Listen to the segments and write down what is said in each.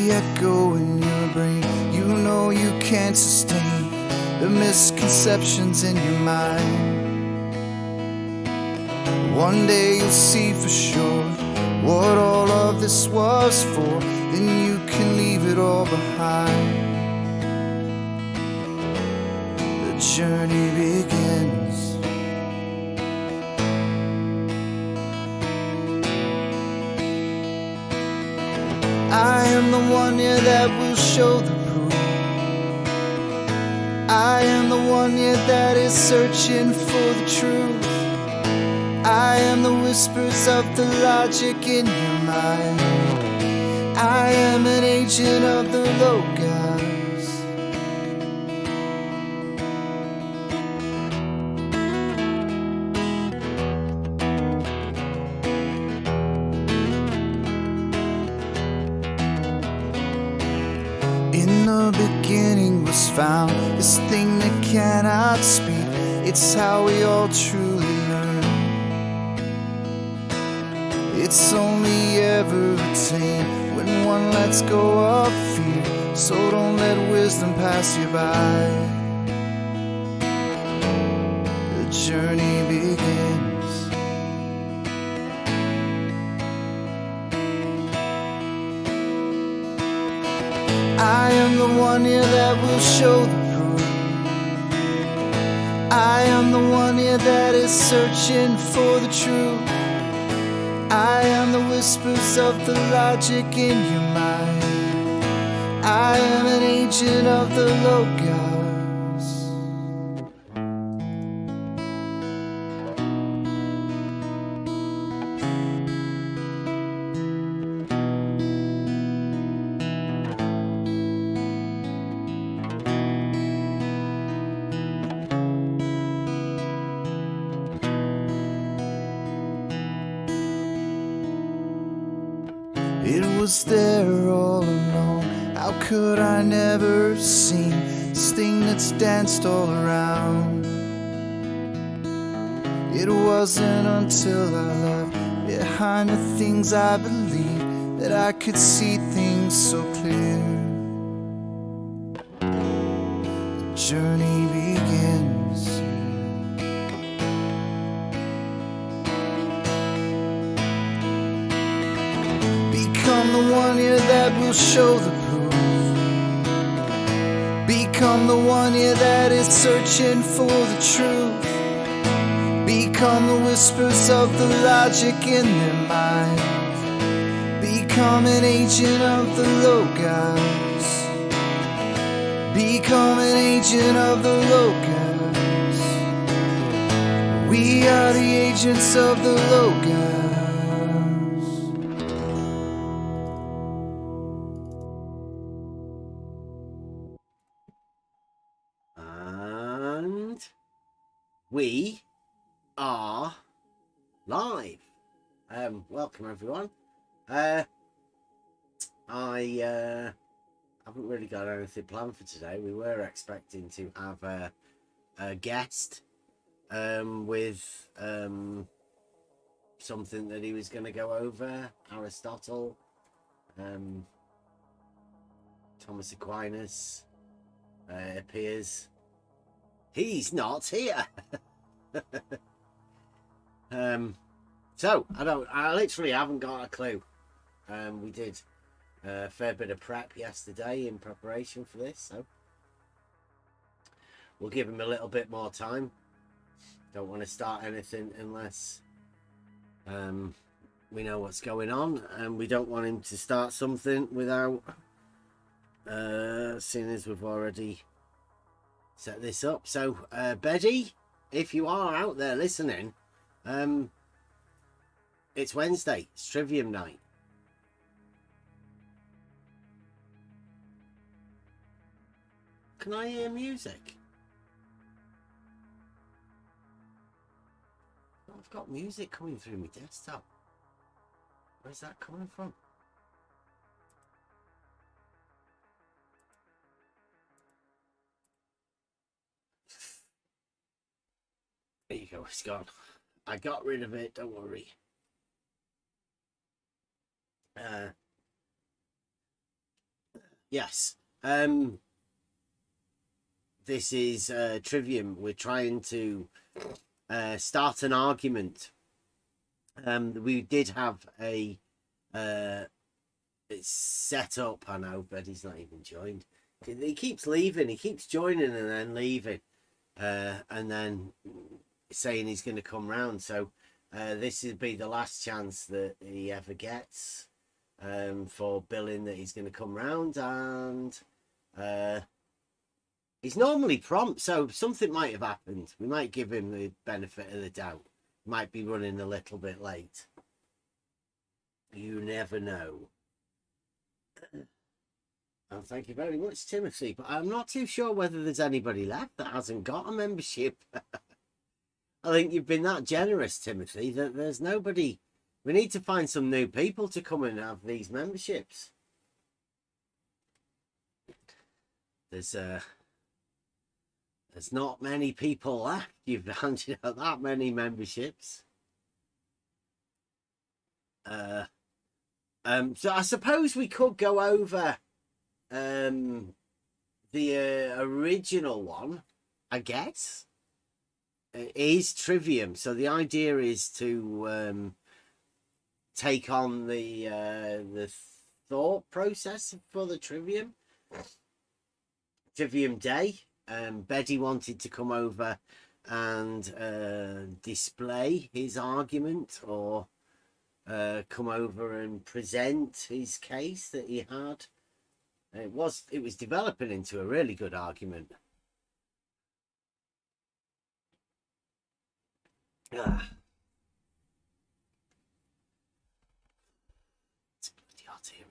the echo in your brain. You know you can't sustain the misconceptions in your mind. One day you'll see for sure what all of this was for. Then you can leave it all behind. The journey begins. I am the one, yeah, that will show the proof. I am the one, yeah, that is searching for the truth. I am the whispers of the logic in your mind. I am an agent of the Logos. In the beginning was found this thing that cannot speak. It's how we all truly learn. It's only ever attained when one lets go of fear. So don't let wisdom pass you by. The journey begins. I am the one, yeah, that will show the proof. I am the one, yeah, that is searching for the truth. I am the whispers of the logic in your mind. I am an agent of the Logos. It was there all along. How could I never have seen this thing that's danced all around? It wasn't until I left behind the things I believed that I could see things so clear. The journey begins. Become the one, yeah, that will show the proof. Become the one, yeah, that is searching for the truth. Become the whispers of the logic in their mind. Become an agent of the Logos. Become an agent of the Logos. We are the agents of the Logos. We are live. Welcome everyone. I haven't really got anything planned for today. We were expecting to have a guest with something that he was going to go over. Aristotle, Thomas Aquinas appears. He's not here. So I literally haven't got a clue. We did a fair bit of prep yesterday in preparation for this, so we'll give him a little bit more time. Don't want to start anything unless we know what's going on, and we don't want him to start something without seeing as we've already set this up. So Betty, if you are out there listening, it's Wednesday, it's Trivium night. Can I hear music? I've got music coming through my desktop. Where's that coming from? There you go, it's gone. I got rid of it, don't worry. Yes. This is Trivium. We're trying to start an argument. We did have a it's set up. I know, but he's not even joined. He keeps leaving. He keeps joining and then leaving, and then saying he's going to come round. So this would be the last chance that he ever gets for billing that he's going to come round, and he's normally prompt, so something might have happened. We might give him the benefit of the doubt. Might be running a little bit late. You never know. Oh, thank you very much, Timothy. But I'm not too sure whether there's anybody left that hasn't got a membership. I think you've been that generous, Timothy, that there's nobody. We need to find some new people to come and have these memberships. There's not many people left. You've handed out that many memberships. So I suppose we could go over the original one, I guess. It is Trivium. So the idea is to take on the thought process for the Trivium Day. Betty wanted to come over and display his argument, or come over and present his case that he had. It was developing into a really good argument. It's bloody hot here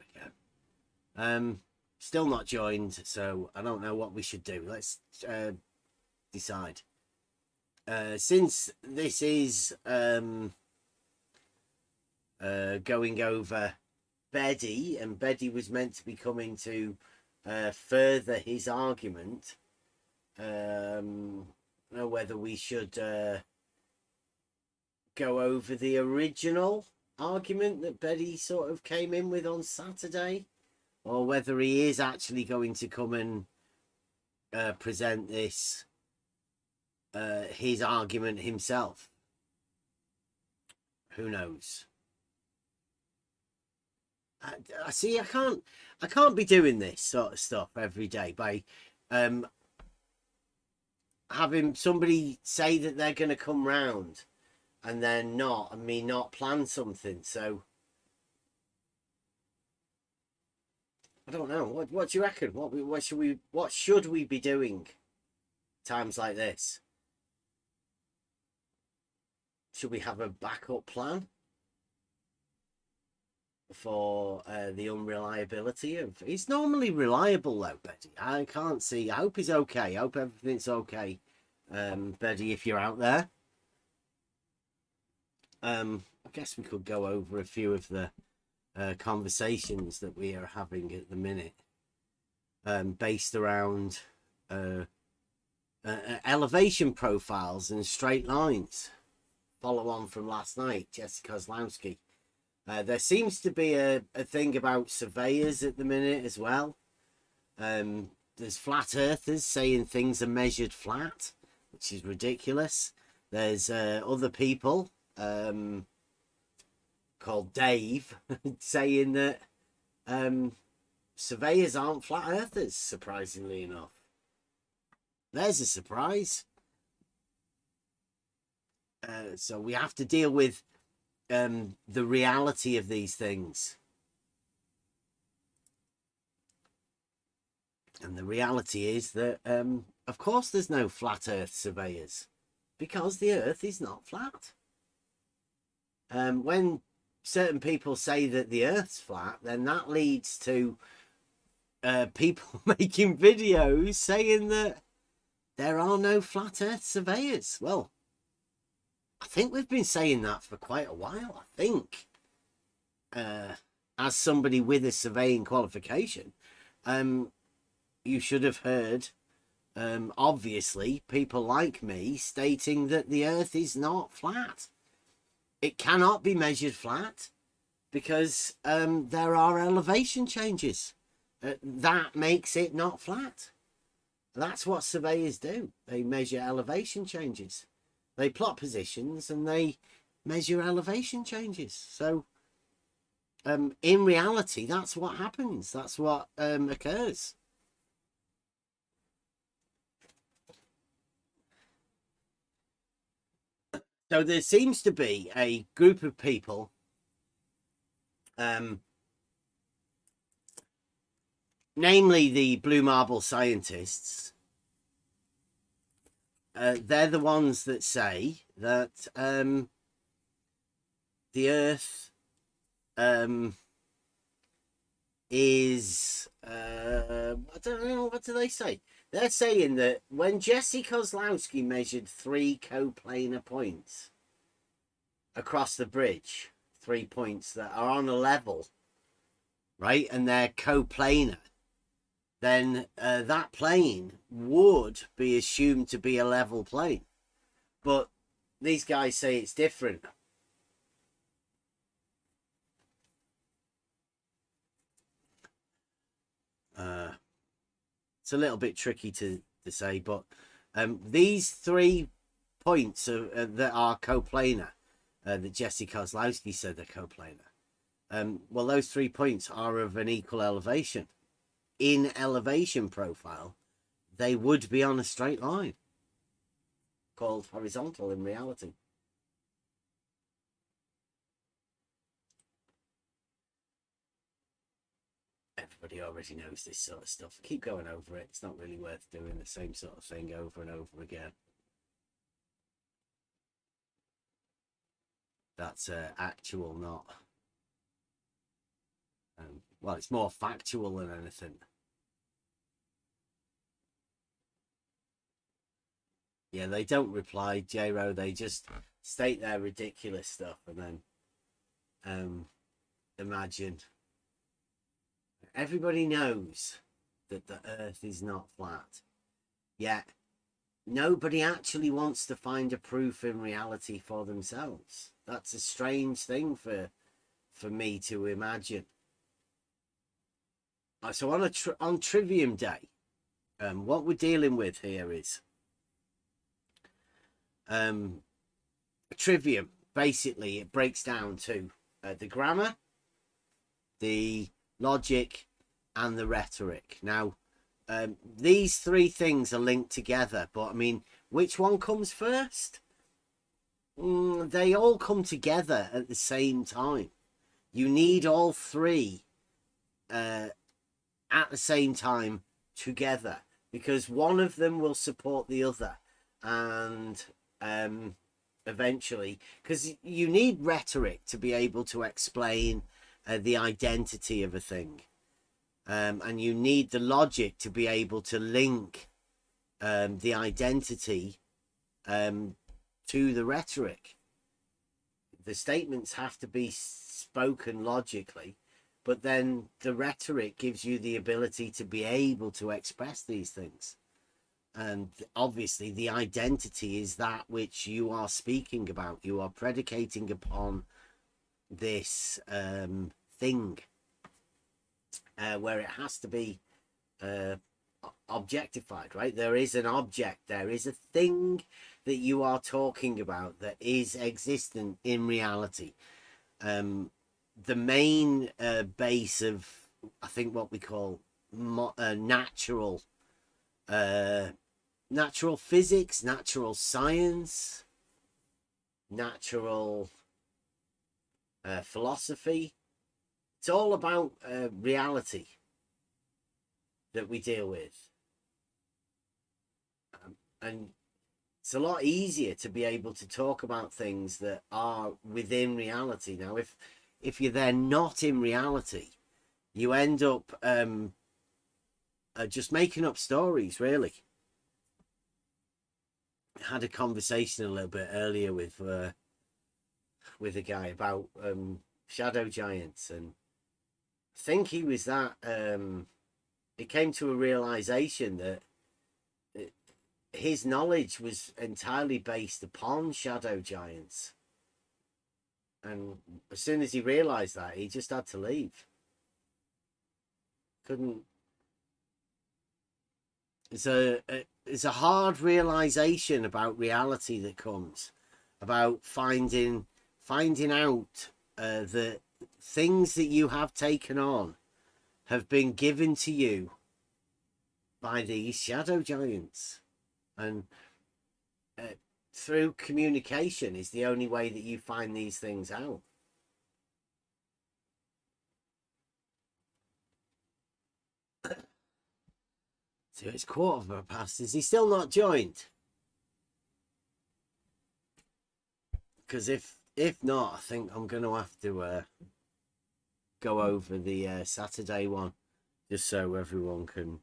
again. Still not joined, so I don't know what we should do. Let's decide. Since this is going over Betty, and Betty was meant to be coming to further his argument, know whether we should go over the original argument that Betty sort of came in with on Saturday, or whether he is actually going to come and present this his argument himself. Who knows? I see. I can't be doing this sort of stuff every day by having somebody say that they're going to come round and then not, and me not plan something. So I don't know. What do you reckon? What should we be doing times like this? Should we have a backup plan for the unreliability of? He's normally reliable though, Betty. I can't see. I hope he's okay. I hope everything's okay, Betty, if you're out there. I guess we could go over a few of the conversations that we are having at the minute, based around elevation profiles and straight lines. Follow on from last night, Jessica Kozlowski. There seems to be a thing about surveyors at the minute as well. There's flat earthers saying things are measured flat, which is ridiculous. There's other people called Dave saying that surveyors aren't flat earthers, surprisingly enough. There's a surprise. So we have to deal with the reality of these things. And the reality is that, of course, there's no flat earth surveyors, because the earth is not flat. When certain people say that the earth's flat, then that leads to people making videos saying that there are no flat earth surveyors. Well, I think we've been saying that for quite a while. I think, as somebody with a surveying qualification, you should have heard, obviously, people like me stating that the earth is not flat. It cannot be measured flat because there are elevation changes. that makes it not flat. That's what surveyors do. They measure elevation changes. They plot positions and they measure elevation changes. So in reality, that's what happens. That's what occurs. So there seems to be a group of people namely the blue marble scientists. They're the ones that say that the Earth is I don't know, what do they say? They're saying that when Jesse Kozlowski measured 3 coplanar points across the bridge, 3 points that are on a level, right, and they're coplanar, then that plane would be assumed to be a level plane. But these guys say it's different. It's a little bit tricky to say, but these 3 points that are coplanar, that Jesse Kozlowski said they're coplanar, well, those 3 points are of an equal elevation. In elevation profile, they would be on a straight line, called horizontal in reality. Everybody already knows this sort of stuff. Keep going over it. It's not really worth doing the same sort of thing over and over again. That's actual, not... well, it's more factual than anything. Yeah, they don't reply, J-Ro. They just state their ridiculous stuff and then imagine. Everybody knows that the Earth is not flat. Yet nobody actually wants to find a proof in reality for themselves. That's a strange thing for me to imagine. So on Trivium Day, what we're dealing with here is Trivium. Basically, it breaks down to the grammar, the logic, and the rhetoric. Now, these 3 things are linked together, but I mean, which one comes first? They all come together at the same time. You need all 3 at the same time together, because one of them will support the other, and eventually, because you need rhetoric to be able to explain the identity of a thing, and you need the logic to be able to link the identity to the rhetoric. The statements have to be spoken logically, but then the rhetoric gives you the ability to be able to express these things. And obviously the identity is that which you are speaking about. You are predicating upon this thing, where it has to be objectified, right? There is an object, there is a thing that you are talking about that is existent in reality. The main base of, I think, what we call natural physics, natural science, natural philosophy. It's all about reality that we deal with. And it's a lot easier to be able to talk about things that are within reality. Now, if you're there not in reality, you end up just making up stories, really. I had a conversation a little bit earlier with a guy about shadow giants, and I think he was that it came to a realization that his knowledge was entirely based upon shadow giants, and as soon as he realized that, he just had to leave, couldn't. It's a hard realization about reality that comes about finding out that things that you have taken on have been given to you by these shadow giants, and through communication is the only way that you find these things out. So it's 1:15. Is he still not joined? Because if not, I think I'm going to have to go over the Saturday one, just so everyone can.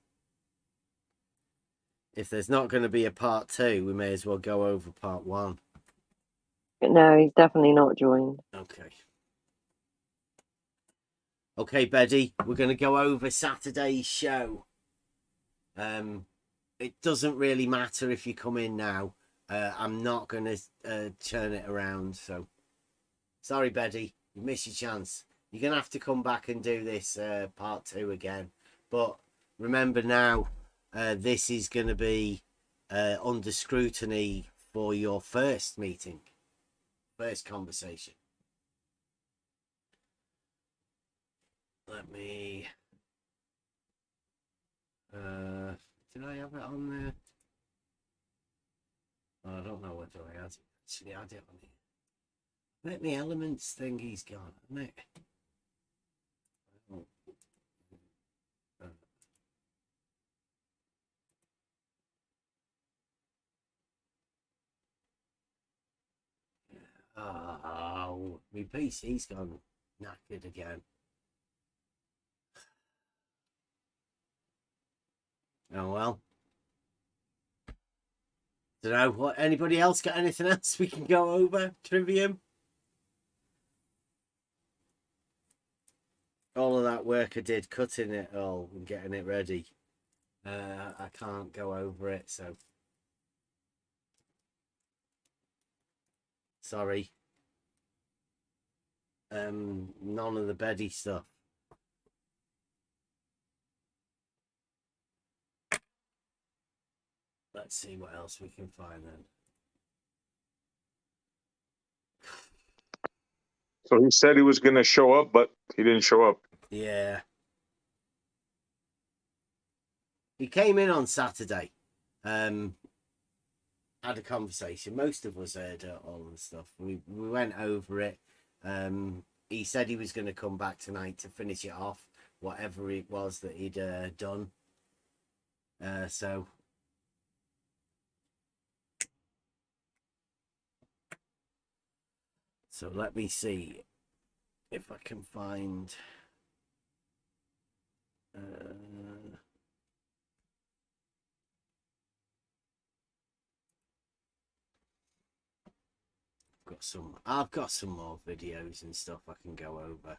If there's not going to be a part 2, we may as well go over part 1. No, he's definitely not joined. Okay. Okay, Betty, we're going to go over Saturday's show. It doesn't really matter if you come in now. I'm not going to turn it around, so sorry, Betty, you missed your chance. You're going to have to come back and do this part 2 again. But remember now, this is going to be under scrutiny for your first meeting, first conversation. Let me... did I have it on there? Oh, I don't know whether I had it. Actually, I had it on here. Let me elements thingy's gone, isn't it? Oh, my PC's gone knackered again. Oh well. Don't know. What? Anybody else got anything else we can go over? Trivium? All of that work I did cutting it all and getting it ready. I can't go over it, so sorry. None of the Betty stuff. Let's see what else we can find then. So he said he was going to show up, but he didn't show up. Yeah. He came in on Saturday. Had a conversation. Most of us heard all the stuff. We went over it. He said he was going to come back tonight to finish it off, whatever it was that he'd done. So let me see if I can find. I've got some more videos and stuff I can go over.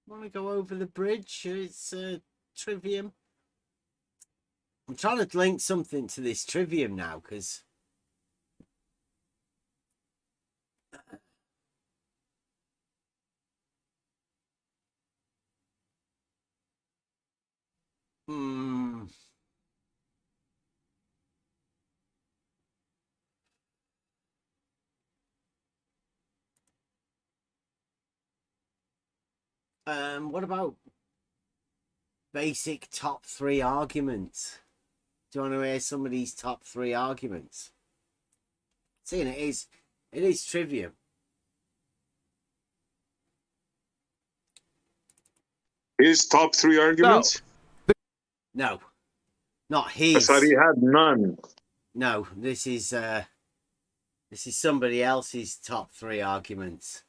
Want to go over the bridge? It's Trivium. I'm trying to link something to this Trivium now, because what about basic top 3 arguments? Do you want to hear some of these top 3 arguments? Seeing it is Trivium. His top 3 arguments? No, not I his. thought he had none. No, this is somebody else's top 3 arguments.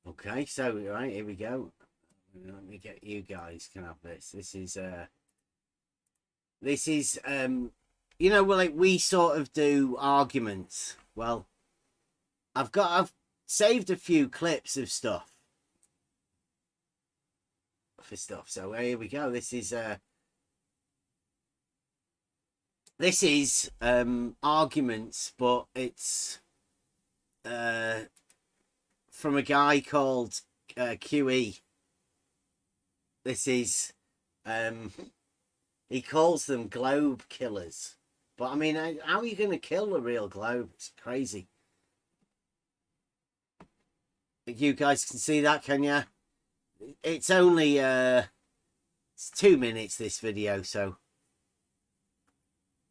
Okay, so right, here we go. Let me get you guys can have this. This is This is, you know, well, like we sort of do arguments. Well, I've saved a few clips of stuff for stuff. So here we go. This is arguments, but it's from a guy called QE. This is he calls them globe killers. But I mean, how are you going to kill a real globe? It's crazy. You guys can see that, can you? It's only it's 2 minutes, this video, so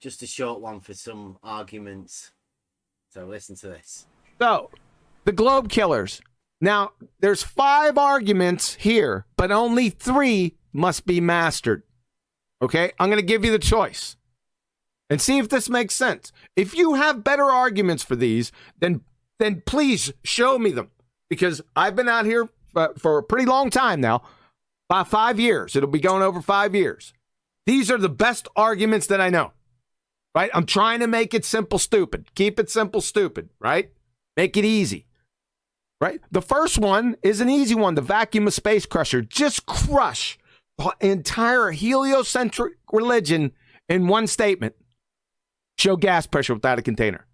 just a short one for some arguments. So listen to this. So, the globe killers. Now, there's 5 arguments here, but only 3 must be mastered. Okay? I'm going to give you the choice. And see if this makes sense. If you have better arguments for these, then please show me them. Because I've been out here for a pretty long time now. By 5 years. It'll be going over 5 years. These are the best arguments that I know. Right? I'm trying to make it simple, stupid. Keep it simple, stupid. Right? Make it easy. Right? The first one is an easy one. The vacuum of space crusher. Just crush the entire heliocentric religion in one statement. Show gas pressure without a container.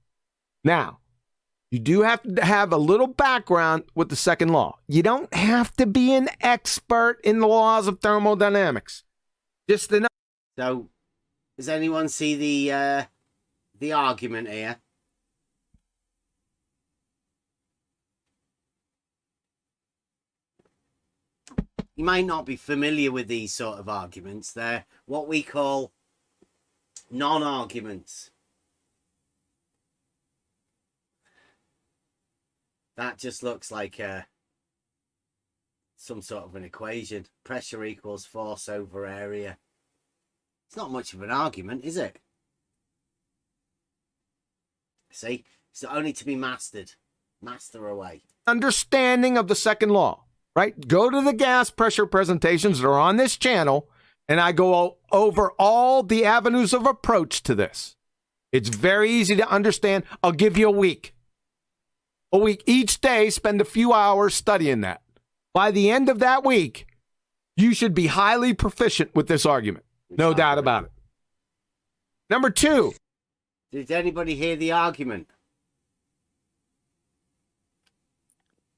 Now, you do have to have a little background with the second law. You don't have to be an expert in the laws of thermodynamics. Just enough. So, does anyone see the argument here? You might not be familiar with these sort of arguments. They're what we call non-arguments. That just looks like some sort of an equation. Pressure equals force over area. It's not much of an argument, is it? See? It's only to be mastered. Master away. Understanding of the second law, right? Go to the gas pressure presentations that are on this channel, and I go over all the avenues of approach to this. It's very easy to understand. I'll give you a week. A week each day, spend a few hours studying that. By the end of that week, you should be highly proficient with this argument. No doubt about it. Number 2. Did anybody hear the argument?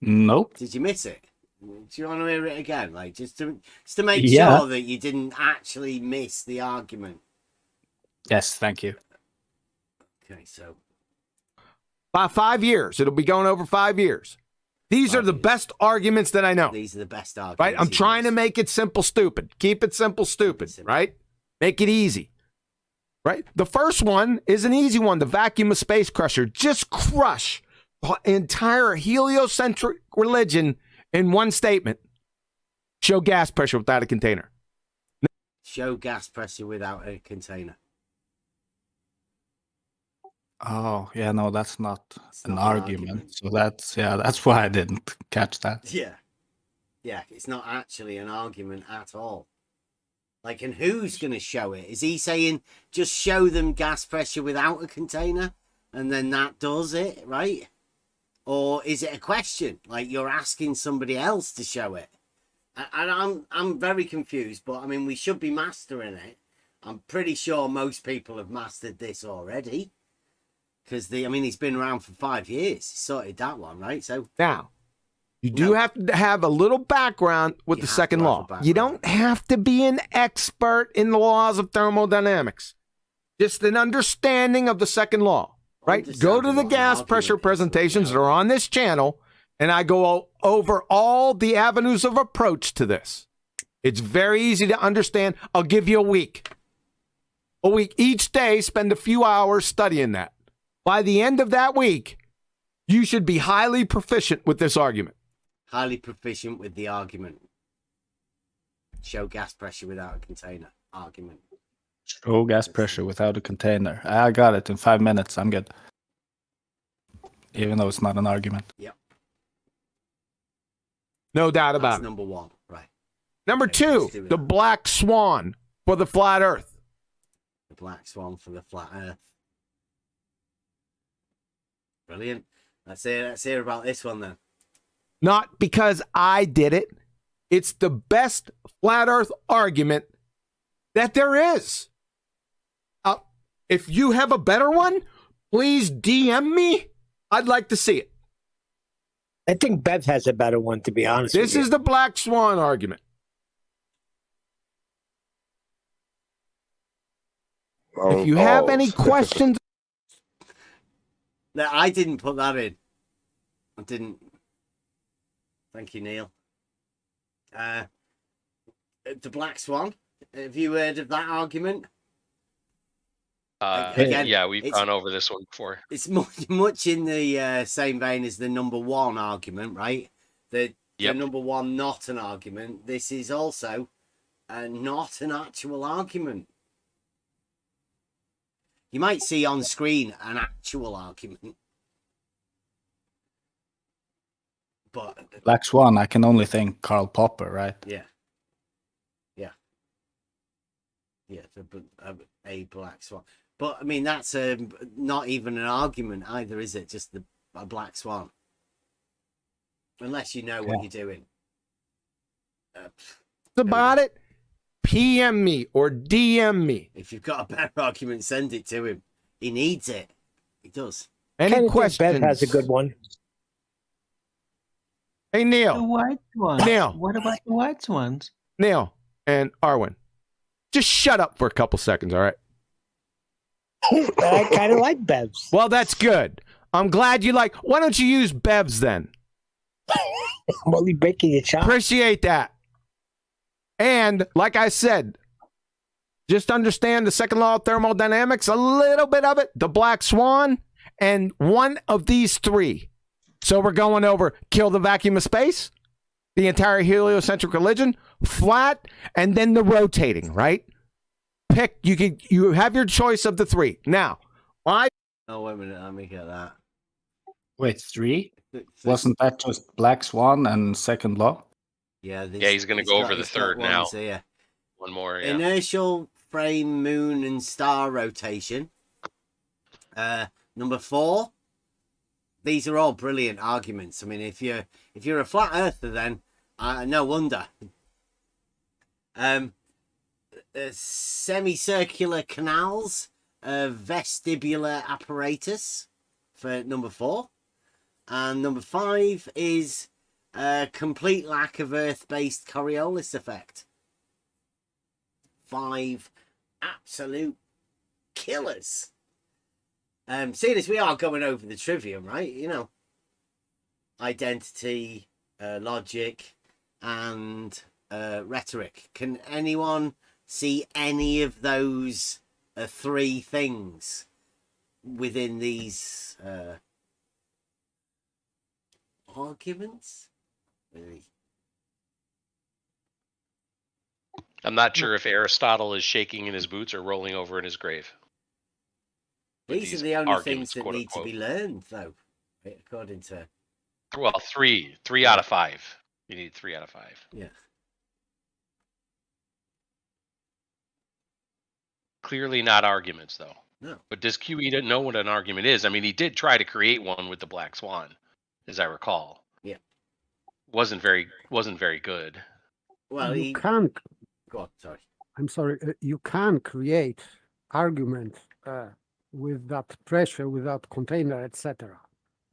Nope. Did you miss it? Do you want to hear it again? Like just to make sure that you didn't actually miss the argument. Yes, thank you. Okay, so by 5 years, it'll be going over 5 years. These are the best arguments that I know. These are the best arguments. Right? I'm trying to make it simple, stupid. Keep it simple, stupid. Right? Make it easy. Right? The first one is an easy one. The vacuum of space crusher. Just crush the entire heliocentric religion in one statement. Show gas pressure without a container. Show gas pressure without a container. Oh, yeah, no, that's not an argument. So that's why I didn't catch that. Yeah. Yeah, it's not actually an argument at all. Like, and who's going to show it? Is he saying just show them gas pressure without a container and then that does it, right? Or is it a question? Like you're asking somebody else to show it? And I'm very confused, but I mean, we should be mastering it. I'm pretty sure most people have mastered this already. Because he's been around for 5 years. He sorted that one, right? So now, you do have to have a little background with the second law. You don't have to be an expert in the laws of thermodynamics. Just an understanding of the second law, right? Go to the gas pressure presentations that are on this channel, and I go over all the avenues of approach to this. It's very easy to understand. I'll give you a week. A week each day, spend a few hours studying that. By the end of that week, you should be highly proficient with this argument. Highly proficient with the argument. Show gas pressure without a container. Argument. Show gas pressure without a container. I got it in 5 minutes. I'm good. Even though it's not an argument. Yep. No doubt about it. Number 1, right. Number 2, the black swan for the flat earth. The black swan for the flat Earth. Brilliant. Let's hear about this one then. Not because I did it. It's the best flat Earth argument that there is. If you have a better one, please DM me. I'd like to see it. I think Bev has a better one, to be honest This with is the black swan argument. If you have any questions, No, I didn't put that in. I didn't. Thank you, Neil. The black swan. Have you heard of that argument? Again, yeah, we've gone over this one before. It's much in the same vein as the number one argument, right? The number one not an argument. This is also not an actual argument. You might see on screen an actual argument. But Black Swan, I can only think Karl Popper, right? Yeah. A black swan. But I mean, that's not even an argument either, is it? Just a black swan. Unless you know what you're doing. about it, PM me or DM me. If you've got a better argument, send it to him. He needs it. He does. Any questions? Bev has a good one. Hey, Neil. The white ones. Neil. What about the white ones? Neil and Arwen, just shut up for a couple seconds, all right? I kind of like Bev's. Well, that's good. I'm glad you like. Why don't you use Bev's then? I'm only breaking your child. Appreciate that. And like I said, just understand the second law of thermodynamics, a little bit of it, the black swan, and one of these three. So we're going over kill the vacuum of space, the entire heliocentric religion, flat, and then the rotating, right? Pick, you have your choice of the three. Now, Oh, wait a minute, let me get that. Wait, 3? Wasn't that just Black Swan and second law? Yeah, he's going to go over the third now. Here. One more, yeah. Inertial frame, moon, and star rotation. Number 4. These are all brilliant arguments. I mean, if you're a flat earther, then no wonder. Semicircular canals, vestibular apparatus for number 4, and number 5 is complete lack of Earth-based Coriolis effect. 5 absolute killers. Seeing as we are going over the Trivium, right? You know, identity, logic, and rhetoric. Can anyone see any of those 3 things within these arguments? Really? I'm not sure if Aristotle is shaking in his boots or rolling over in his grave. These are the only things that need to be learned, though, according to... Well, 3 out of 5. You need 3 out of 5. Yeah. Clearly not arguments, though. No. But does QE know what an argument is? I mean, he did try to create one with the Black Swan, as I recall. Yeah. Wasn't very good. Well, you can't. Go on, sorry. I'm sorry. You can create argument with that pressure, without container, etc.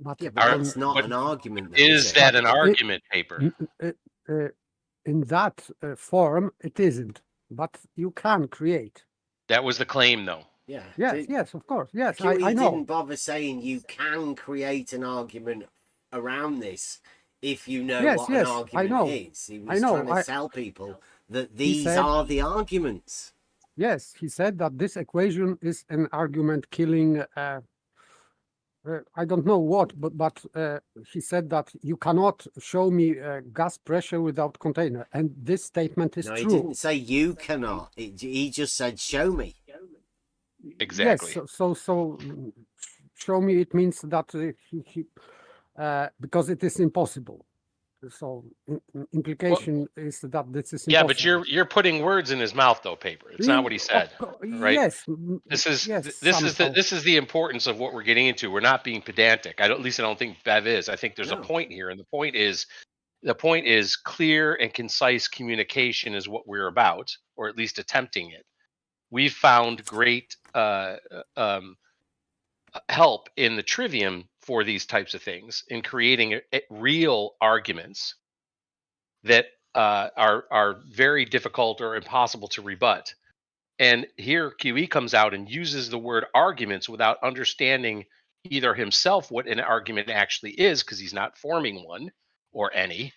But that's not an argument. Though, is that an argument paper? In that form, it isn't. But you can create. That was the claim, though. Yeah. Yes, of course. Yes, QE I know. didn't bother saying you can create an argument around this if you know what an argument is. He was trying to tell people that these are the arguments. Yes, he said that this equation is an argument killing. I don't know what, but he said that you cannot show me gas pressure without container, and this statement is true. He didn't say you cannot. He just said show me. Exactly. Yes. So show me. It means that because it is impossible. So implication is that this is Yeah, impossible. but you're putting words in his mouth, though, Paper. It's not what he said, right? Yes. This is yes, this is the importance of what we're getting into. We're not being pedantic. At least I don't think Bev is. I think there's a No. point here, and the point is clear and concise communication is what we're about, or at least attempting it. We've found great help in the Trivium for these types of things in creating real arguments that are very difficult or impossible to rebut. And here QE comes out and uses the word arguments without understanding either himself what an argument actually is, because he's not forming one or any,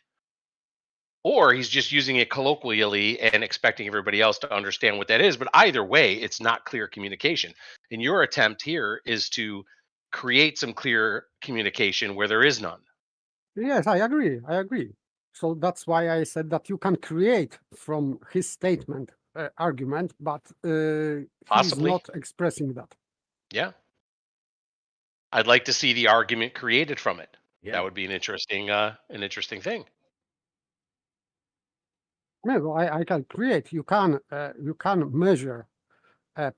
or he's just using it colloquially and expecting everybody else to understand what that is. But either way, it's not clear communication. And your attempt here is to create some clear communication where there is none. Yes, I agree. So that's why I said that you can create from his statement argument, but he's Possibly. not expressing that. Yeah. I'd like to see the argument created from it. Yeah. That would be an interesting thing. No, I can create. You can measure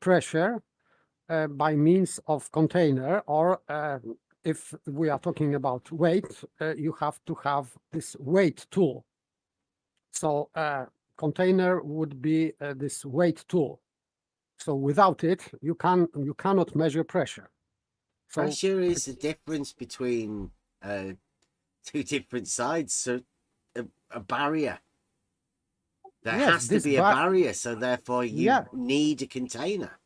pressure by means of container, or if we are talking about weight, you have to have this weight tool. So container would be this weight tool. So without it, you cannot measure pressure. So Pressure is the difference between two different sides. So a barrier. There Yes, has to this be a barrier, so therefore you need a container.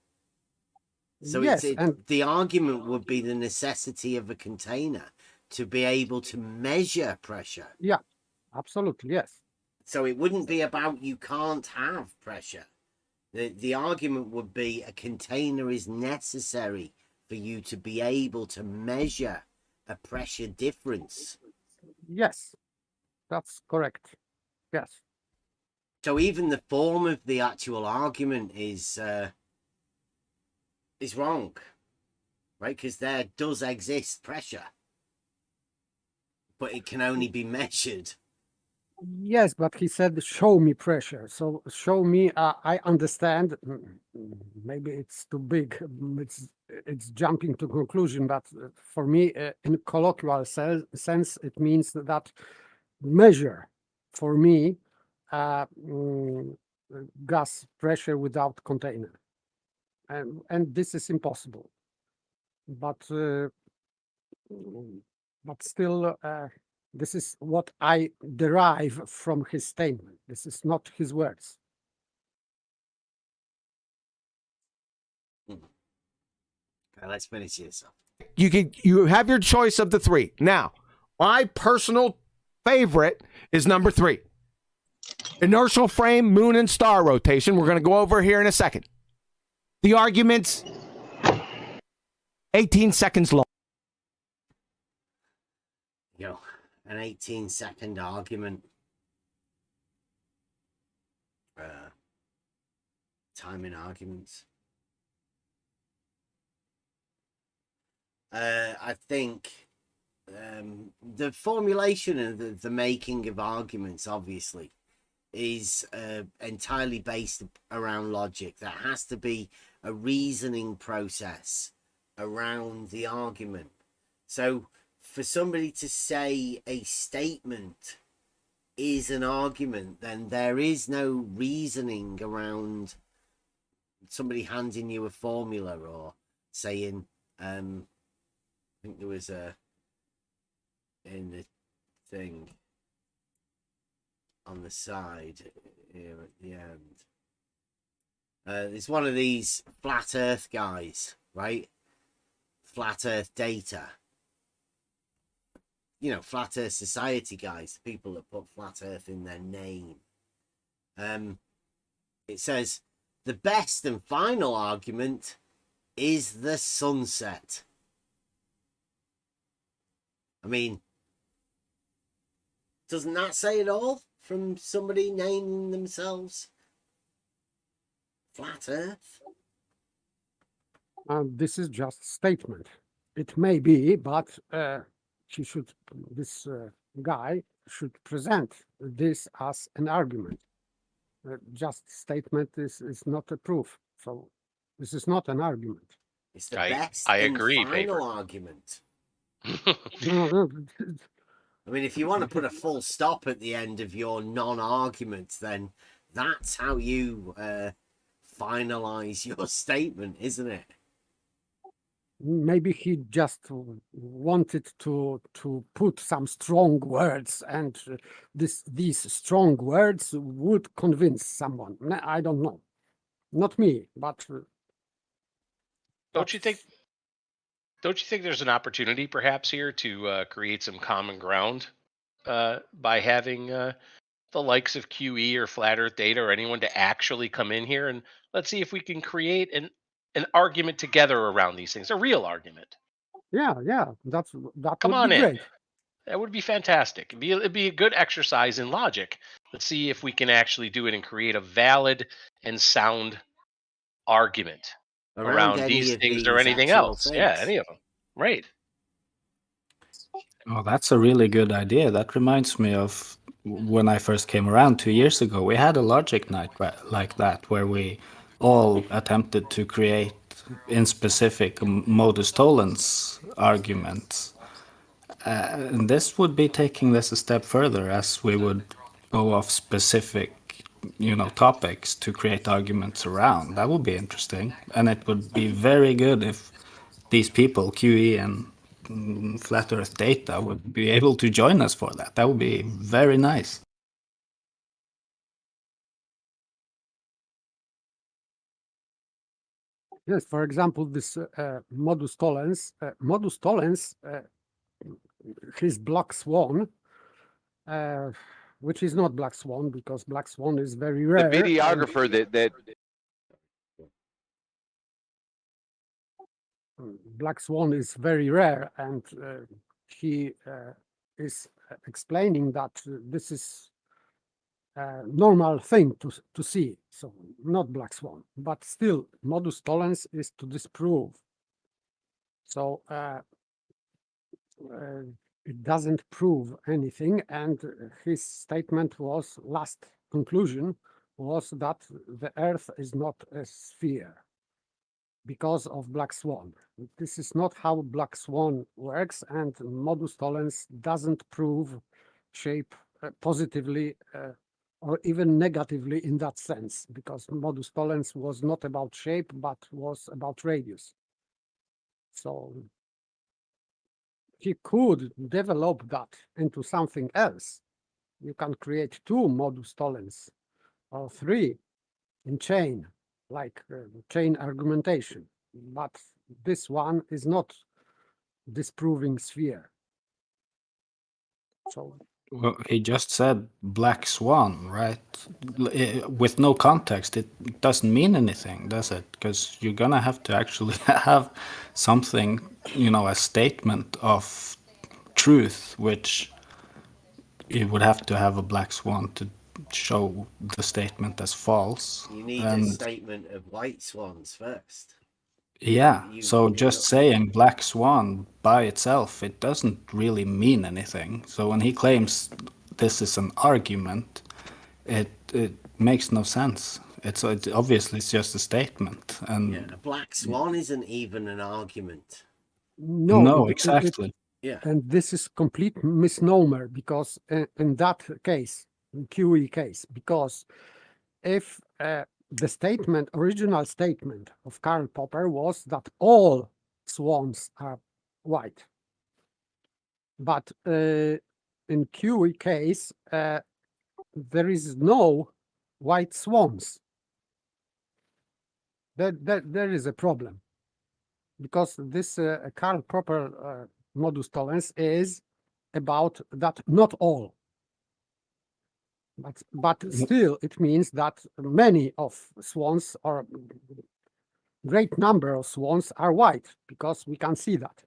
So yes, and the argument would be the necessity of a container to be able to measure pressure. yeah, absolutely, yes. So it wouldn't be about you can't have pressure. The argument would be a container is necessary for you to be able to measure a pressure difference. Yes, that's correct. Yes. So even the form of the actual argument is wrong, right? Because there does exist pressure, but it can only be measured. Yes, but he said, show me pressure. So show me, I understand. Maybe it's too big. It's jumping to conclusion, but for me, in colloquial sense, it means that measure for me gas pressure without container. And this is impossible. But still, this is what I derive from his statement. This is not his words. Okay, let's finish this up. You have your choice of the three. Now, my personal favorite is number 3. Inertial frame, moon, and star rotation. We're going to go over here in a second. The argument's 18 seconds long. An 18-second argument. Timing arguments. I think the formulation and the making of arguments, obviously, is entirely based around logic. There has to be a reasoning process around the argument. So for somebody to say a statement is an argument, then there is no reasoning around somebody handing you a formula or saying, I think there was in the thing on the side here at the end. There's one of these flat earth guys, right? Flat earth data. You know, flat earth society guys, the people that put flat earth in their name. It says, the best and final argument is the sunset. I mean, doesn't that say it all from somebody naming themselves flat earth? This is just statement. It may be, but this guy should present this as an argument. Just statement is not a proof. So this is not an argument. It's the I best agree, and final Paper. argument. No, I mean, if you want to put a full stop at the end of your non-argument, then that's how you finalize your statement, isn't it? maybe he just wanted to put some strong words, and these strong words would convince someone. I don't know, not me, but Don't you think there's an opportunity perhaps here to create some common ground by having the likes of QE or Flat Earth Data or anyone to actually come in here and let's see if we can create an argument together around these things, a real argument. yeah, that Come would on be in. great. That would be fantastic. It'd be a good exercise in logic. Let's see if we can actually do it and create a valid and sound argument around any these of things or these anything actual else. Yeah, things. any of them. Right. Oh, that's a really good idea. That reminds me of when I first came around 2 years ago. We had a logic night like that where we all attempted to create in specific modus tollens arguments. And this would be taking this a step further, as we would go off specific, topics to create arguments around. That would be interesting, and it would be very good if these people, QE and Flat Earth Data, would be able to join us for that. That would be very nice. Yes, for example, this modus tollens. Modus tollens, his black swan, which is not black swan because black swan is very rare. The videographer that black swan is very rare, and he is explaining that this is a normal thing to see, so not black swan, but still modus tollens is to disprove. So it doesn't prove anything, and his statement was, last conclusion was that the Earth is not a sphere because of black swan. This is not how black swan works, and modus tollens doesn't prove shape positively or even negatively in that sense, because modus tollens was not about shape but was about radius. So he could develop that into something else. You can create 2 modus tollens or 3 in chain, like chain argumentation, but this one is not disproving sphere. So Well, he just said black swan, right? With no context, it doesn't mean anything, does it? Because you're gonna have to actually have something, a statement of truth, which you would have to have a black swan to show the statement as false. You need a statement of white swans first. Yeah, so just saying black swan by itself, it doesn't really mean anything. So when he claims this is an argument, it makes no sense. It's obviously it's just a statement. And a black swan isn't even an argument. No, exactly. Yeah, and this is complete misnomer, because in that case, in QE case, because if the original statement of Karl Popper was that all swans are white. But in QE case, there is no white swans. There is a problem, because this Karl Popper modus tollens is about that not all. But still, it means that many of swans, or great number of swans, are white, because we can see that.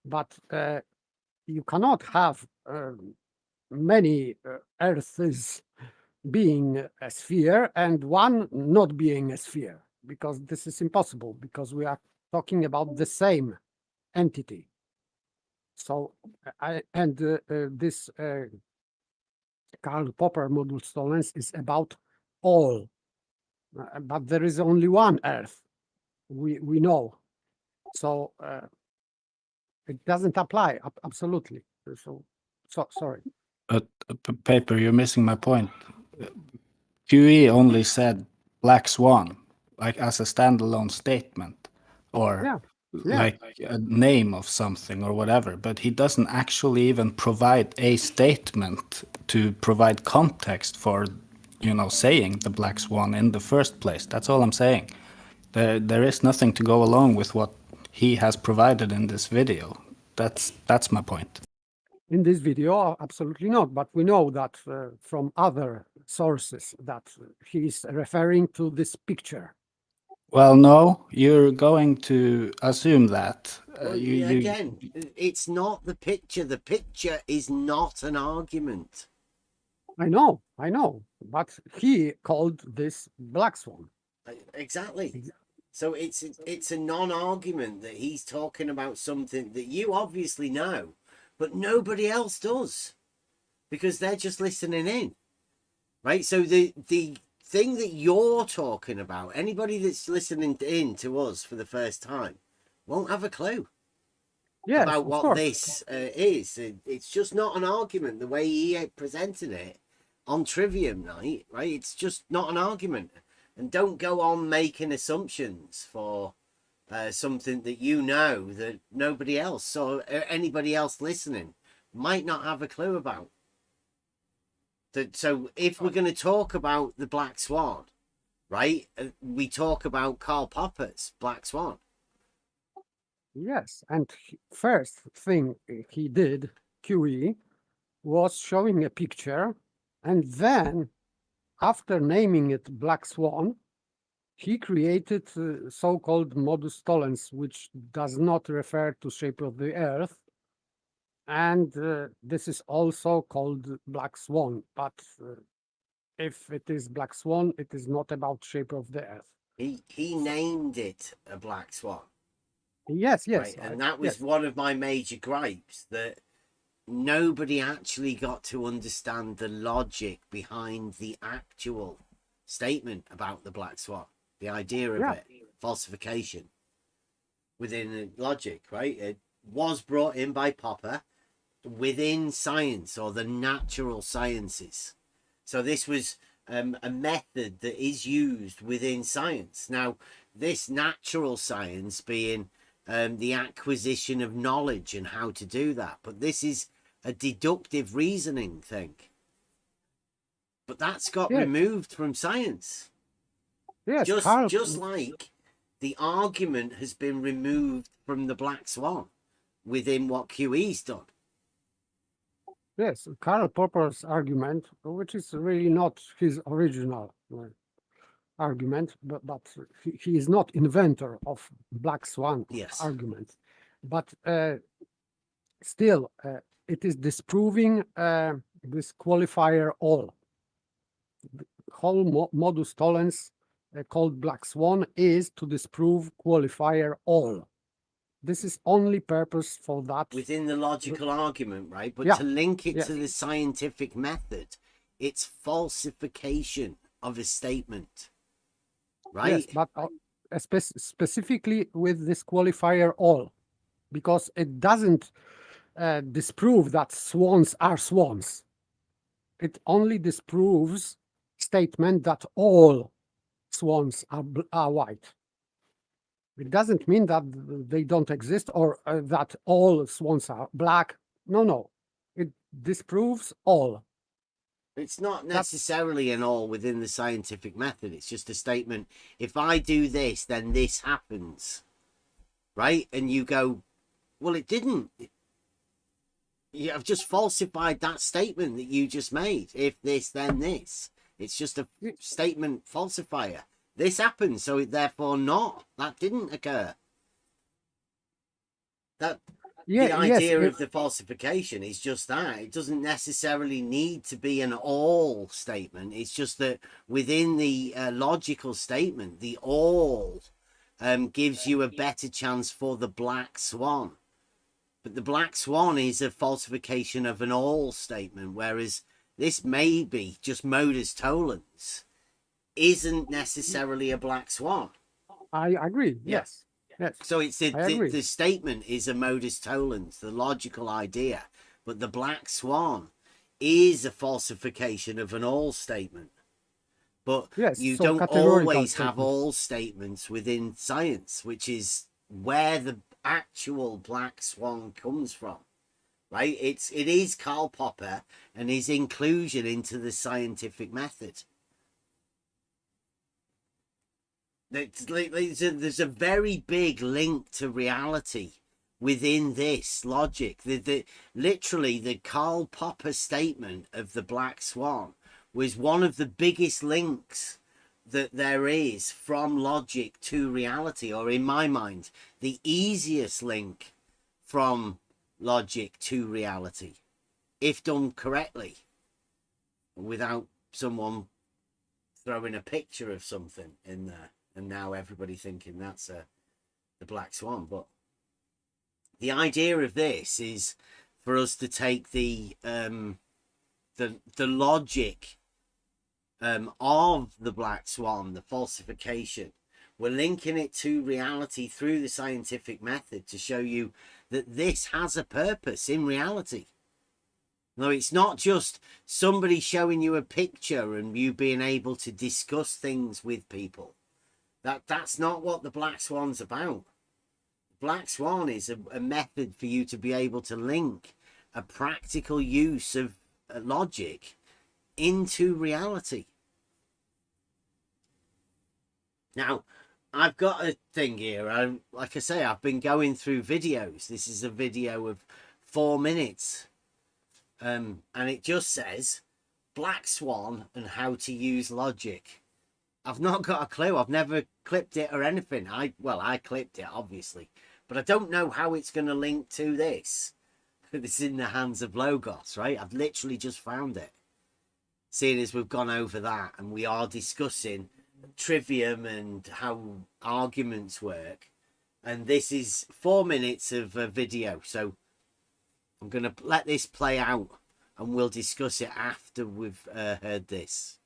But you cannot have many Earths being a sphere and one not being a sphere, because this is impossible, because we are talking about the same entity. So, this Karl Popper modus tollens is about all, but there is only one Earth. We know, so it doesn't apply absolutely. So sorry. But paper, you're missing my point. QE only said black swan, like as a standalone statement, or Yeah. like a name of something or whatever. But he doesn't actually even provide a statement to provide context for, saying the black swan in the first place. That's all I'm saying. There is nothing to go along with what he has provided in this video. That's my point. In this video, absolutely not. But we know that from other sources that he's referring to this picture. Well, no, you're going to assume that. Well, again, it's not the picture. The picture is not an argument. I know, but he called this black swan. Exactly. So it's a non-argument that he's talking about something that you obviously know, but nobody else does, because they're just listening in, right? So the thing that you're talking about, anybody that's listening in to us for the first time won't have a clue about what this is. It's just not an argument the way he presented it on Trivium night, right? It's just not an argument. And don't go on making assumptions for something that you know that nobody else or anybody else listening might not have a clue about. So if we're going to talk about the Black Swan, right, we talk about Karl Popper's Black Swan. Yes, and first thing he did, QE, was showing a picture, and then after naming it Black Swan, he created so-called Modus tollens, which does not refer to shape of the Earth. And this is also called Black Swan. But if it is Black Swan, it is not about shape of the Earth. He named it a Black Swan. Yes. Right? And that was one of my major gripes, that nobody actually got to understand the logic behind the actual statement about the Black Swan, the idea of it, falsification within the logic, right? It was brought in by Popper within science or the natural sciences. So this was a method that is used within science. Now, this natural science being the acquisition of knowledge and how to do that, but this is a deductive reasoning thing, but that's got removed from science. Yes, just like the argument has been removed from the Black Swan within what QE's done. Yes, Karl Popper's argument, which is really not his original argument, but he is not inventor of Black Swan argument, but still it is disproving this qualifier all. The whole modus tollens called Black Swan is to disprove qualifier all. This is only purpose for that. Within the logical argument, right? But to link it to the scientific method, it's falsification of a statement, right? Yes, but specifically with this qualifier all, because it doesn't disprove that swans are swans. It only disproves statement that all swans are white. It doesn't mean that they don't exist or that all swans are black. No. It disproves all. It's not necessarily an all within the scientific method. It's just a statement. If I do this, then this happens. Right? And you go, well, it didn't. You have just falsified that statement that you just made. If this, then this. It's just a statement falsifier. This happened, so it therefore not. That didn't occur. The idea of the falsification is just that. It doesn't necessarily need to be an all statement. It's just that within the logical statement, the all gives you a better chance for the Black Swan. But the Black Swan is a falsification of an all statement, whereas this may be just Modus tollens, isn't necessarily a black swan. I agree. Yeah. Yes. Yes. So it's I agree. the statement is a Modus tollens, the logical idea, but the black swan is a falsification of an all statement. But Yes, you so don't categorical always have statement. all statements within science, which is where the actual black swan comes from, right? It is Karl Popper and his inclusion into the scientific method. There's a very big link to reality within this logic. Literally, the Karl Popper statement of the black swan was one of the biggest links that there is from logic to reality, or in my mind, the easiest link from logic to reality, if done correctly, without someone throwing a picture of something in there. And now everybody thinking that's the black swan. But the idea of this is for us to take the logic of the black swan, the falsification. We're linking it to reality through the scientific method to show you that this has a purpose in reality. No, it's not just somebody showing you a picture and you being able to discuss things with people. That's not what the black swan's about. Black swan is a method for you to be able to link a practical use of logic into reality. Now, I've got a thing here. Like I say, I've been going through videos. This is a video of 4 minutes. And it just says black swan and how to use logic. I've not got a clue. I've never clipped it or anything. I clipped it, obviously. But I don't know how it's going to link to this. It's in the hands of Logos, right? I've literally just found it. Seeing as we've gone over that and we are discussing Trivium and how arguments work. And this is 4 minutes of a video. So I'm going to let this play out and we'll discuss it after we've heard this.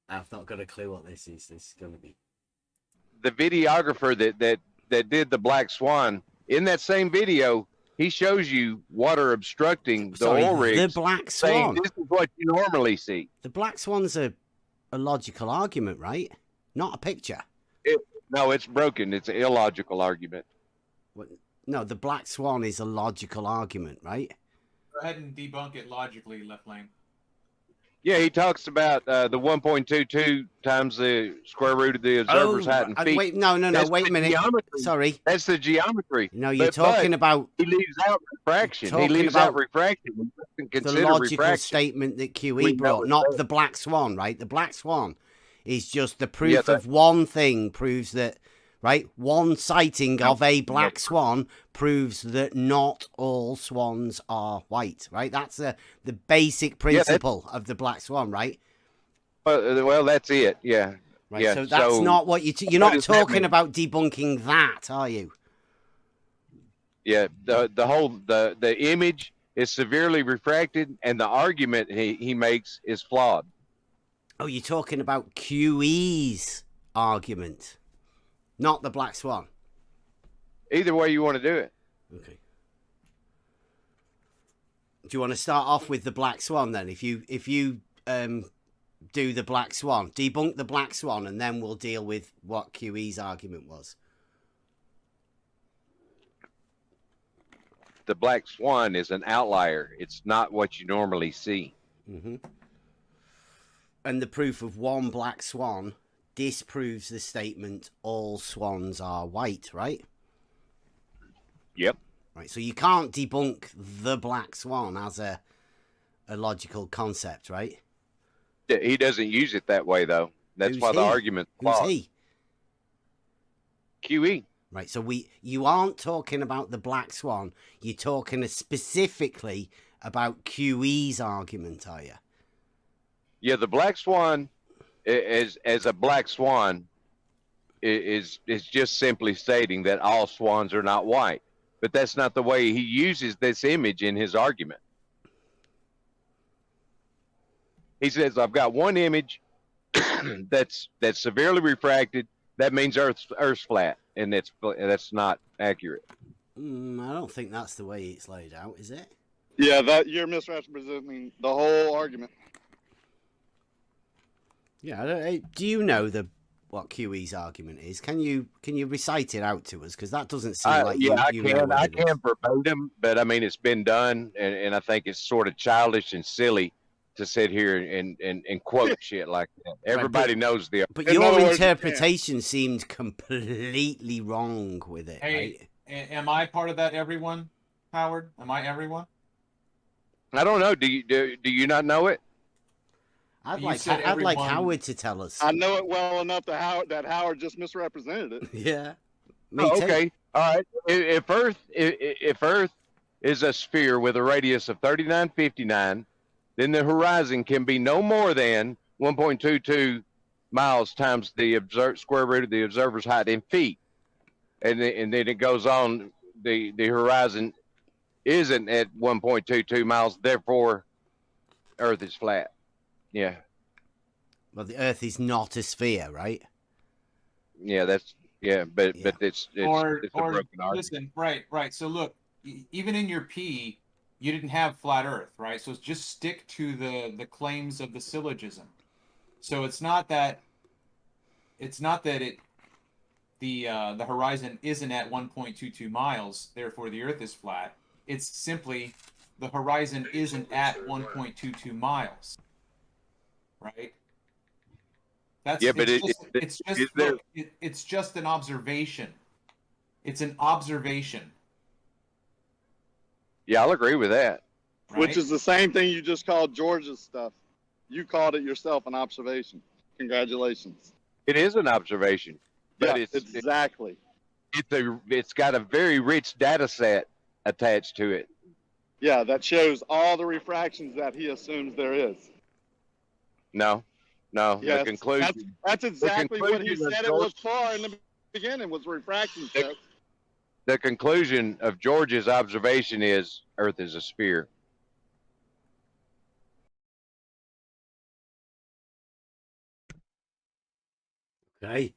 I've not got a clue what this is. This is going to be. The videographer that did the black swan, in that same video, he shows you water obstructing the oil rigs. The black saying swan. this is what you normally see. The black swan's a logical argument, right? Not a picture. No, it's broken. It's an illogical argument. No, the black swan is a logical argument, right? Go ahead and debunk it logically, Left Lane. Yeah, he talks about the 1.22 times the square root of the observer's height and feet. Wait, no, That's wait a the minute. geometry. Sorry. That's the geometry. No, you're talking about... He leaves out refraction. He talking leaves about out refraction. He doesn't the consider logical refraction. statement that QE We brought, know not it's the black swan, right? The black swan is just the proof of one thing proves that, right? One sighting of a black swan proves that not all swans are white, right? That's the basic principle of the black swan, right? Well, that's it. Yeah. Right. Yeah. So that's not what you're not talking about debunking that, are you? Yeah. The image is severely refracted, and the argument he makes is flawed. Oh, you're talking about QE's argument, not the black swan. Either way you want to do it. Okay. Do you want to start off with the black swan then? If you do the black swan, debunk the black swan, and then we'll deal with what QE's argument was. The black swan is an outlier. It's not what you normally see. Mm-hmm. And the proof of one black swan disproves the statement all swans are white, right? Yep. Right. So you can't debunk the black swan as a logical concept, right? He doesn't use it that way, though. That's why the argument's flawed. Who's he? QE. Right. So you aren't talking about the black swan. You're talking specifically about QE's argument, are you? Yeah, the black swan, as a black swan, is just simply stating that all swans are not white. But that's not the way he uses this image in his argument. He says, I've got one image that's severely refracted. That means Earth's flat, and that's not accurate. I don't think that's the way it's laid out, is it? Yeah, that you're misrepresenting the whole argument. Yeah, do you know what QE's argument is? Can you recite it out to us? Because that doesn't seem like yeah, you I know can. what I it is. can verbatim, but I mean it's been done, and I think it's sort of childish and silly to sit here and quote shit like that. Everybody knows the. But your interpretation seemed completely wrong with it. Hey, right? am I part of that everyone, Howard? Am I everyone? I don't know. Do you not know it? I'd like Howard to tell us. I know it well enough that Howard just misrepresented it. Yeah. Okay. All right. If Earth is a sphere with a radius of 3959, then the horizon can be no more than 1.22 miles times the square root of the observer's height in feet. And then it goes on. The horizon isn't at 1.22 miles. Therefore, Earth is flat. Yeah. Well, the Earth is not a sphere, right? Yeah, but it's a broken argument. Listen, right. So look, even in your P, you didn't have flat Earth, right? So just stick to the claims of the syllogism. So it's not that the horizon isn't at 1.22 miles, therefore the Earth is flat. It's simply the horizon isn't at 1.22 miles. Right? It's just an observation. It's an observation. Yeah, I'll agree with that. Right? Which is the same thing you just called George's stuff. You called it yourself an observation. Congratulations. It is an observation, but yeah, exactly. It's got a very rich data set attached to it. Yeah, that shows all the refractions that he assumes there is. No. Yes, the conclusion. That's exactly what he said it was for in the beginning, was refraction test. The conclusion of George's observation is Earth is a sphere. Okay.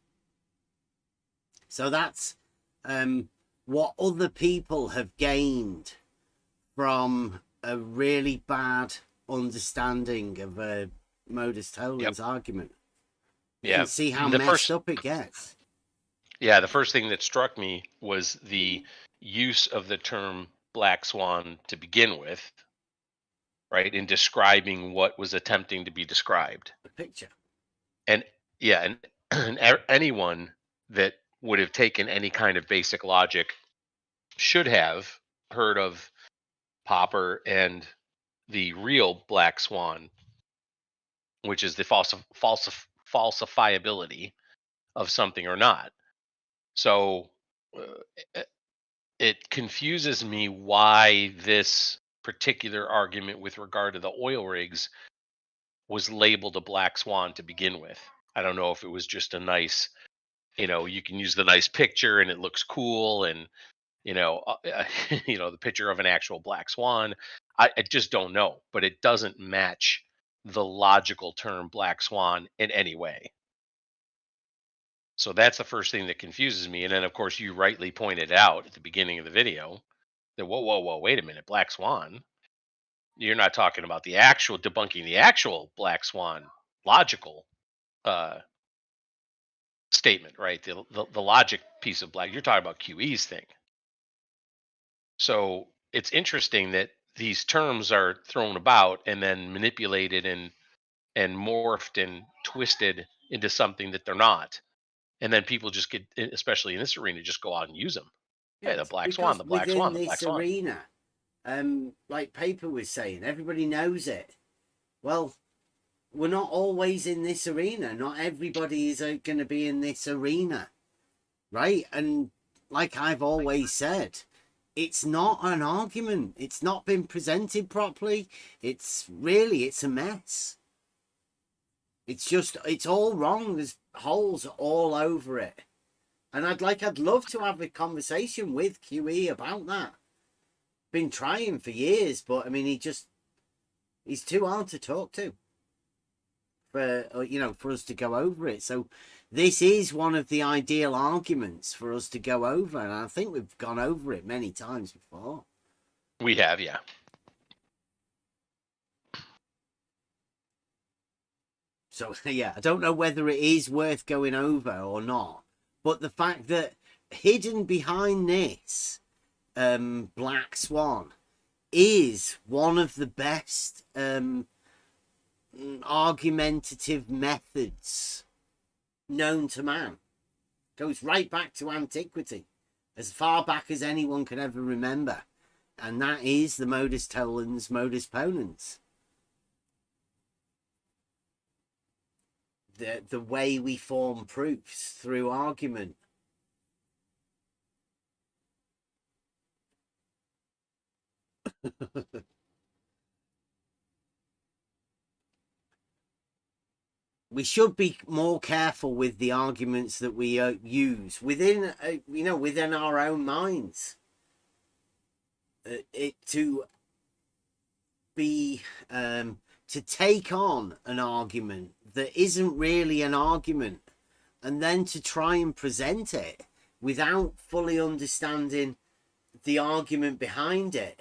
So that's what other people have gained from a really bad understanding of Modus tollens argument. You can see how messed up it gets. Yeah, the first thing that struck me was the use of the term black swan to begin with, right, in describing what was attempting to be described. The picture. And yeah, and anyone that would have taken any kind of basic logic should have heard of Popper and the real black swan, which is the falsifiability of something or not. So it confuses me why this particular argument with regard to the oil rigs was labeled a black swan to begin with. I don't know if it was just a nice, you can use the nice picture and it looks cool, and the picture of an actual black swan. I just don't know, but it doesn't match the logical term black swan in any way. So that's the first thing that confuses me. And then, of course, you rightly pointed out at the beginning of the video that, whoa, wait a minute, black swan. You're not talking about debunking the actual black swan logical statement, right? The logic piece of black. You're talking about QE's thing. So it's interesting that these terms are thrown about and then manipulated and morphed and twisted into something that they're not. And then people just get, especially in this arena, just go out and use them. Yeah, the black swan, the black swan, the black swan. Within this arena, like Paper was saying, everybody knows it. Well, we're not always in this arena. Not everybody is going to be in this arena, right? And like I've always said, it's not an argument. It's not been presented properly. It's a mess. It's all wrong. There's holes all over it. And I'd love to have a conversation with QE about that. Been trying for years, but I mean, he's too hard to talk to. for us to go over it. So this is one of the ideal arguments for us to go over, and I think we've gone over it many times before. We have, yeah. So yeah, I don't know whether it is worth going over or not, but the fact that hidden behind this black swan is one of the best argumentative methods known to man. Goes right back to antiquity, as far back as anyone can ever remember, and that is the modus tollens, modus ponens. The way we form proofs through argument. We should be more careful with the arguments that we use within, within our own minds. To take on an argument that isn't really an argument, and then to try and present it without fully understanding the argument behind it.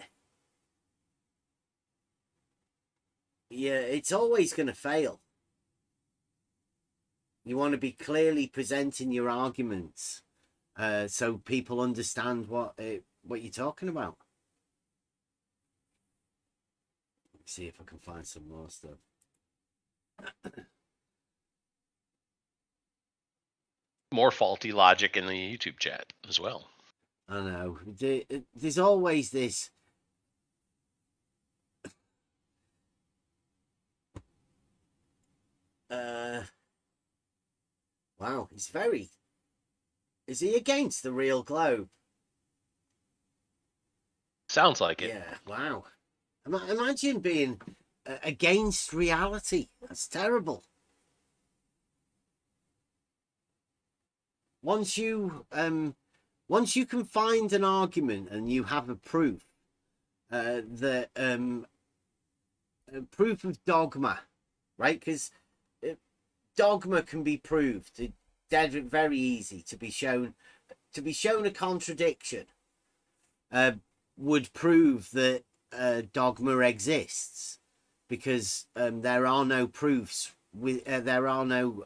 Yeah, it's always going to fail. You want to be clearly presenting your arguments so people understand what you're talking about. Let's see if I can find some more stuff. More faulty logic in the YouTube chat as well. I know. There's always this. Wow, he's very. Is he against the real globe? Sounds like it. Yeah, wow. Imagine being against reality. That's terrible. Once you can find an argument and you have a proof, that a proof of dogma, right? Because dogma can be proved. It's very easy to be shown. To be shown a contradiction would prove that dogma exists, because there are no proofs there are no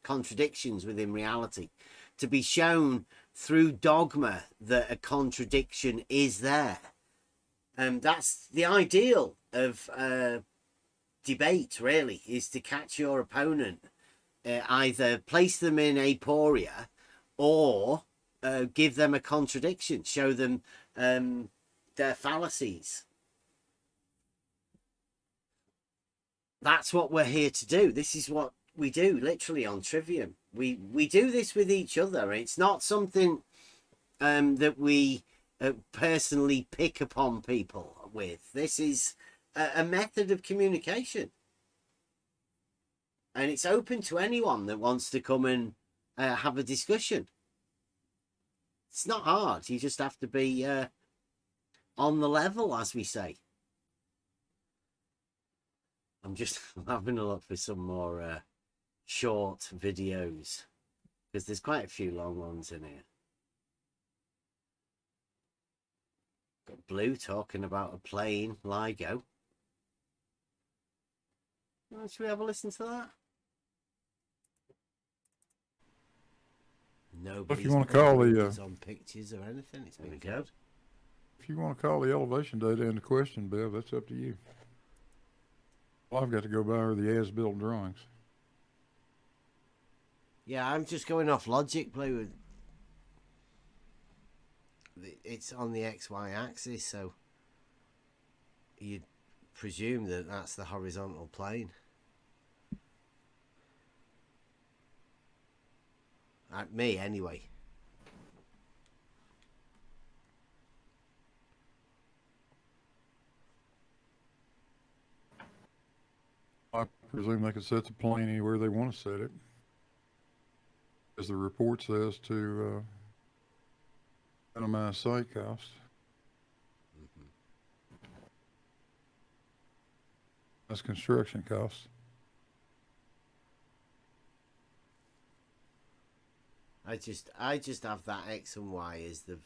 contradictions within reality. To be shown through dogma that a contradiction is there, that's the ideal of debate, really, is to catch your opponent, either place them in aporia or give them a contradiction, show them their fallacies. That's what we're here to do. This is what we do literally on Trivium. We do this with each other. It's not something that we personally pick upon people with. This is a method of communication, and it's open to anyone that wants to come and have a discussion. It's not hard. You just have to be on the level, as we say. I'm just having a look for some more short videos, because there's quite a few long ones in here. Got Blue talking about a plane, LIGO. Should we have a listen to that? Nobody's if you want to call the on pictures or anything, it's been good. If you want to call the elevation data into question, Bev, that's up to you. Well, I've got to go by over the as-built drawings. Yeah, I'm just going off logic, Blue. It's on the XY axis, so you'd presume that that's the horizontal plane. At me, anyway. I presume they could set the plane anywhere they want to set it, as the report says, to minimize site costs. That's construction costs. I just have that X and Y as the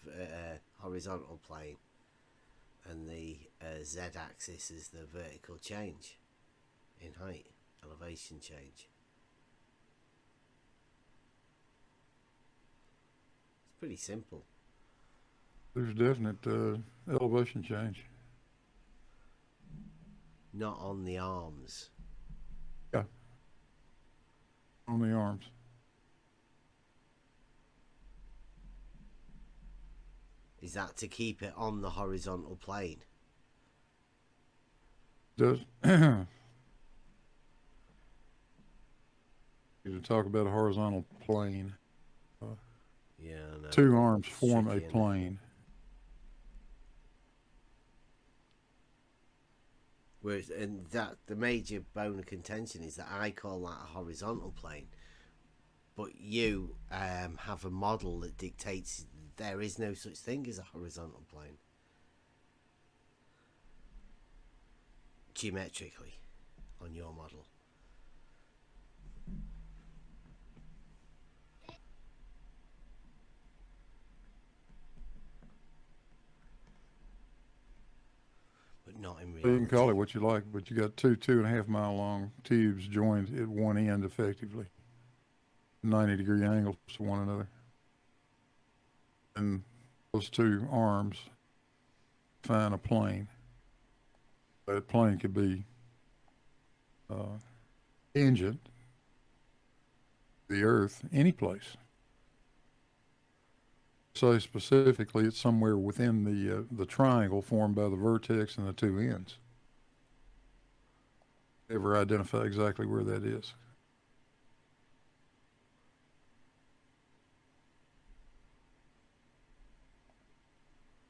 horizontal plane, and the Z-axis is the vertical change in height, elevation change. It's pretty simple. There's definite elevation change. Not on the arms. Yeah. On the arms. Is that to keep it on the horizontal plane? Does you talk about a horizontal plane? Yeah, no. Two arms form a Tricky, innit? plane. Whereas, and that the major bone of contention is that I call that a horizontal plane, but you have a model that dictates there is no such thing as a horizontal plane. Geometrically, on your model. But not in reality. You can call it what you like, but you got two 2.5 mile long tubes joined at one end effectively, 90-degree angles to one another. And those two arms define a plane. That plane could be tangent to the Earth, any place. So specifically, it's somewhere within the triangle formed by the vertex and the two ends. Ever identify exactly where that is?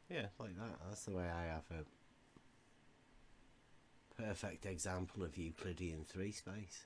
Yeah, like that. That's the way I have a perfect example of Euclidean 3 space.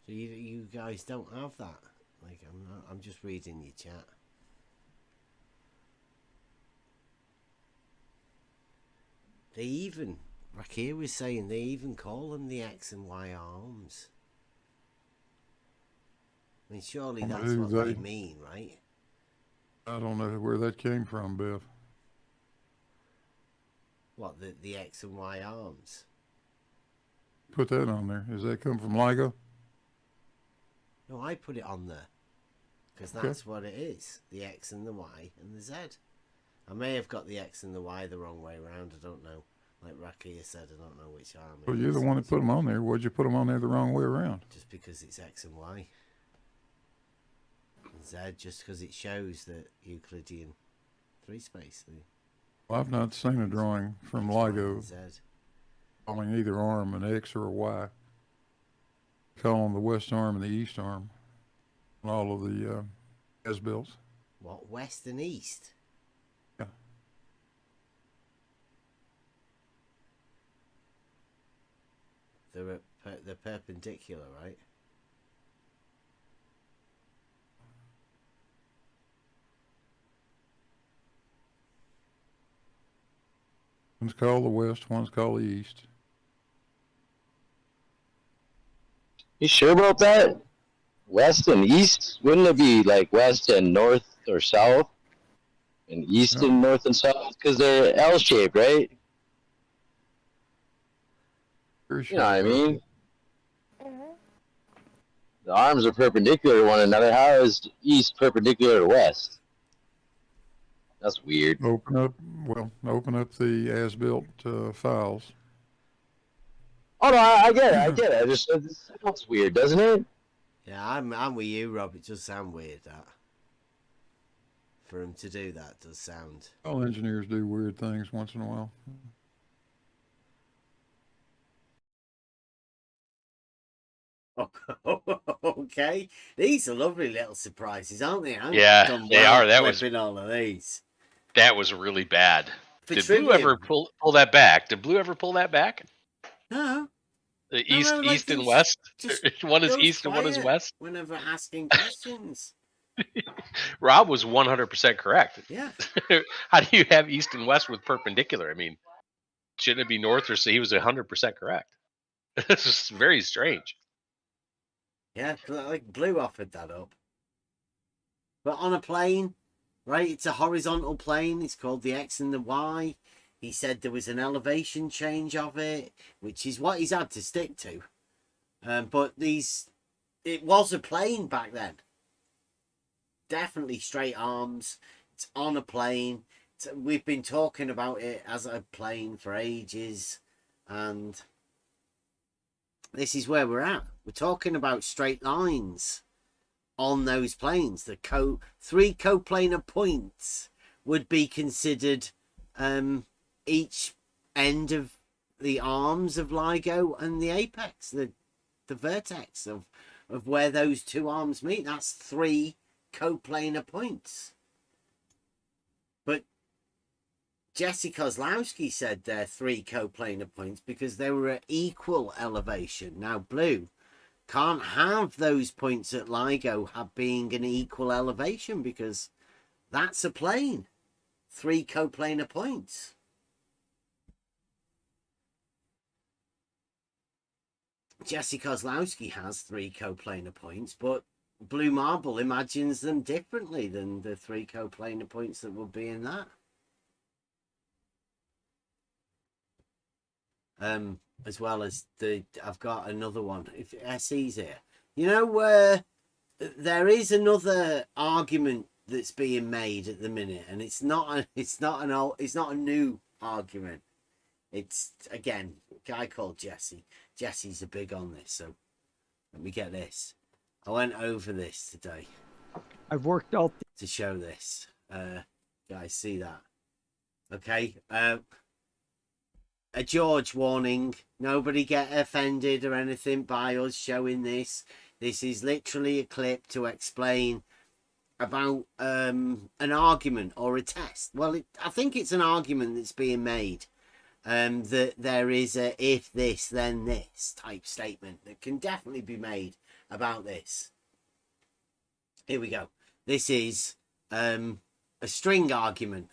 So you guys don't have that. Like I'm just reading your chat. They even Rakir was saying they even call them the X and Y arms. I mean, surely that's what they mean, right? I don't know where that came from, Biff. What, the X and Y arms? Put that on there. Does that come from LIGO? No, I put it on there because Okay. that's what it is: the X and the Y and the Z. I may have got the X and the Y the wrong way around. I don't know. Like Rakia said, I don't know which arm. Well, you're the one that put them on there. Why'd you put them on there the wrong way around? Just because it's X and Y. And Z, just because it shows that Euclidean 3 space. Well, I've not seen a drawing from LIGO Z. calling either arm an X or a Y. Calling the west arm and the east arm on all of the as-builts. What, west and east? Yeah. They're perpendicular, right? One's called the west, one's called the east. You sure about that? West and east? Wouldn't it be like west and north or south? And east and north and south? Because they're L-shaped, right? Sure. You know what I mean? The arms are perpendicular to one another. How is east perpendicular to west? That's weird. Open up the as-built files. Oh no, I get it. I just it sounds weird, doesn't it? Yeah, I'm with you, Rob. It does sound weird that. For him to do that does sound. All engineers do weird things once in a while. Oh Okay, these are lovely little surprises, aren't they? I've Yeah, done they well are. That was flipping all of these. that was really bad. For Did Blue ever Trivium. pull that back? Did Blue ever pull that back? No, The no, east, no, like east and he's west. just One is goes east and one is quiet west. whenever asking questions. Rob was 100% correct. Yeah. How do you have east and west with perpendicular? I mean, shouldn't it be north or so? He was 100% correct. This is very strange. Yeah, like Blue offered that up. But on a plane, right? It's a horizontal plane. It's called the X and the Y. He said there was an elevation change of it, which is what he's had to stick to. But it was a plane back then. Definitely straight arms. It's on a plane. We've been talking about it as a plane for ages, and this is where we're at. We're talking about straight lines on those planes. The three coplanar points would be considered each end of the arms of LIGO and the apex, the vertex of where those two arms meet. That's three coplanar points. But Jesse Kozlowski said they're three coplanar points because they were at equal elevation. Now, Blue can't have those points at LIGO being an equal elevation because that's a plane. Three coplanar points. Jesse Kozlowski has three coplanar points, but Blue Marble imagines them differently than the three coplanar points that would be in that. As well as I've got another one. If SE's here, you know, there is another argument that's being made at the minute, and it's not a new argument. It's again a guy called Jesse. Jesse's a big on this, so let me get this. I went over this today. I've worked out to show this. Guys, see that? Okay. A George warning. Nobody get offended or anything by us showing this. This is literally a clip to explain about an argument or a test. Well, I think it's an argument that's being made. That there is a if this then this type statement that can definitely be made about this. Here we go. This is a string argument.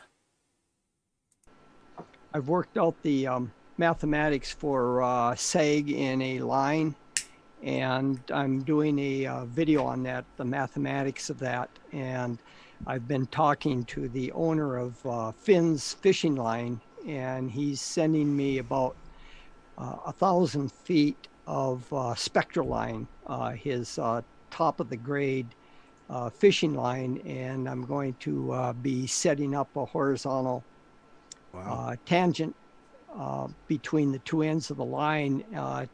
I've worked out the mathematics for sag in a line, and I'm doing a video on that, the mathematics of that. And I've been talking to the owner of Finn's fishing line, and he's sending me about 1,000 feet of spectral line, his top of the grade fishing line, and I'm going to be setting up a horizontal tangent between the two ends of the line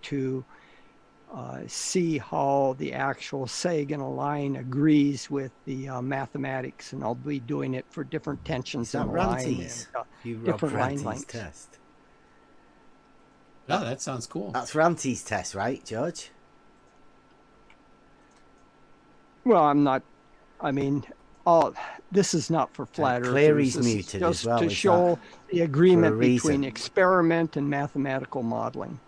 to see how the actual sag in a line agrees with the mathematics, and I'll be doing it for different tensions in the line and different line lengths. Test. Oh, that sounds cool. That's Ranty's test, right, George? Well, I'm not. I mean, this is not for flat earthers. Cleary's This is muted just as well. to Is show the agreement for a between reason? experiment and mathematical modeling.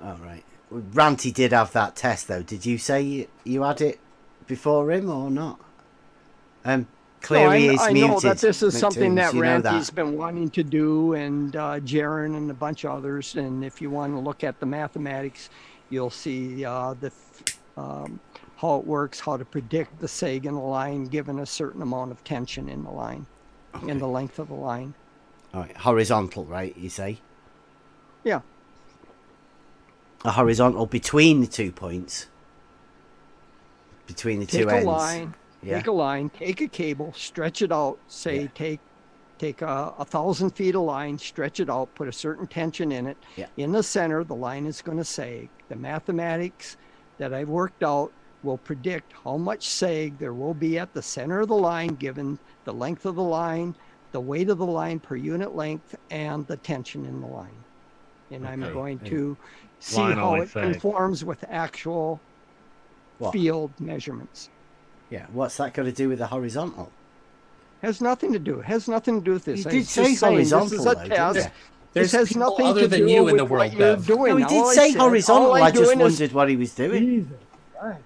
All right. Ranty did have that test, though. Did you say you had it before him or not? Cleary is I muted. know that this is something that you know Ranty's been wanting to do, and Jaron and a bunch of others. And if you want to look at the mathematics, you'll see how it works, how to predict the sag in the line given a certain amount of tension in the line, in the length of the line. All right. Horizontal, right, you say? Yeah. A horizontal between the 2 points. Between the two ends. Take a line, take a cable, stretch it out, say take 1,000 feet of line, stretch it out, put a certain tension in it. Yeah. In the center, the line is going to sag. The mathematics that I've worked out will predict how much sag there will be at the center of the line given the length of the line, the weight of the line per unit length, and the tension in the line. And I'm going to see how it conforms with actual What? field measurements. Yeah, what's that got to do with the horizontal? Has nothing to do. Has nothing to do with this. You I did was say just saying, horizontal, this is though, a didn't test. you? This There's has people nothing other to than do you in with the world, what you're Bev. doing. No, he did All I say said- horizontal. all I just doing is- wondered what he was doing. Jesus Christ.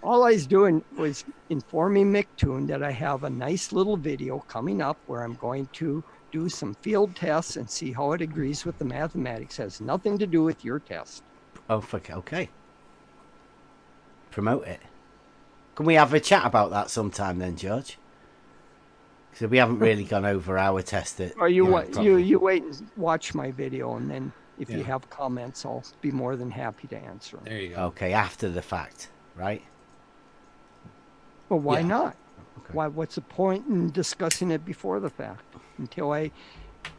All I was doing was informing McToon that I have a nice little video coming up where I'm going to do some field tests and see how it agrees with the mathematics. It has nothing to do with your test. Oh, fuck. Okay. Promote it. Can we have a chat about that sometime then, George? Because we haven't really gone over our test. Or you wait and watch my video, and then if you Yeah. have comments, I'll be more than happy to answer them. There you go. Okay, after the fact, right? Well, why Yeah. not? Okay. Why? What's the point in discussing it before the fact? Until I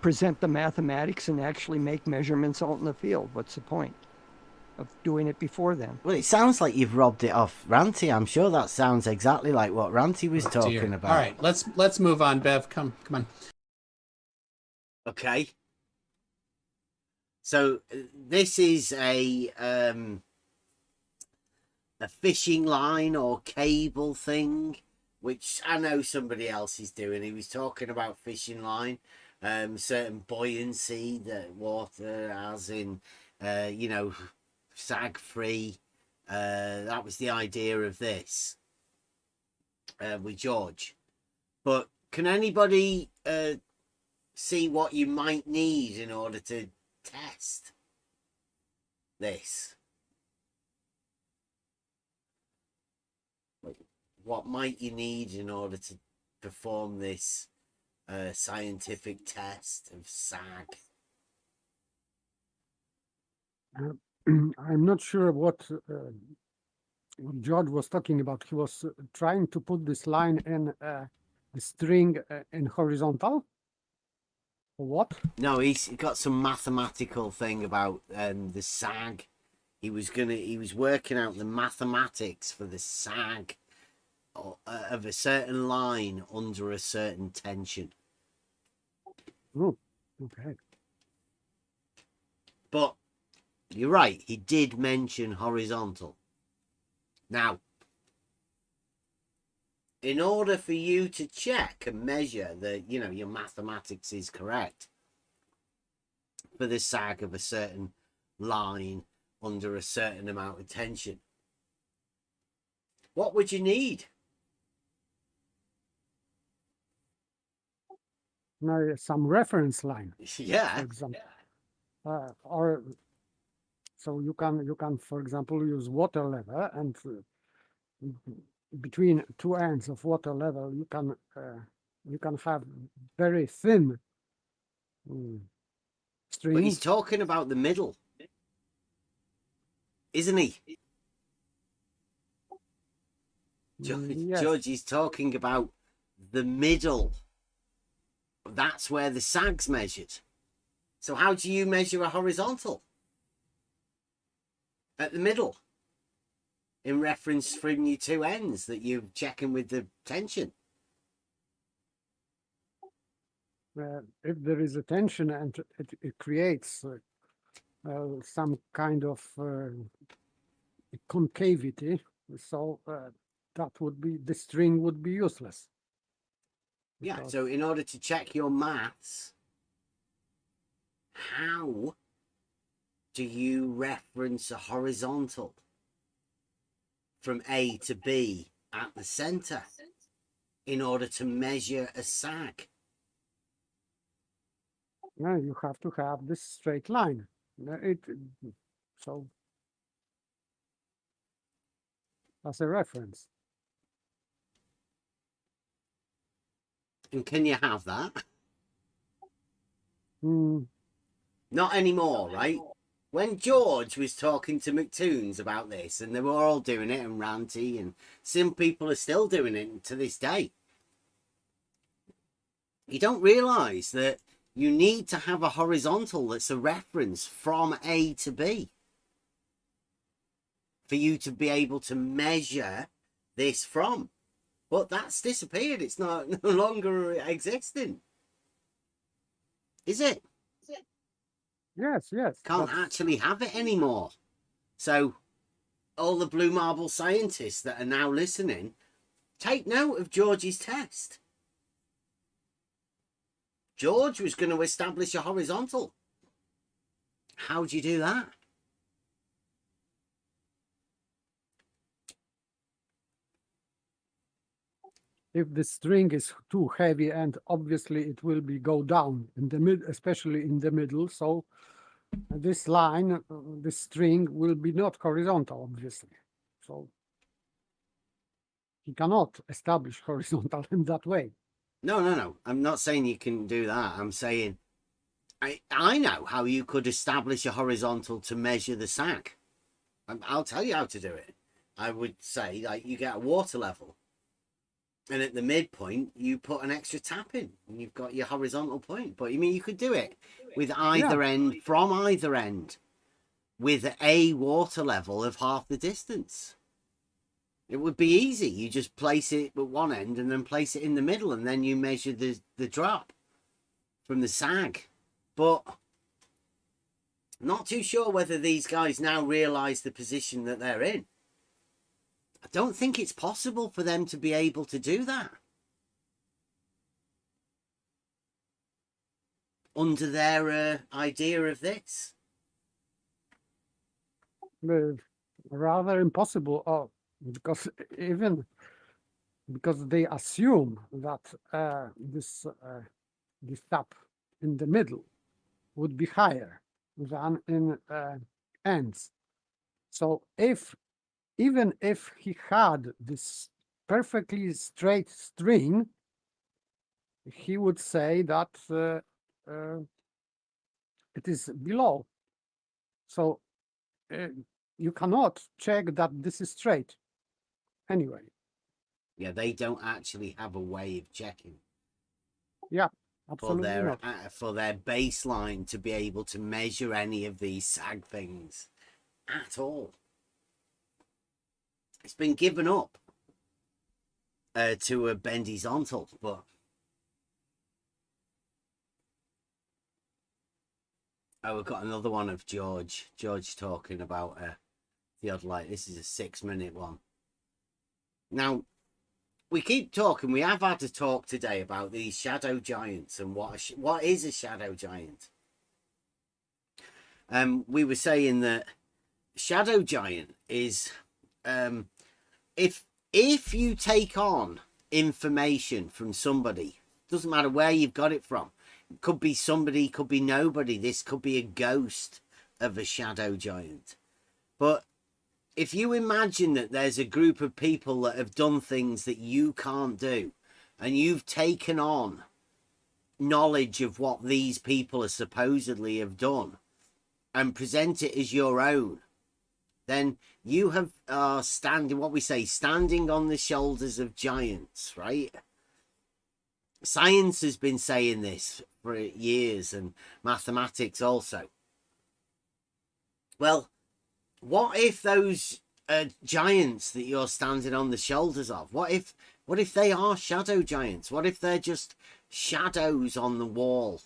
present the mathematics and actually make measurements out in the field, what's the point of doing it before then? Well, it sounds like you've robbed it off Ranty. I'm sure that sounds exactly like what Ranty was talking Dear. about. All right, let's move on, Bev. Come on. Okay. So this is a fishing line or cable thing, which I know somebody else is doing. He was talking about fishing line, certain buoyancy that water has in, sag free. That was the idea of this with George. But can anybody see what you might need in order to test this? What might you need in order to perform this scientific test of sag? I'm not sure what George was talking about. He was trying to put this line in the string in horizontal. Or what? No, he's got some mathematical thing about the sag. He was working out the mathematics for the sag of a certain line under a certain tension. Oh, okay. But you're right, he did mention horizontal. Now, in order for you to check and measure that, your mathematics is correct for the sag of a certain line under a certain amount of tension, what would you need? Now, some reference line. Yeah. For example. Or so you can, for example, use water level, and between two ends of water level, you can have very thin strings. But he's talking about the middle, isn't he? Yes. George, he's talking about the middle. That's where the sag's measured. So how do you measure a horizontal? At the middle. In reference from your two ends that you're checking with the tension. If there is a tension and it creates some kind of concavity, so that would be, the string would be useless. Yeah, so in order to check your maths, how do you reference a horizontal from A to B at the center in order to measure a sag? No, you have to have this straight line. So as a reference. And can you have that? Mm. Not anymore, right? When George was talking to McToons about this, and they were all doing it, and Ranty, and some people are still doing it to this day, you don't realise that you need to have a horizontal that's a reference from A to B for you to be able to measure this from. But that's disappeared. It's no longer existing. Is it? Yes. Can't actually have it anymore. So all the blue marble scientists that are now listening, take note of George's test. George was going to establish a horizontal. How do you do that? If the string is too heavy, and obviously it will be go down in the mid, especially in the middle. So this line, this string will be not horizontal, obviously. So you cannot establish horizontal in that way. No. I'm not saying you can do that. I'm saying I know how you could establish a horizontal to measure the sag. I'll tell you how to do it. I would say, like, you get a water level, and at the midpoint you put an extra tap in, and you've got your horizontal point. But you mean you could do it with either end, from either end, with a water level of half the distance. It would be easy. You just place it at one end and then place it in the middle, and then you measure the drop from the sag. But not too sure whether these guys now realize the position that they're in. I don't think it's possible for them to be able to do that under their idea of this. Rather impossible, because they assume that this tap in the middle would be higher than in ends. So even if he had this perfectly straight string, he would say that it is below. So you cannot check that this is straight anyway. Yeah, they don't actually have a way of checking. Yeah, absolutely not. For their baseline to be able to measure any of these sag things at all. It's been given up to a bendizontal, but we've got another one of George talking about Theodolite. This is a 6-minute one. Now, we keep talking. We have had a talk today about these shadow giants and what is a shadow giant. We were saying that shadow giant is if you take on information from somebody, doesn't matter where you've got it from. It could be somebody, could be nobody. This could be a ghost of a shadow giant. But if you imagine that there's a group of people that have done things that you can't do, and you've taken on knowledge of what these people are supposedly have done and present it as your own, then you have standing on the shoulders of giants, right? Science has been saying this for years, and mathematics also. Well, what if those giants that you're standing on the shoulders of, what if they are shadow giants? What if they're just shadows on the wall,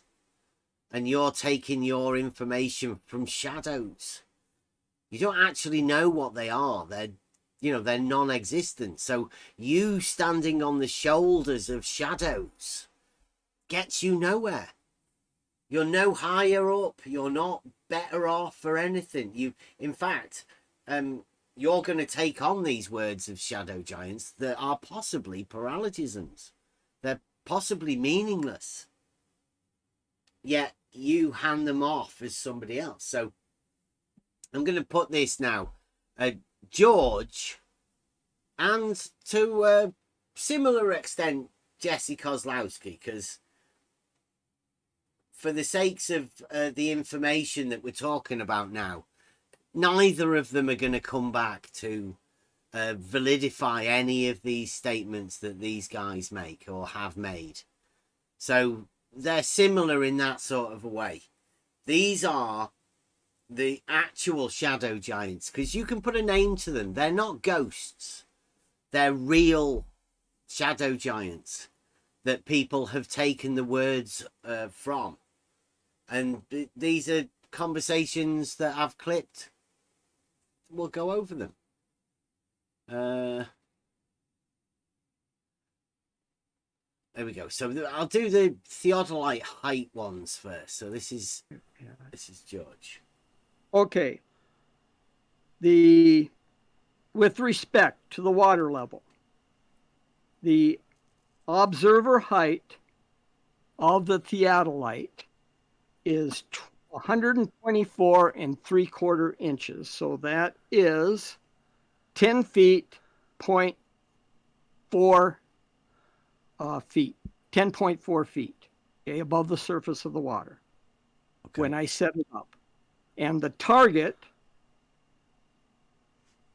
and you're taking your information from shadows? You don't actually know what they are. They're non-existent. So you standing on the shoulders of shadows gets you nowhere. You're no higher up. You're not better off for anything. In fact, you're going to take on these words of shadow giants that are possibly paralogisms. They're possibly meaningless. Yet you hand them off as somebody else. So I'm going to put this now. George, and to a similar extent, Jesse Kozlowski, because for the sakes of the information that we're talking about now, neither of them are going to come back to validify any of these statements that these guys make or have made. So they're similar in that sort of a way. These are the actual shadow giants, because you can put a name to them. They're not ghosts. They're real shadow giants that people have taken the words from. And these are conversations that I've clipped. We'll go over them. There we go. So I'll do the theodolite height ones first. So this is George. Okay. With respect to the water level, the observer height of the theodolite is 124 3/4 inches. So that is 10 feet, 0.4 feet, 10.4 feet, okay, above the surface of the water when I set it up. And the target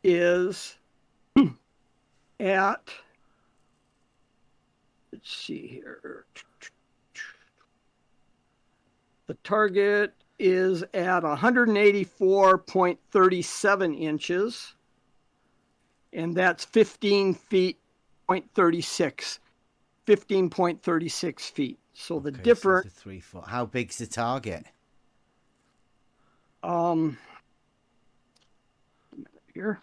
is at, let's see here. The target is at 184.37 inches, and that's 15 feet, 15.36 feet. So the difference. 3 foot. How big's the target? Here.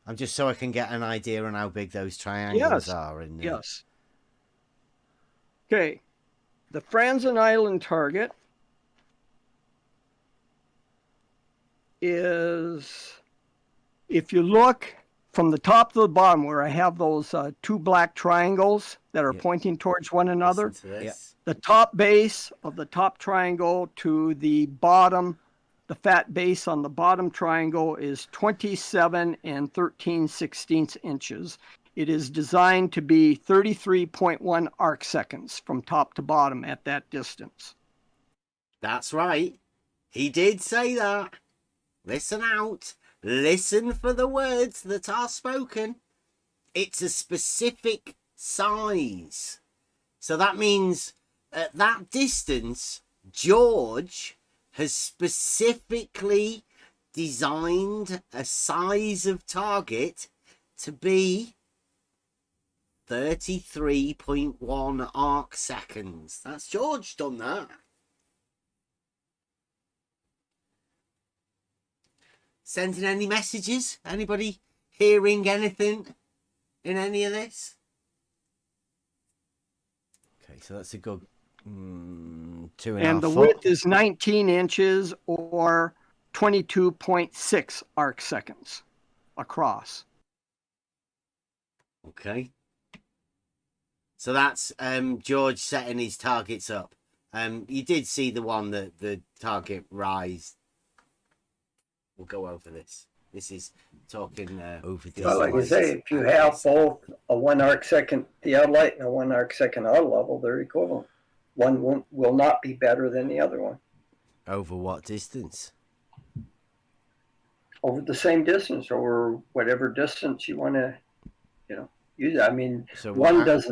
I'm just so I can get an idea on how big those triangles are. Yes. Okay. The Franzen Island target is, if you look from the top to the bottom where I have those two black triangles that are pointing towards one another, the top base of the top triangle to the bottom, the fat base on the bottom triangle is 27 13/16 inches. It is designed to be 33.1 arc seconds from top to bottom at that distance. That's right. He did say that. Listen out. Listen for the words that are spoken. It's a specific size. So that means at that distance, George has specifically designed a size of target to be 33.1 arc seconds. That's George done that. Sending any messages? Anybody hearing anything in any of this? Okay, so that's a good 2.5 And the width is 19 inches or 22.6 arc seconds across. Okay. So that's George setting his targets up. You did see the one that the target rise. We'll go over this. This is talking over this. Well, like I say, if you have both a 1 arc second theodolite and a 1 arc second auto level, they're equivalent. One will not be better than the other one. Over what distance? Over the same distance, or whatever distance you want to, use. I mean, so one does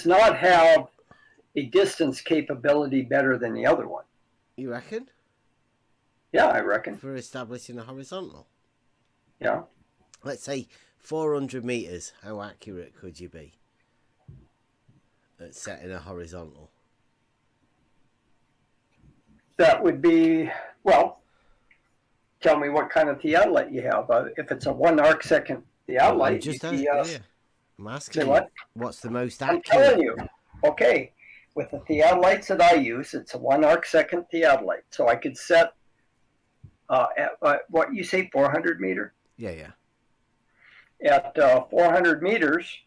not have a distance capability better than the other one. You reckon? Yeah, I reckon. For establishing a horizontal? Yeah. Let's say 400 meters. How accurate could you be at setting a horizontal? That would be, well, tell me what kind of theodolite you have. If it's a 1 arc second theodolite, I'm asking say you, what? What's the most I'm accurate? telling you. Okay. With the theodolites that I use, it's a 1 arc second theodolite. So I could set at what you say, 400 meter? Yeah. At 400 meters,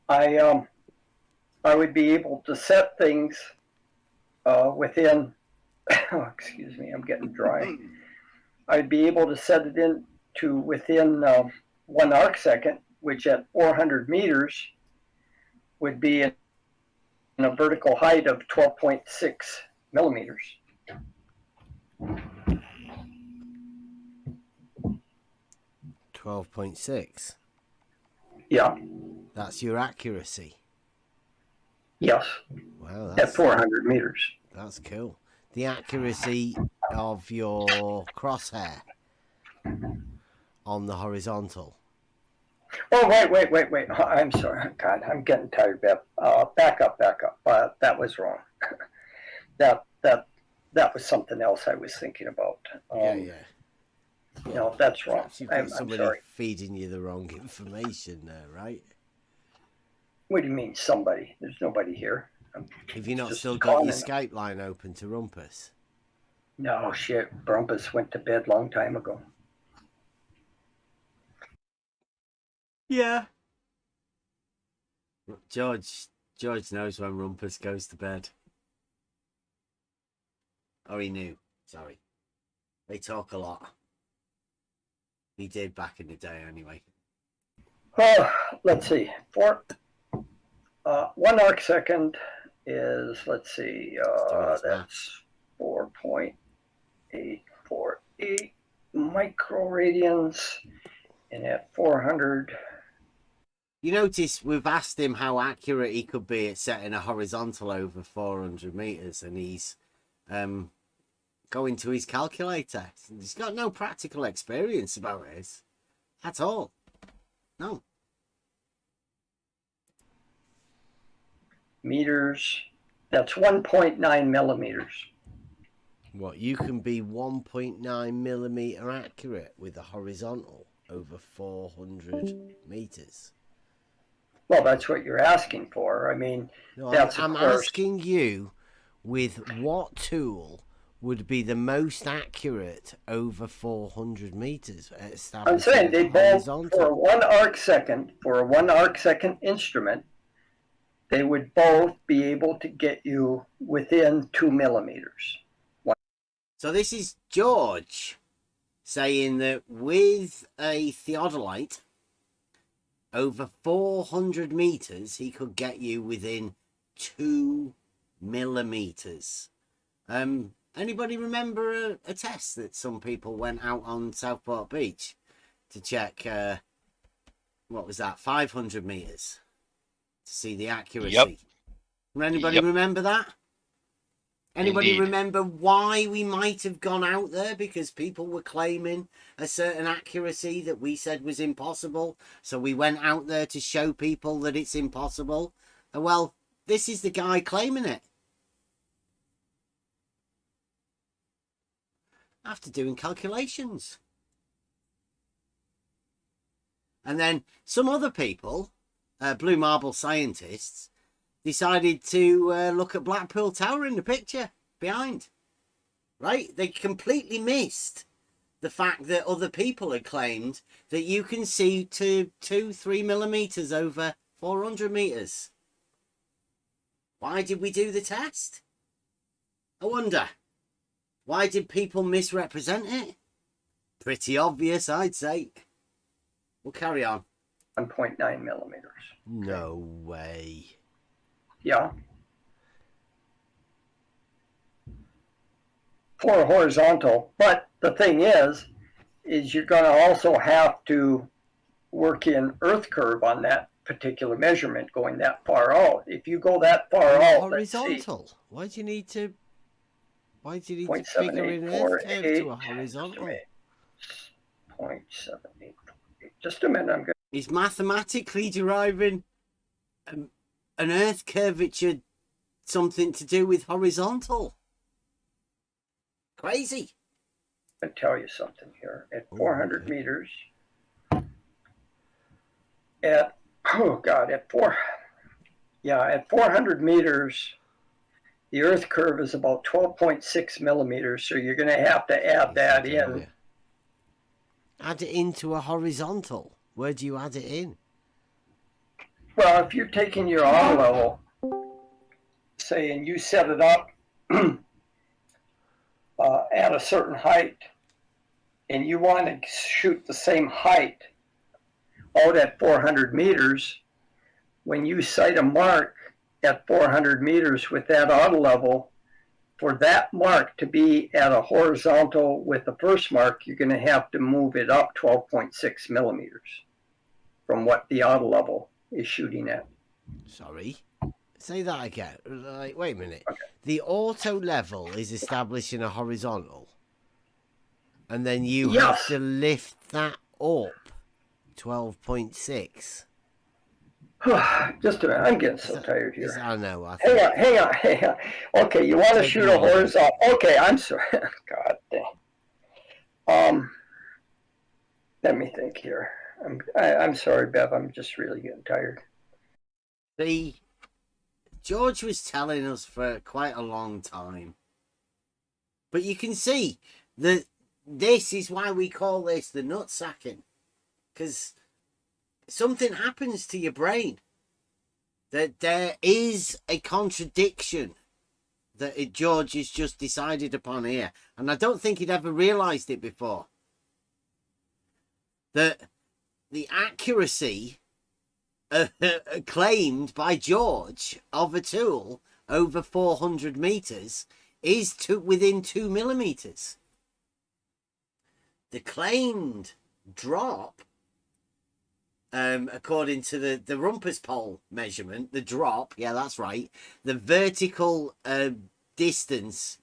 I would be able to set things within, excuse me, I'm getting dry. I'd be able to set it into within 1 arc second, which at 400 meters would be in a vertical height of 12.6 millimeters. 12.6. Yeah. That's your accuracy. Yes. Wow. At 400 meters. That's cool. The accuracy of your crosshair on the horizontal. Oh, wait. I'm sorry. God, I'm getting tired, Bev. Back up. That was wrong. That was something else I was thinking about. Yeah. No, that's wrong. Perhaps you've got I'm somebody sorry. feeding you the wrong information there, right? What do you mean, somebody? There's nobody here. Have you not just still got your calling. Skype line open to Rumpus? No, shit. Brumpus went to bed long time ago. Yeah. George knows when Rumpus goes to bed. Or he knew. Sorry. They talk a lot. He did back in the day anyway. Oh, let's see. 1 arc second is, let's see, that's 4.848 microradians. And at 400. You notice we've asked him how accurate he could be at setting a horizontal over 400 meters, and he's going to his calculator. He's got no practical experience about it at all. No. Meters, that's 1.9 millimeters. What, you can be 1.9 millimeter accurate with a horizontal over 400 meters? Well, that's what you're asking for. I mean, No, that's I'm of course. asking you with what tool would be the most accurate over 400 meters? I'm saying they both, for 1 arc second, for a 1 arc second instrument, they would both be able to get you within 2 millimeters. So this is George saying that with a theodolite over 400 meters, he could get you within 2 millimeters. Anybody remember a test that some people went out on Southport Beach to check, what was that, 500 meters to see the accuracy? Yep. Anybody Yep. remember that? Anybody Indeed. remember why we might have gone out there? Because people were claiming a certain accuracy that we said was impossible. So we went out there to show people that it's impossible. Well, this is the guy claiming it. After doing calculations. And then some other people, blue marble scientists, decided to look at Blackpool Tower in the picture behind. Right? They completely missed the fact that other people had claimed that you can see to 2-3 millimeters over 400 meters. Why did we do the test? I wonder. Why did people misrepresent it? Pretty obvious, I'd say. We'll carry on. 1.9 millimeters. No way. Yeah. For horizontal. But the thing is you're going to also have to work in earth curve on that particular measurement going that far out. If you go that far out, horizontal. Why do you need to figure in earth curve to a horizontal? 0.78. Just a minute, I'm good. He's mathematically deriving an earth curvature something to do with horizontal. Crazy. I'll tell you something here. At 400 meters, at 400 meters, the earth curve is about 12.6 millimeters, so you're going to have to add that in. Add it into a horizontal. Where do you add it in? Well, if you're taking your arm level, say, and you set it up at a certain height, and you want to shoot the same height out at 400 meters, when you sight a mark at 400 meters with that auto level, for that mark to be at a horizontal with the first mark, you're going to have to move it up 12.6 millimeters from what the auto level is shooting at. Sorry. Say that again. Like, wait a minute. Okay. The auto level is establishing a horizontal. And then you have to lift that up 12.6. Just a minute. I'm getting so tired here. I know. Hang on. Okay, you want to shoot a horizontal. Okay, I'm sorry. God dang. Let me think here. I'm sorry, Bev. I'm just really getting tired. George was telling us for quite a long time. But you can see that this is why we call this the nutsacking. Because something happens to your brain. That there is a contradiction that George has just decided upon here. And I don't think he'd ever realised it before. That the accuracy claimed by George of a tool over 400 meters is within 2 millimeters. The claimed drop, according to the Rumpus pole measurement, the drop, yeah, that's right, the vertical distance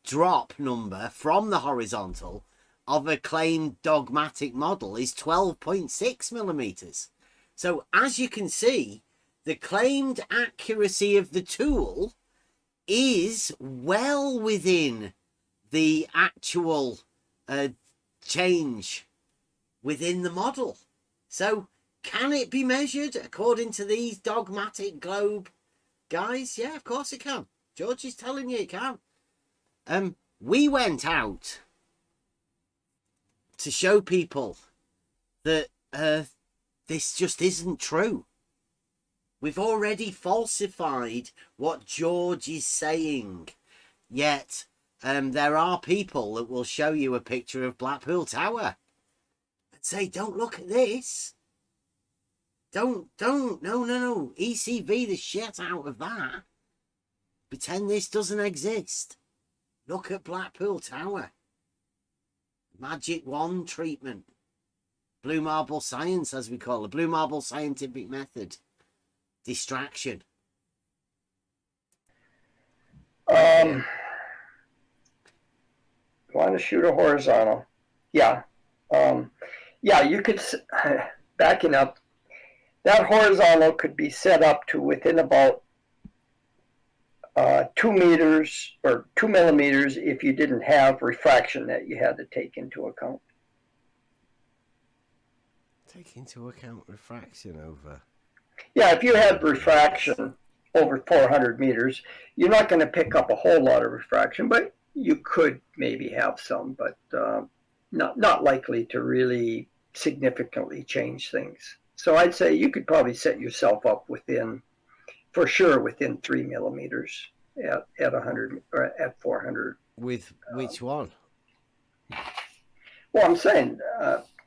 drop number from the horizontal of a claimed dogmatic model is 12.6 millimeters. So as you can see, the claimed accuracy of the tool is well within the actual change within the model. So can it be measured according to these dogmatic globe guys? Yeah, of course it can. George is telling you it can. We went out to show people that this just isn't true. We've already falsified what George is saying. Yet there are people that will show you a picture of Blackpool Tower and say, don't look at this. No. ECV the shit out of that. Pretend this doesn't exist. Look at Blackpool Tower. Magic wand treatment. Blue marble science, as we call it. Blue marble scientific method. Distraction. Want to shoot a horizontal? Yeah. Yeah, you could, backing up, that horizontal could be set up to within about 2 meters or 2 millimeters if you didn't have refraction that you had to take into account. Take into account refraction over. Yeah, if you had refraction over 400 meters, you're not going to pick up a whole lot of refraction, but you could maybe have some, but not likely to really significantly change things. So I'd say you could probably set yourself up within, for sure, within 3 millimeters at 100 or at 400. With which one? Well, I'm saying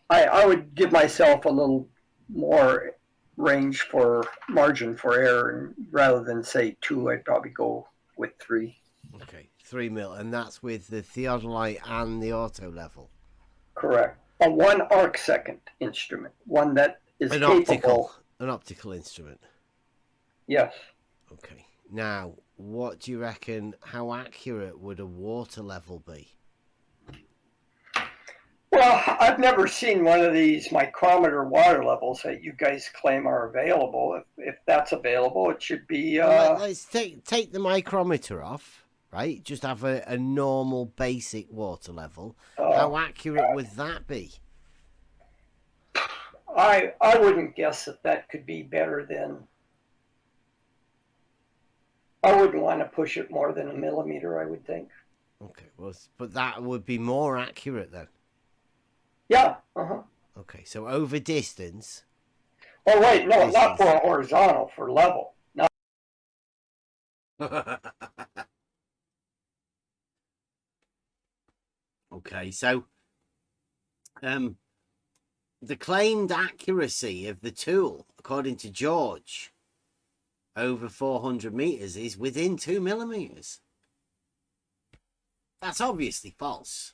I would give myself a little more range for margin for error, and rather than say 2, I'd probably go with 3. Okay, 3 mil, and that's with the Theodolite and the auto level. Correct. A 1 arc second instrument, one that is an capable. Optical instrument. Yes. Okay. Now, what do you reckon? How accurate would a water level be? Well, I've never seen one of these micrometer water levels that you guys claim are available. If that's available, it should be. Let's take the micrometer off, right? Just have a normal basic water level. How accurate would that be? I wouldn't guess that could be better than. I wouldn't want to push it more than a millimeter, I would think. Okay, well, but that would be more accurate then. Yeah. Okay, so over distance. Oh wait, no, not for a horizontal, for level. No. Okay, so the claimed accuracy of the tool, according to George, over 400 meters is within 2 millimeters. That's obviously false.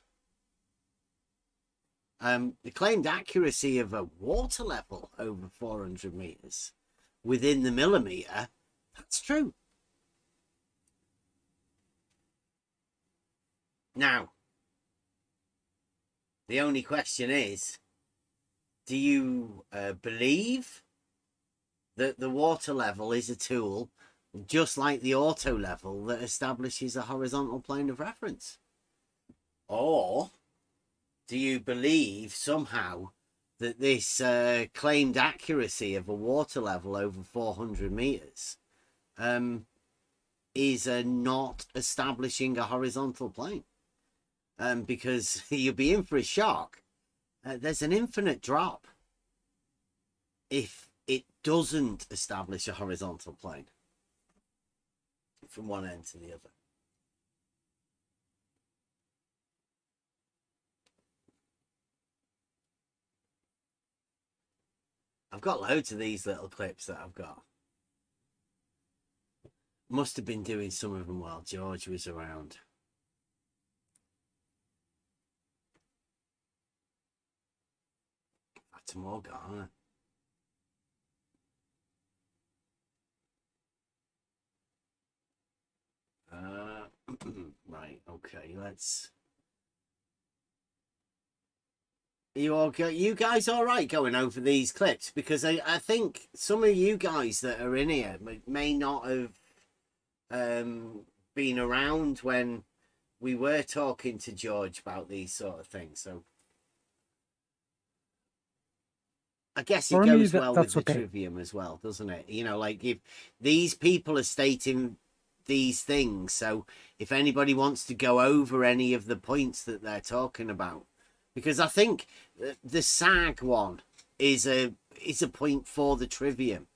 The claimed accuracy of a water level over 400 meters within the millimeter, that's true. Now, the only question is, do you believe that the water level is a tool just like the auto level that establishes a horizontal plane of reference? Or do you believe somehow that this claimed accuracy of a water level over 400 meters is not establishing a horizontal plane? Because you'll be in for a shock. There's an infinite drop if it doesn't establish a horizontal plane from one end to the other. I've got loads of these little clips that I've got. Must have been doing some of them while George was around. That's more gone. Right, okay, let's... You guys all right going over these clips? Because I think some of you guys that are in here may not have been around when we were talking to George about these sort of things. So I guess it goes well with the Trivium as well, doesn't it? You know, like if these people are stating these things, so if anybody wants to go over any of the points that they're talking about, because I think the sag one is a point for the Trivium,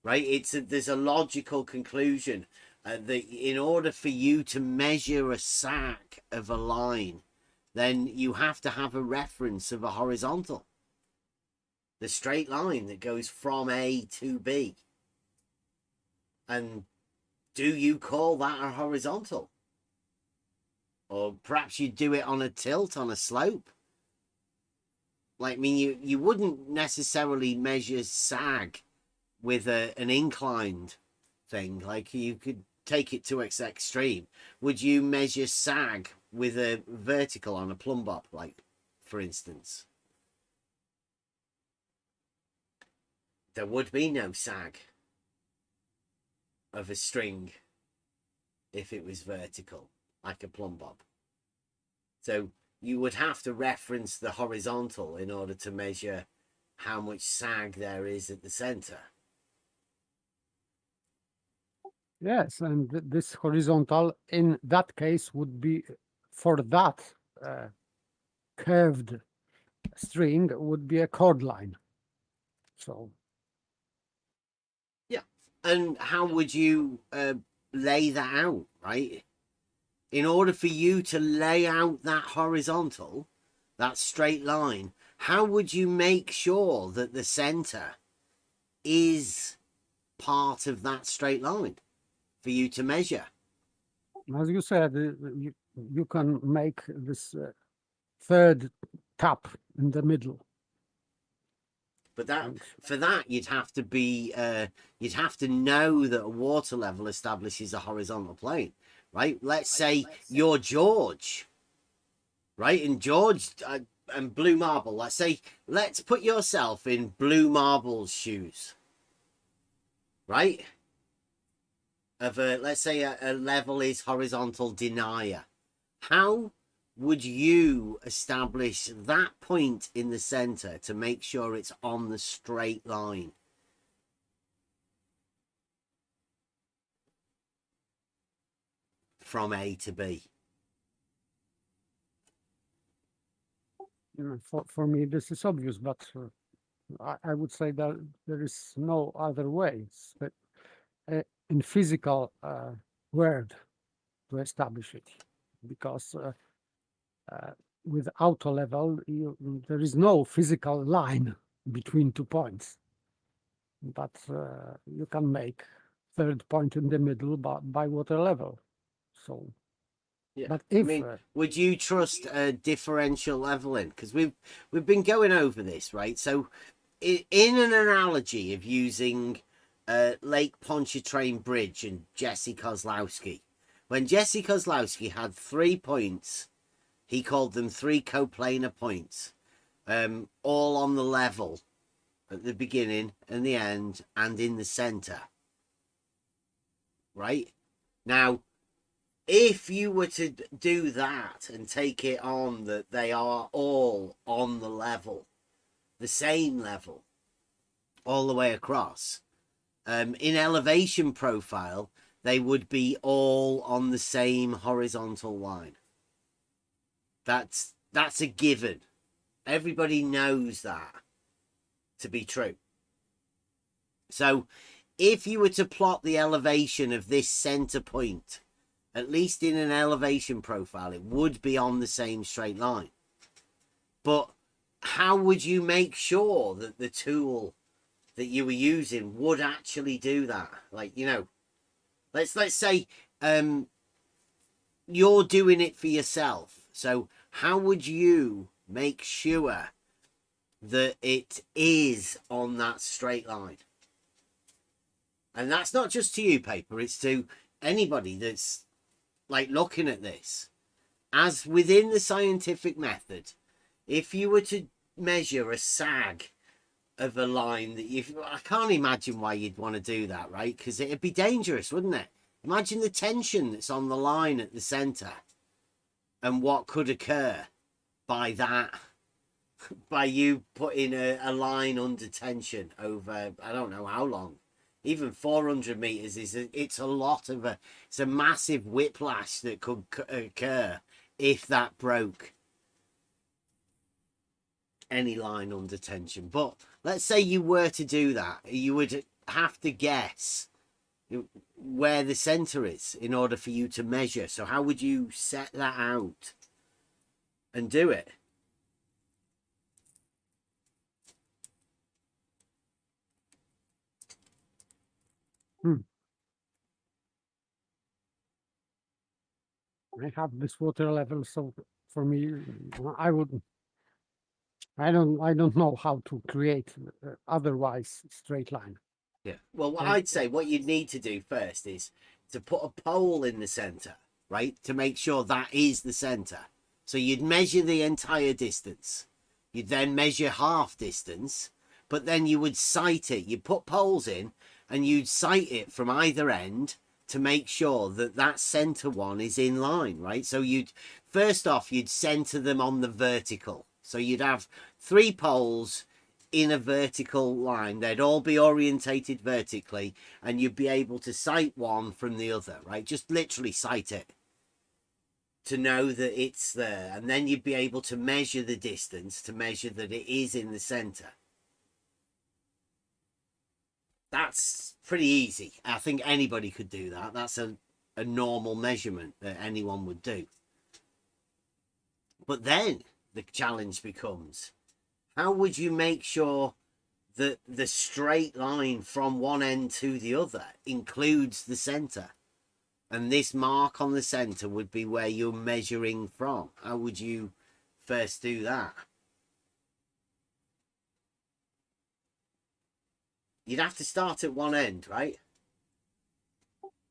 right? There's a logical conclusion that in order for you to measure a sag of a line, then you have to have a reference of a horizontal, the straight line that goes from A to B. And do you call that a horizontal? Or perhaps you do it on a tilt, on a slope. Like, I mean, you wouldn't necessarily measure sag with an inclined thing. Like, you could take it to its extreme. Would you measure sag with a vertical on a plumb bob, like, for instance? There would be no sag of a string if it was vertical, like a plumb bob. So you would have to reference the horizontal in order to measure how much sag there is at the center. Yes, and this horizontal in that case would be for that curved string would be a chord line. So yeah, and how would you lay that out, right? In order for you to lay out that horizontal, that straight line, how would you make sure that the center is part of that straight line for you to measure? as you said, you can make this third tap in the middle. But for that you'd have to be you'd have to know that a water level establishes a horizontal plane, right? Let's say you're George, right? And George and Blue Marble. Let's put yourself in Blue Marble's shoes, right? Let's say a level is horizontal denier. How would you establish that point in the center to make sure it's on the straight line? From A to B. For me, this is obvious, but I would say that there is no other way. But in physical world to establish it, because with auto level, there is no physical line between 2 points, but you can make third point in the middle by water level. So, yeah. But if, I mean, would you trust differential leveling? Because we've been going over this, right? So, in an analogy of using Lake Pontchartrain Bridge and Jesse Kozlowski, when Jesse Kozlowski had 3 points, he called them 3 coplanar points, all on the level at the beginning and the end and in the center. Right? Now, if you were to do that and take it on that they are all on the level, the same level, all the way across, in elevation profile, they would be all on the same horizontal line. That's a given. Everybody knows that to be true. So if you were to plot the elevation of this center point, at least in an elevation profile, it would be on the same straight line. But how would you make sure that the tool that you were using would actually do that? Like, you know, let's say you're doing it for yourself. So how would you make sure that it is on that straight line? And that's not just to you, Paper, it's to anybody that's like looking at this. As within the scientific method, if you were to measure a sag of a line that I can't imagine why you'd want to do that, right? Because it'd be dangerous, wouldn't it? Imagine the tension that's on the line at the center and what could occur by that, by you putting a line under tension over, I don't know how long. Even 400 meters it's a lot of it's a massive whiplash that could occur if that broke any line under tension. But let's say you were to do that, you would have to guess where the center is in order for you to measure. So how would you set that out and do it? I have this water level, so for me, I don't know how to create otherwise straight line. Yeah. Well, what I'd say what you'd need to do first is to put a pole in the center, right? To make sure that is the center. So you'd measure the entire distance. You'd then measure half distance, but then you would sight it. You'd put poles in and you'd sight it from either end to make sure that that center one is in line, right? So you'd center them on the vertical. So you'd have 3 poles in a vertical line. They'd all be orientated vertically and you'd be able to sight one from the other, right? Just literally sight it to know that it's there. And then you'd be able to measure the distance to measure that it is in the center. That's pretty easy. I think anybody could do that. That's a normal measurement that anyone would do. But then the challenge becomes, how would you make sure that the straight line from one end to the other includes the center? And this mark on the center would be where you're measuring from. How would you first do that? You'd have to start at one end, right?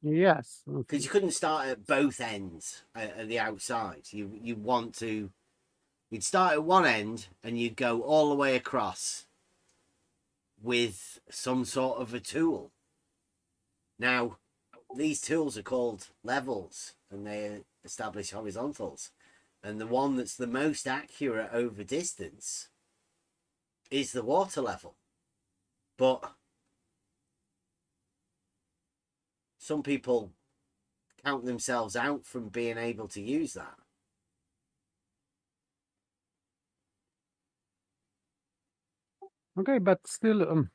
Yes. Because you couldn't start at both ends at the outside. You'd start at one end and you'd go all the way across with some sort of a tool. Now, these tools are called levels and they establish horizontals. And the one that's the most accurate over distance is the water level. But some people count themselves out from being able to use that. Okay, but still,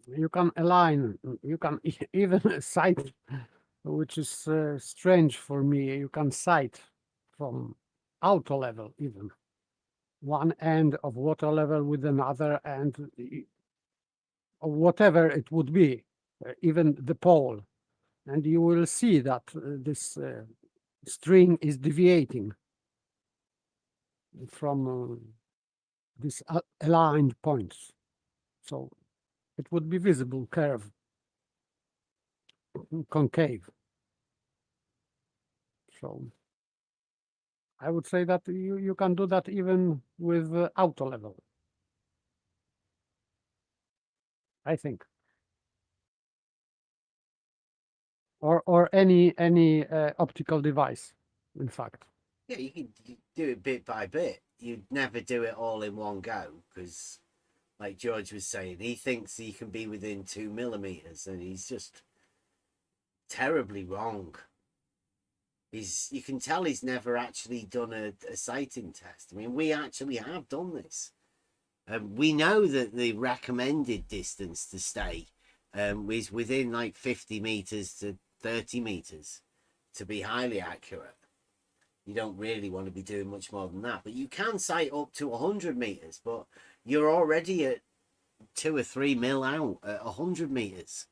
you can align, you can even sight, which is strange for me. You can sight from auto level even. One end of water level with another end, or whatever it would be, even the pole. And you will see that this string is deviating from these aligned points. So it would be visible curve, concave. So I would say that you can do that even with auto level, I think. or any optical device, in fact. Yeah, you can do it bit by bit. You'd never do it all in one go because, like George was saying, he thinks he can be within 2 millimeters, and he's just terribly wrong. You can tell he's never actually done a sighting test. I mean, we actually have done this. We know that the recommended distance to stay is within like 50 meters to 30 meters to be highly accurate. You don't really want to be doing much more than that, but you can sight up to 100 meters, but you're already at 2 or 3 mil out at 100 meters.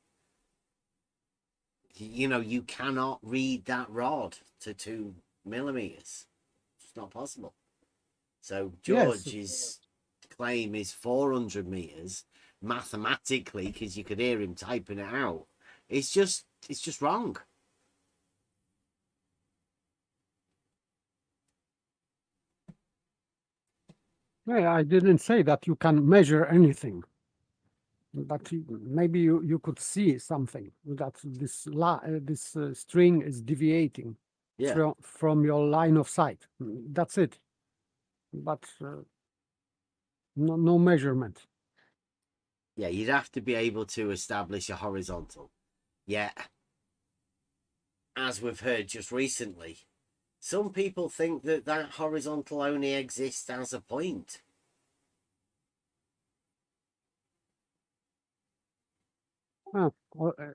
You know, you cannot read that rod to 2 millimeters. It's not possible. So George's claim is 400 meters mathematically, because you could hear him typing it out. It's just wrong. Yeah, I didn't say that you can measure anything, but maybe you could see something that this string is deviating from your line of sight. That's it. But no measurement. Yeah, you'd have to be able to establish a horizontal. Yeah. As we've heard just recently, some people think that that horizontal only exists as a point.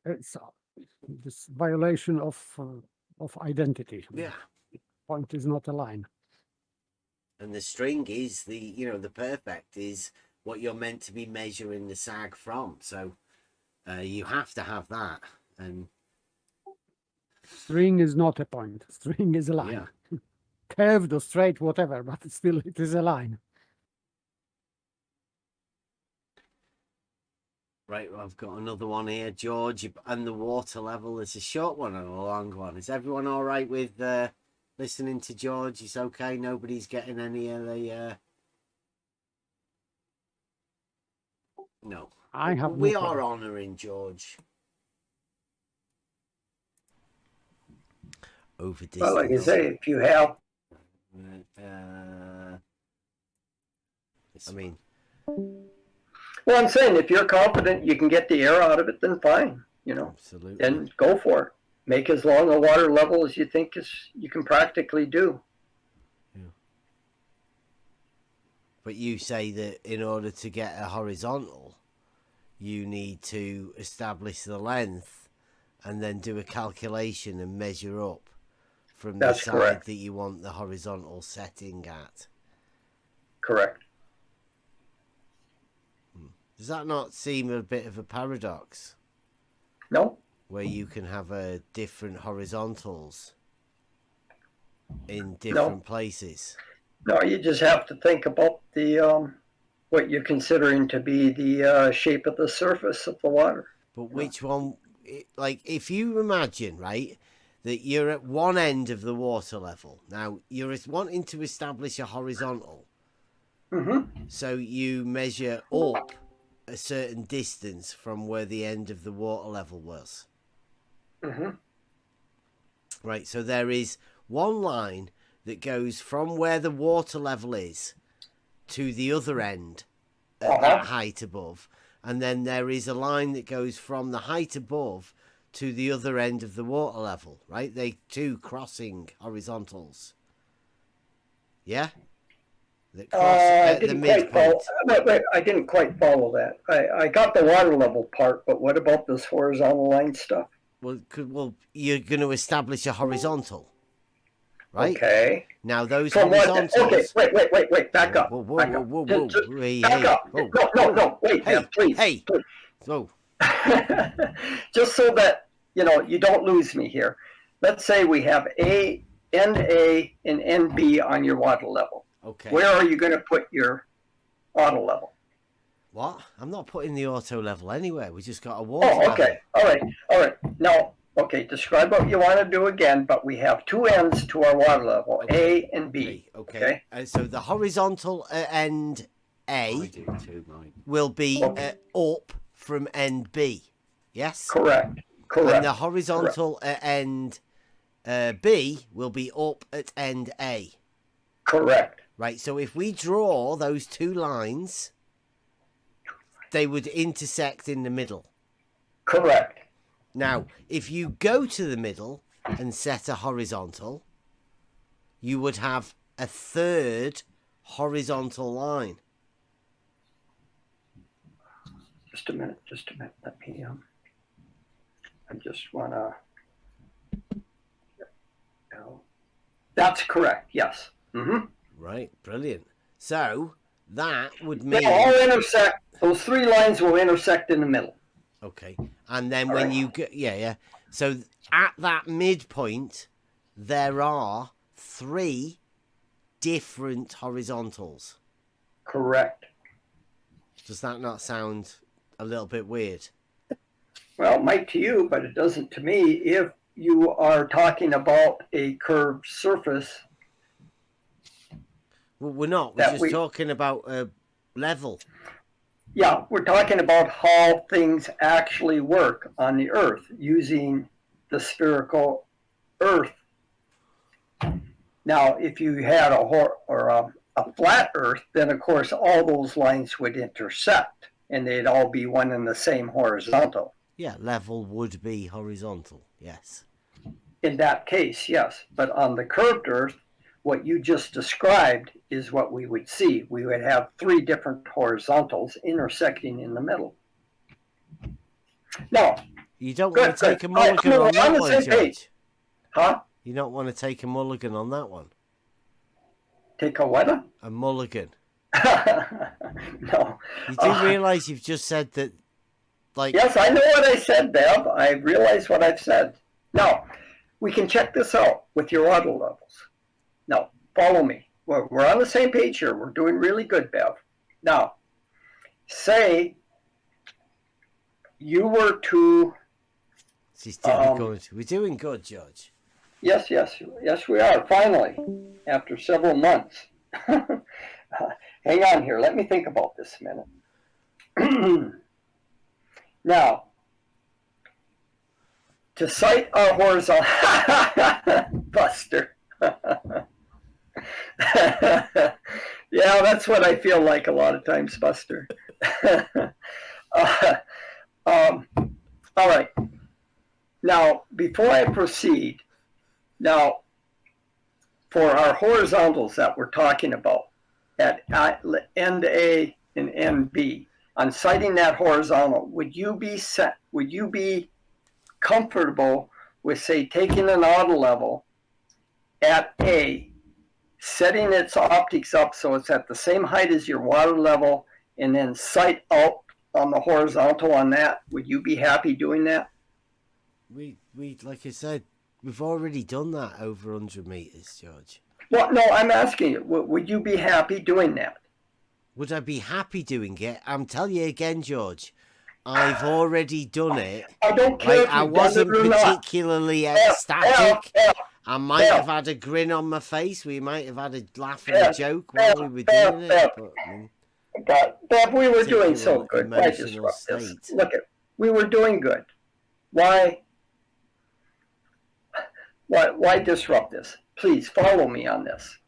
It's this violation of identity. Yeah. Point is not a line. And the string is the perfect is what you're meant to be measuring the sag from. So you have to have that. And string is not a point. String is a line. Yeah. Curved or straight, whatever, but still it is a line. Right, well, I've got another one here, George, and the water level. It's a short one and a long one. Is everyone all right with listening to George? It's okay. Nobody's getting any of the. No, we are honouring George. Over distance. Well, like you say, if you have. I mean. Well, I'm saying if you're confident you can get the air out of it, then fine. Absolutely. Then go for it. Make as long a water level as you think you can practically do. Yeah. But you say that in order to get a horizontal, you need to establish the length and then do a calculation and measure up from the side that you want the horizontal setting at. Correct. Does that not seem a bit of a paradox? No. Where you can have different horizontals in different places. No, you just have to think about the what you're considering to be the shape of the surface of the water. But which one? Like, if you imagine, right, that you're at one end of the water level. Now, you're wanting to establish a horizontal. Mm-hmm. So you measure up a certain distance from where the end of the water level was. Mm-hmm. Right, so there is one line that goes from where the water level is to the other end at that height above, and then there is a line that goes from the height above to the other end of the water level, right? They two crossing horizontals. Yeah? That cross at the midpoint. Wait, I didn't quite follow that. I got the water level part, but what about this horizontal line stuff? Well, you're going to establish a horizontal, right? Okay. Now those horizontals. Okay, wait. Back up. Whoa. Back up. No. Wait, please. Hey. Please. So. Just so that you don't lose me here. Let's say we have NA and NB on your water level. Okay. Where are you going to put your auto level? What? I'm not putting the auto level anywhere. We just got a water level. Okay. All right. Now, describe what you want to do again, but we have two ends to our water level, A and B. Okay. So the horizontal end A will be up from end B. Yes? Correct. Correct. And the horizontal at end B will be up at end A. Correct. Right, so if we draw those two lines, they would intersect in the middle. Correct. Now, if you go to the middle and set a horizontal, you would have a third horizontal line. Just a minute. Let me, I just want to, that's correct, yes. Mm-hmm. Right, brilliant. So, that would mean... They'll all intersect, those three lines will intersect in the middle. Okay, and then when you go... Yeah. So, at that midpoint, there are 3 different horizontals. Correct. Does that not sound a little bit weird? Well, it might to you, but it doesn't to me. If you are talking about a curved surface... Well, we're not. We're just talking about a level. Yeah, we're talking about how things actually work on the Earth using the spherical Earth. Now, if you had a flat Earth, then of course all those lines would intersect, and they'd all be one and the same horizontal. Yeah, level would be horizontal, yes. In that case, yes. But on the curved Earth, what you just described is what we would see. We would have 3 different horizontals intersecting in the middle. No. You don't want to take a mulligan on that one, George. Huh? You don't want to take a mulligan on that one. Take a what? A mulligan. No. You do realise you've just said that, like... Yes, I know what I said, Bev. I realize what I've said. Now, we can check this out with your auto levels. Now, follow me. We're on the same page here. We're doing really good, Bev. Now, say you were to... We're doing good, George. Yes, we are, finally, after several months. Hang on here. Let me think about this a minute. Now, to cite our horizontal... Buster. Yeah, that's what I feel like a lot of times, Buster. All right. Now, before I proceed, now, for our horizontals that we're talking about at end A and end B, on citing that horizontal, would you be comfortable with, say, taking an auto level at A, setting its optics up so it's at the same height as your water level, and then sight out on the horizontal on that? Would you be happy doing that? We like I said, we've already done that over 100 meters, George. Well, no, I'm asking you, would you be happy doing that? Would I be happy doing it? I'm telling you again, George, I've already done it. I don't care if I you've done wasn't it or not. particularly ecstatic. I might have had a grin on my face. We might have had a laugh and a joke while we were doing it. But, Bev, we were doing so good. Why disrupt this? Look, we were doing good. Why disrupt this? Please follow me on this.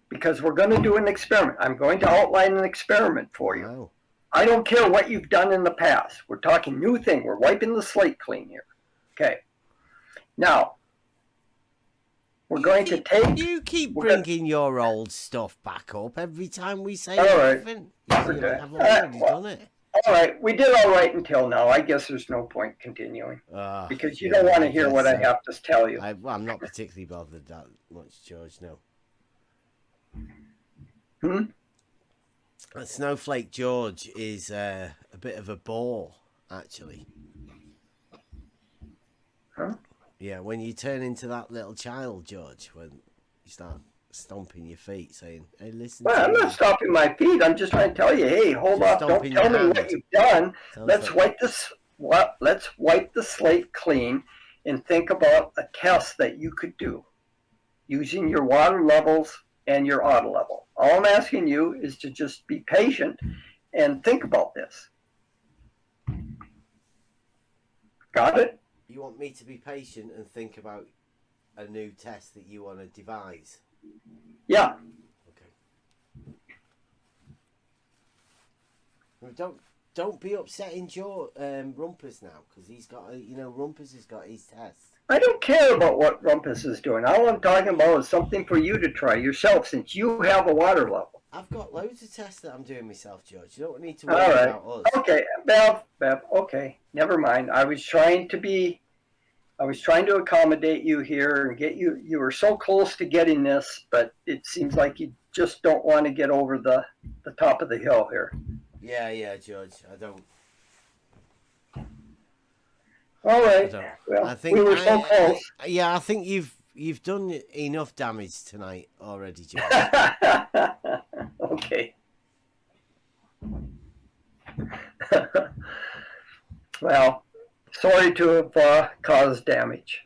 Because we're going to do an experiment. I'm going to outline an experiment for you. Wow. I don't care what you've done in the past. We're talking new thing. We're wiping the slate clean here. Okay. Now, we're going to take... You keep bringing your old stuff back up every time we say all right. anything. I've already done it. All right. We did all right until now. I guess there's no point continuing. Because you don't want to hear what I have to tell you. I'm not particularly bothered that much, George, no. Snowflake George is a bit of a bore, actually. Huh? Yeah, when you turn into that little child, George, when you start stomping your feet, saying, "Hey, listen." Well, I'm not stomping my feet. I'm just trying to tell you, hey, hold off. Don't tell me what you've done. Let's wipe this. Let's wipe the slate clean and think about a test that you could do using your water levels and your auto level. All I'm asking you is to just be patient and think about this. Got it? You want me to be patient and think about a new test that you want to devise? Yeah. Don't be upsetting Rumpus now, because he's got Rumpus has got his test. I don't care about what Rumpus is doing. All I'm talking about is something for you to try yourself, since you have a water level. I've got loads of tests that I'm doing myself, George. You don't need to All worry right. about us. Okay, Bev, okay, never mind. I was trying to accommodate you here and get you. You were so close to getting this, but it seems like you just don't want to get over the top of the hill here. Yeah, George. I don't. All right. Well, I think we were so close. I think you've done enough damage tonight already, George. Okay. Well, sorry to have caused damage.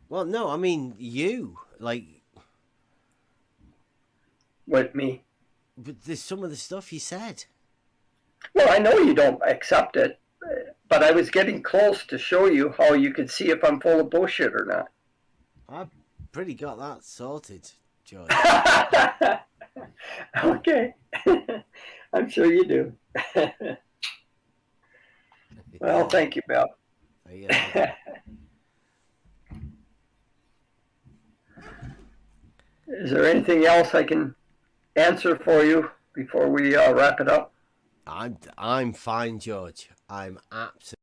Well, no, I mean you. Like. What, me? But there's some of the stuff you said. Well, I know you don't accept it, but I was getting close to show you how you could see if I'm full of bullshit or not. I've pretty got that sorted, George. Okay. I'm sure you do. Well, thank you, Bill. Yeah. Is there anything else I can answer for you before we wrap it up? I'm fine, George. I'm absolutely.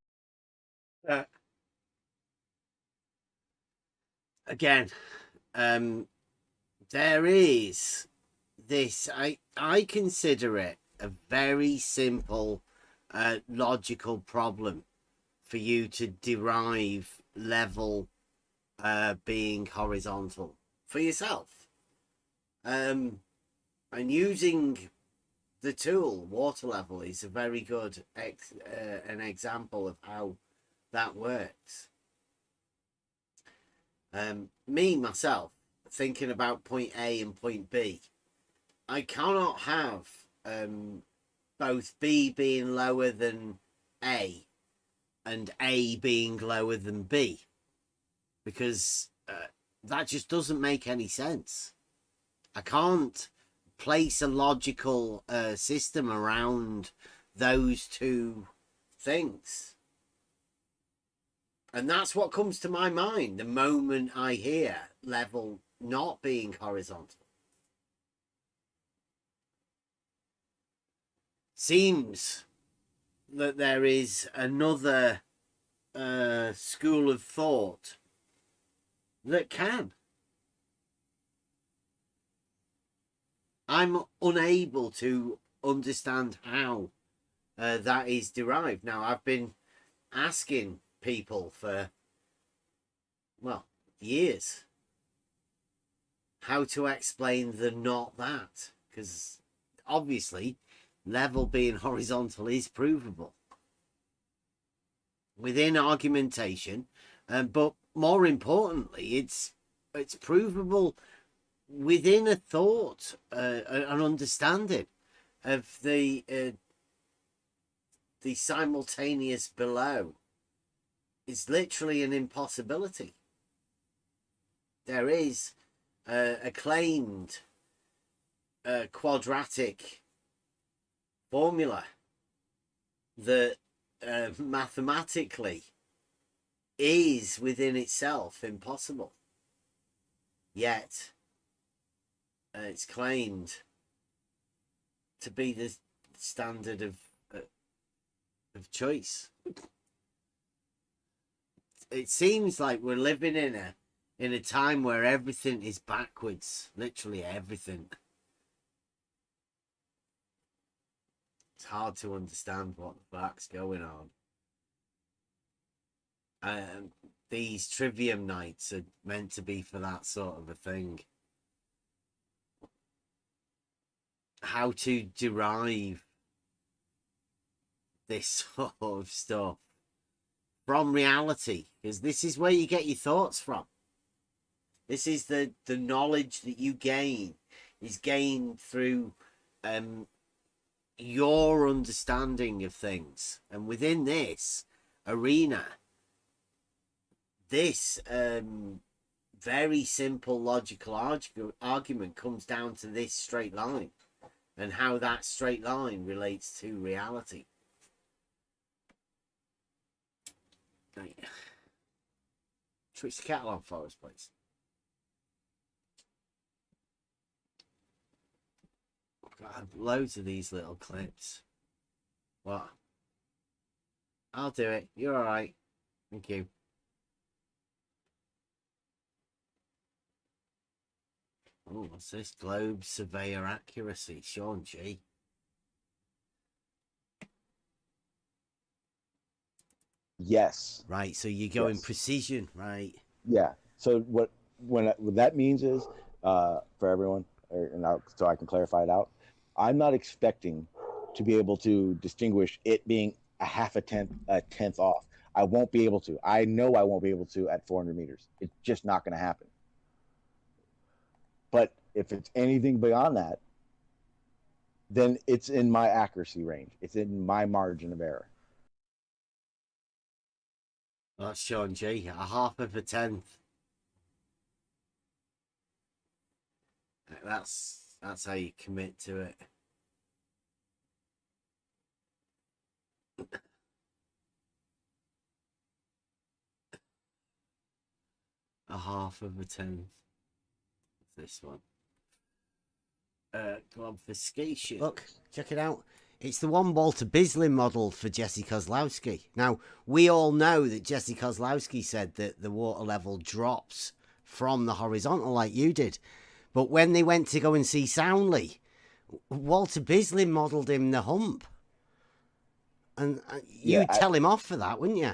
Again, there is this. I consider it a very simple, logical problem for you to derive level being horizontal for yourself. And using the tool water level is a very good an example of how that works. Myself, thinking about point A and point B, I cannot have both B being lower than A and A being lower than B, because that just doesn't make any sense. I can't place a logical system around those two things. And that's what comes to my mind the moment I hear level not being horizontal. Seems that there is another school of thought that can. I'm unable to understand how that is derived. Now, I've been asking people for, well, years how to explain the not that, because obviously level being horizontal is provable within argumentation, but more importantly, it's provable within a thought, an understanding of the simultaneous below. Is literally an impossibility. There is a claimed quadratic formula that mathematically is within itself impossible, yet it's claimed to be the standard of choice. It seems like we're living in a time where everything is backwards, literally everything. It's hard to understand what the fuck's going on. These Trivium nights are meant to be for that sort of a thing. How to derive this sort of stuff from reality, because this is where you get your thoughts from. This is the knowledge that you gain is gained through your understanding of things, and within this arena this very simple logical argument comes down to this straight line and how that straight line relates to reality. Right. Switch the kettle on for us, please. Got loads of these little clips. What? I'll do it. You're all right. Thank you. Oh, what's this? Globe surveyor accuracy. Sean G. Yes. Right. So you go in Yes. precision, right? Yeah. So what that means is for everyone, so I can clarify it out. I'm not expecting to be able to distinguish it being a tenth off. I won't be able to. I know I won't be able to at 400 meters. It's just not going to happen. But if it's anything beyond that, then it's in my accuracy range. It's in my margin of error. That's Sean G. A half of a tenth. That's how you commit to it. A half of a tenth. This one. Obfuscation. Look, check it out. It's the one Walter Bislin model for Jesse Kozlowski. Now, we all know that Jesse Kozlowski said that the water level drops from the horizontal like you did. But when they went to go and see Soundly, Walter Bislin modelled him the hump. And you'd tell him off for that, wouldn't you?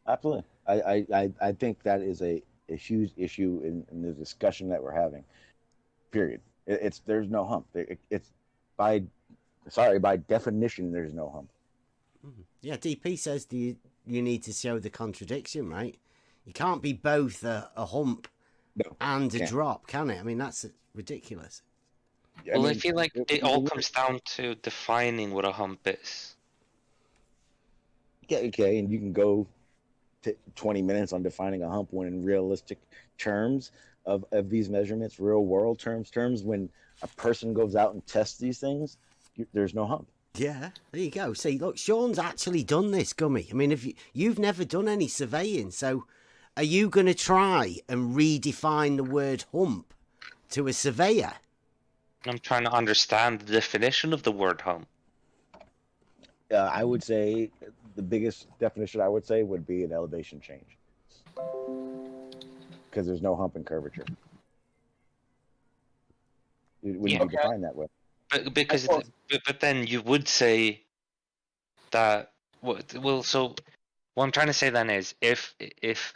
Absolutely. I think that is a huge issue in the discussion that we're having. Period. There's no hump. It's by definition there's no hump. Yeah, DP says you need to show the contradiction, right? You can't be both a hump and a drop, can it? I mean, that's ridiculous. Well, I feel like it all comes down to defining what a hump is. Yeah, okay, and you can go 20 minutes on defining a hump when in realistic terms of these measurements, real world terms, when a person goes out and tests these things, there's no hump. Yeah, there you go. See, look, Sean's actually done this, Gummy. I mean, if you've never done any surveying, so are you going to try and redefine the word hump to a surveyor? I'm trying to understand the definition of the word hump. I would say the biggest definition I would say would be an elevation change, because there's no hump in curvature. It wouldn't be defined that way. But then you would say that so what I'm trying to say then is if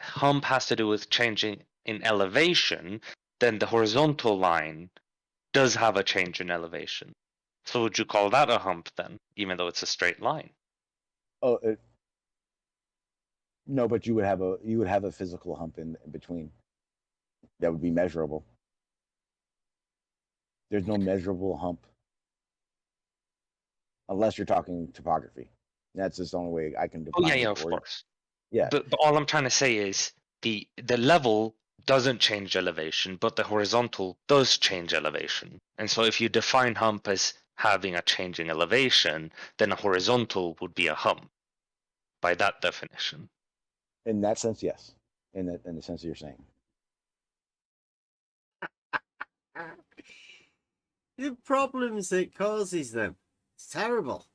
hump has to do with changing in elevation, then the horizontal line does have a change in elevation. So would you call that a hump then, even though it's a straight line? Oh, no, but you would have a physical hump in between that would be measurable. There's no measurable hump unless you're talking topography. That's just the only way I can define. Oh yeah, of course. Yeah. But all I'm trying to say is the level doesn't change elevation, but the horizontal does change elevation. And so if you define hump as having a change in elevation, then a horizontal would be a hump by that definition. In that sense, yes. In the sense that you're saying. The problems it causes them. It's terrible.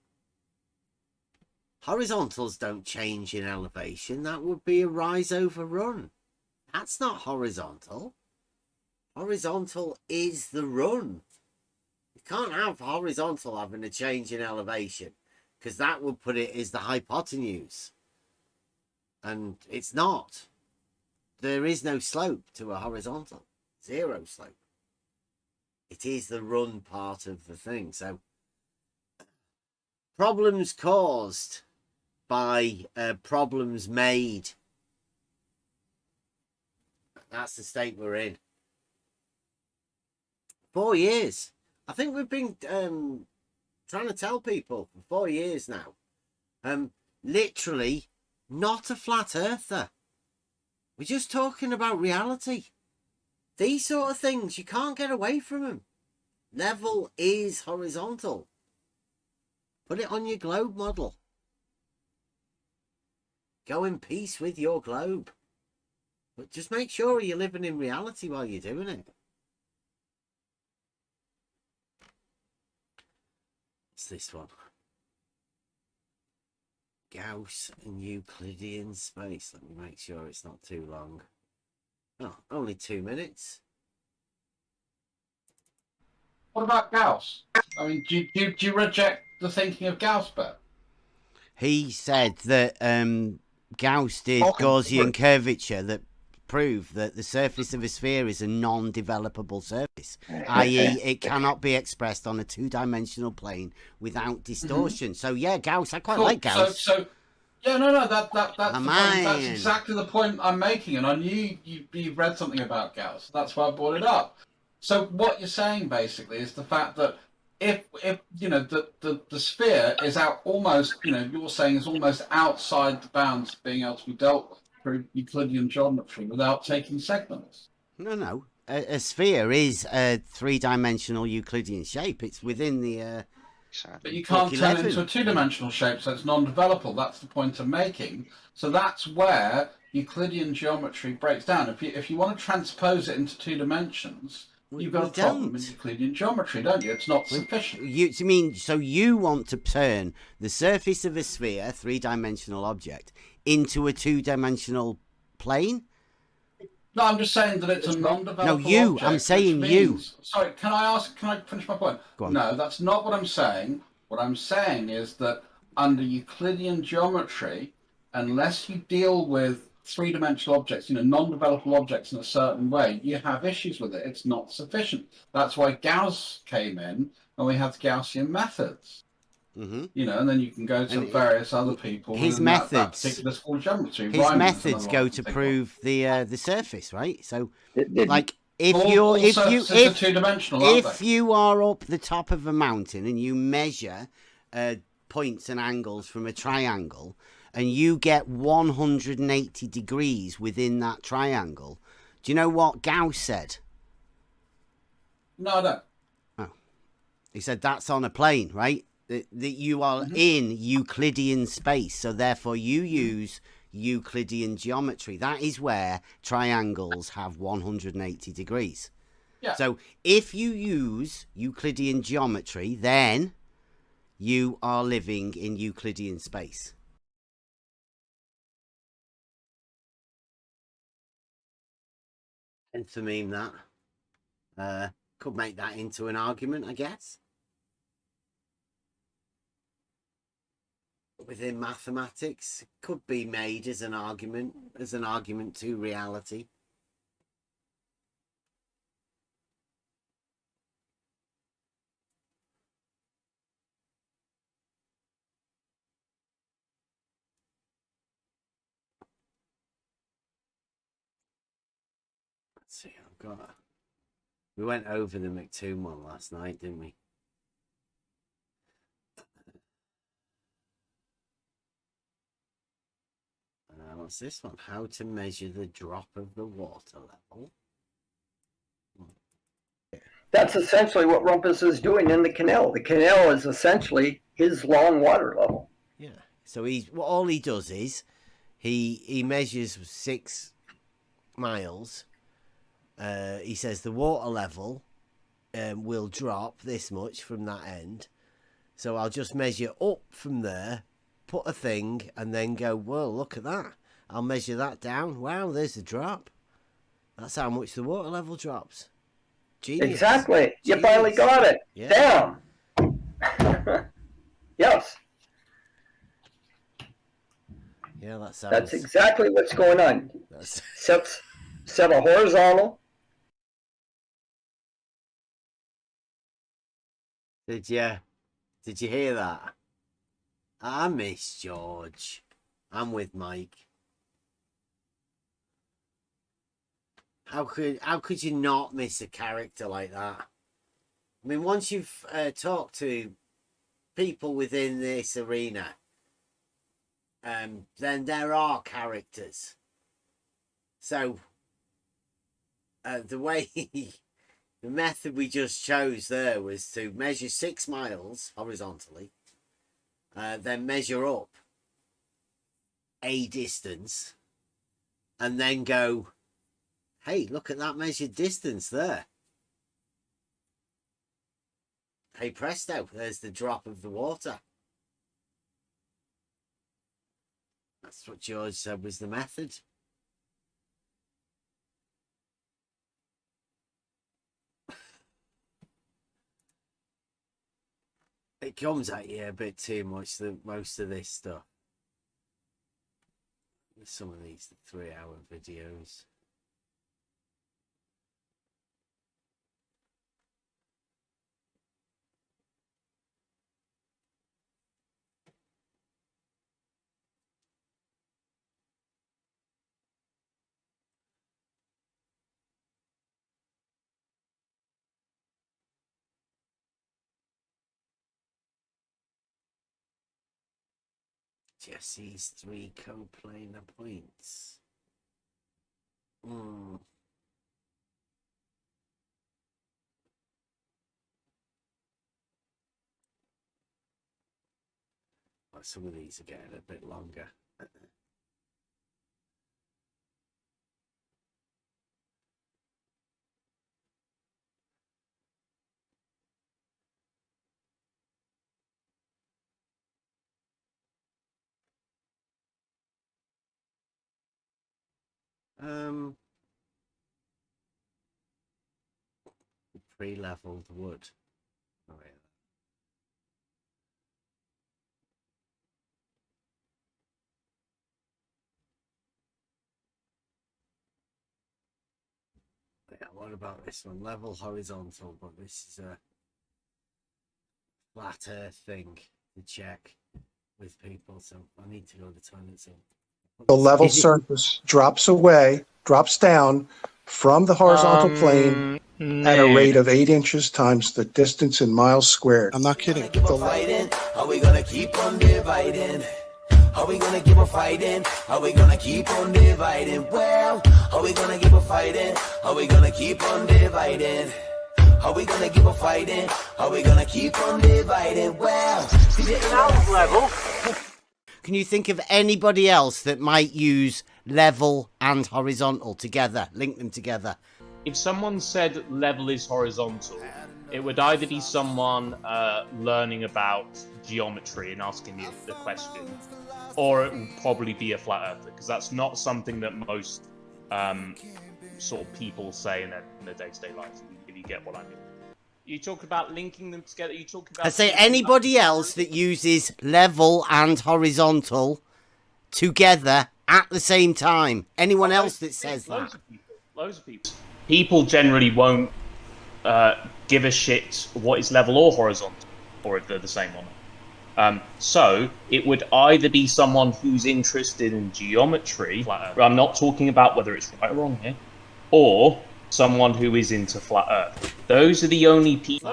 Horizontals don't change in elevation. That would be a rise over run. That's not horizontal. Horizontal is the run. You can't have horizontal having a change in elevation, because that would put it as the hypotenuse. And it's not. There is no slope to a horizontal. Zero slope. It is the run part of the thing. So problems caused by problems made. That's the state we're in. 4 years. I think we've been trying to tell people for 4 years now. Literally not a flat earther. We're just talking about reality. These sort of things, you can't get away from them. Level is horizontal. Put it on your globe model. Go in peace with your globe. But just make sure you're living in reality while you're doing it. What's this one? Gauss and Euclidean space. Let me make sure it's not too long. Oh, only 2 minutes. What about Gauss? I mean, do you reject the thinking of Gauss, Bert? He said that Gauss did Gaussian curvature that proved that the surface of a sphere is a non-developable surface, i.e. it cannot be expressed on a two-dimensional plane without distortion. So yeah, Gauss, I quite like Gauss. So yeah, no, that's the point. That's exactly the point I'm making, and I knew you read something about Gauss. That's why I brought it up. So what you're saying basically is the fact that if you know the sphere is out almost, you know, you're saying is almost outside the bounds of being able to be dealt with through Euclidean geometry without taking segments. No. A sphere is a three-dimensional Euclidean shape. It's within the. But you can't turn it into a two-dimensional shape, so it's non-developable. That's the point I'm making. So that's where Euclidean geometry breaks down. If you want to transpose it into 2 dimensions, you've got a problem in Euclidean geometry, don't you? It's not sufficient. So you want to turn the surface of a sphere, three-dimensional object, into a two-dimensional plane? No, I'm just saying that it's a non-developable No, you. object, I'm saying which you. means, sorry, can I finish my point? Go on. No, that's not what I'm saying. What I'm saying is that under Euclidean geometry, unless you deal with three-dimensional objects, you know, non-developable objects in a certain way, you have issues with it. It's not sufficient. That's why Gauss came in, and we have Gaussian methods. Mm-hmm. You know, and then you can go to various other people. His methods, methods. that particular school of geometry. His methods go to prove the surface, right? So, like, if you are up the top of a mountain and you measure points and angles from a triangle, and you get 180 degrees within that triangle, do you know what Gauss said? No, I don't. Oh, he said that's on a plane, right? That you are in Euclidean space, so therefore you use Euclidean geometry. That is where triangles have 180 degrees. Yeah. So if you use Euclidean geometry, then you are living in Euclidean space. And to meme that, could make that into an argument, I guess. Within mathematics, could be made as an argument to reality. Let's see, we went over the McToon one last night, didn't we? What's this one? How to measure the drop of the water level. That's essentially what Rumpus is doing in the canal. The canal is essentially his long water level. Yeah. So all he does is he measures 6 miles. He says the water level will drop this much from that end. So I'll just measure up from there, put a thing, and then go, well, look at that. I'll measure that down. Wow, there's a drop. That's how much the water level drops. Genius. Exactly. You finally got it. Yeah. Damn. Yes. Yeah, that sounds... That's exactly what's going on. Set a horizontal. Did you hear that? I miss George. I'm with Mike. How could you not miss a character like that? I mean, once you've talked to people within this arena, then there are characters So the method we just chose there was to measure 6 miles horizontally, then measure up a distance, and then go, hey, look at that measured distance there. Hey presto, there's the drop of the water. That's what George said was the method. It comes at you a bit too much, most of this stuff. Some of these 3-hour videos. Jesse's 3 coplanar points. Well, some of these are getting a bit longer. Pre-leveled wood. Oh, yeah. Yeah, what about this one? Level horizontal, but this is a flat earth thing to check with people, so I need to go to the toilet soon. The level surface drops down from the horizontal plane at a rate of 8 inches times the distance in miles squared. I'm not kidding. Are we gonna keep on dividing? Are we gonna keep on fighting? Are we gonna keep on dividing? Well, are we gonna keep on fighting? Are we gonna keep on dividing? Are we gonna keep on fighting? Are we gonna keep on dividing? Well, level. Can you think of anybody else that might use level and horizontal together, link them together? If someone said level is horizontal, it would either be someone learning about geometry and asking you the question, or it would probably be a flat earther, because that's not something that most sort of people say in their day-to-day lives, if you get what I mean. You talk about linking them together, you talk about... I say anybody else that uses level and horizontal together at the same time. Anyone else that says that? Loads of people. People generally won't give a shit what is level or horizontal, or if they're the same or not. So it would either be someone who's interested in geometry, I'm not talking about whether it's right or wrong here, or someone who is into flat earth. Those are the only people.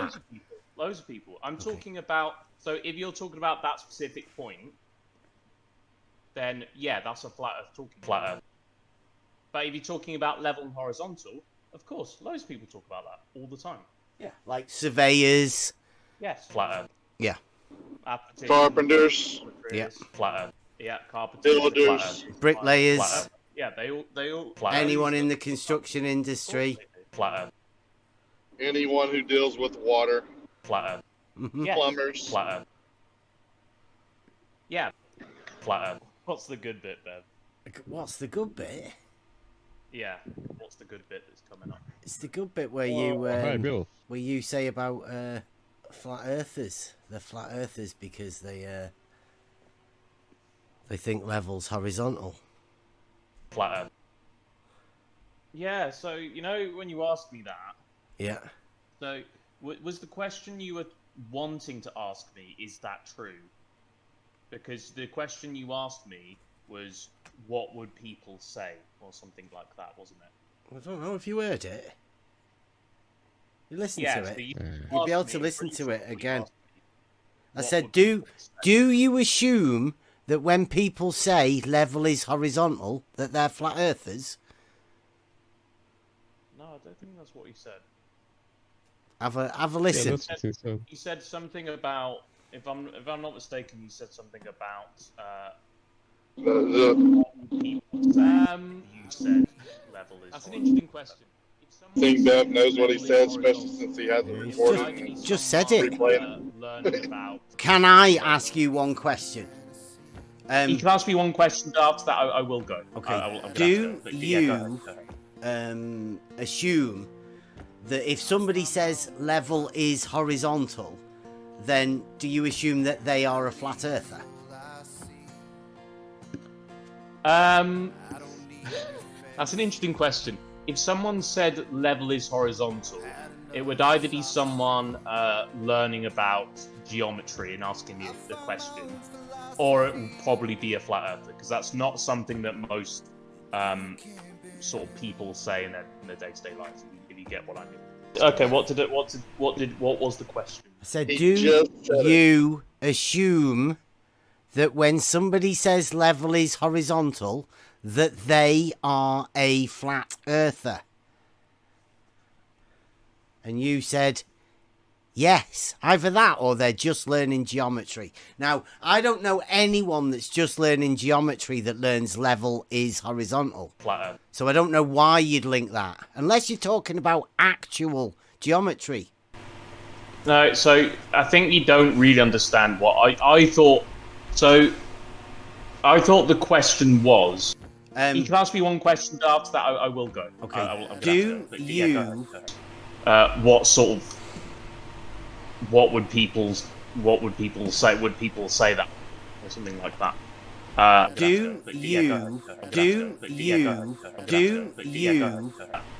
Loads of people. I'm talking about, so if you're talking about that specific point, then yeah, that's a flat earth talking. Flat earth. But if you're talking about level and horizontal, of course, loads of people talk about that all the time. Yeah, like surveyors. Yes, flat earth. Yeah. Carpenters. Yeah. Flat earth. Yeah, carpenters. Builders. Bricklayers. Flat earth. Yeah, they all. Anyone in the construction industry. Flat earth. Anyone who deals with water. Flat earth. Yes. Plumbers. Flat earth. Yeah. Flat earth. What's the good bit, Bev? What's the good bit? Yeah. What's the good bit that's coming up? It's the good bit where you where you say about flat earthers. They're flat earthers because they think level's horizontal. Flat earth. Yeah, so, you know, when you asked me that... Yeah. So, was the question you were wanting to ask me, is that true? Because the question you asked me was, what would people say? Or something like that, wasn't it? I don't know if you heard it. You listen Yeah, to so it. you You'd be able asked to me listen to it recently, again. I what said, would do you assume that when people say level is horizontal, that they're flat earthers? I don't think that's what he said. Have a listen. He said something about, if I'm not mistaken, he said something about you said level is. That's an interesting question. I think Dev knows what he said, especially since he has the recording. Just said it. Learning about. Can I ask you one question? You can ask me one question. After that, I will go. Okay. I'm Do gonna yeah, you assume that if somebody says level is horizontal, then do you assume that they are a flat earther? That's an interesting question. If someone said level is horizontal, it would either be someone learning about geometry and asking you the question, or it would probably be a flat earther, because that's not something that most sort of people say in their day-to-day life. If you get what I mean. Okay, what was the question? I said, do you assume that when somebody says level is horizontal, that they are a flat earther? And you said, yes, either that or they're just learning geometry. Now, I don't know anyone that's just learning geometry that learns level is horizontal. Flat earth. So I don't know why you'd link that, unless you're talking about actual geometry. No, so I think you don't really understand what I thought. So I thought the question was. You can ask me one question. After that, I will go. Okay. Do you? What would people say? Would people say that or something like that?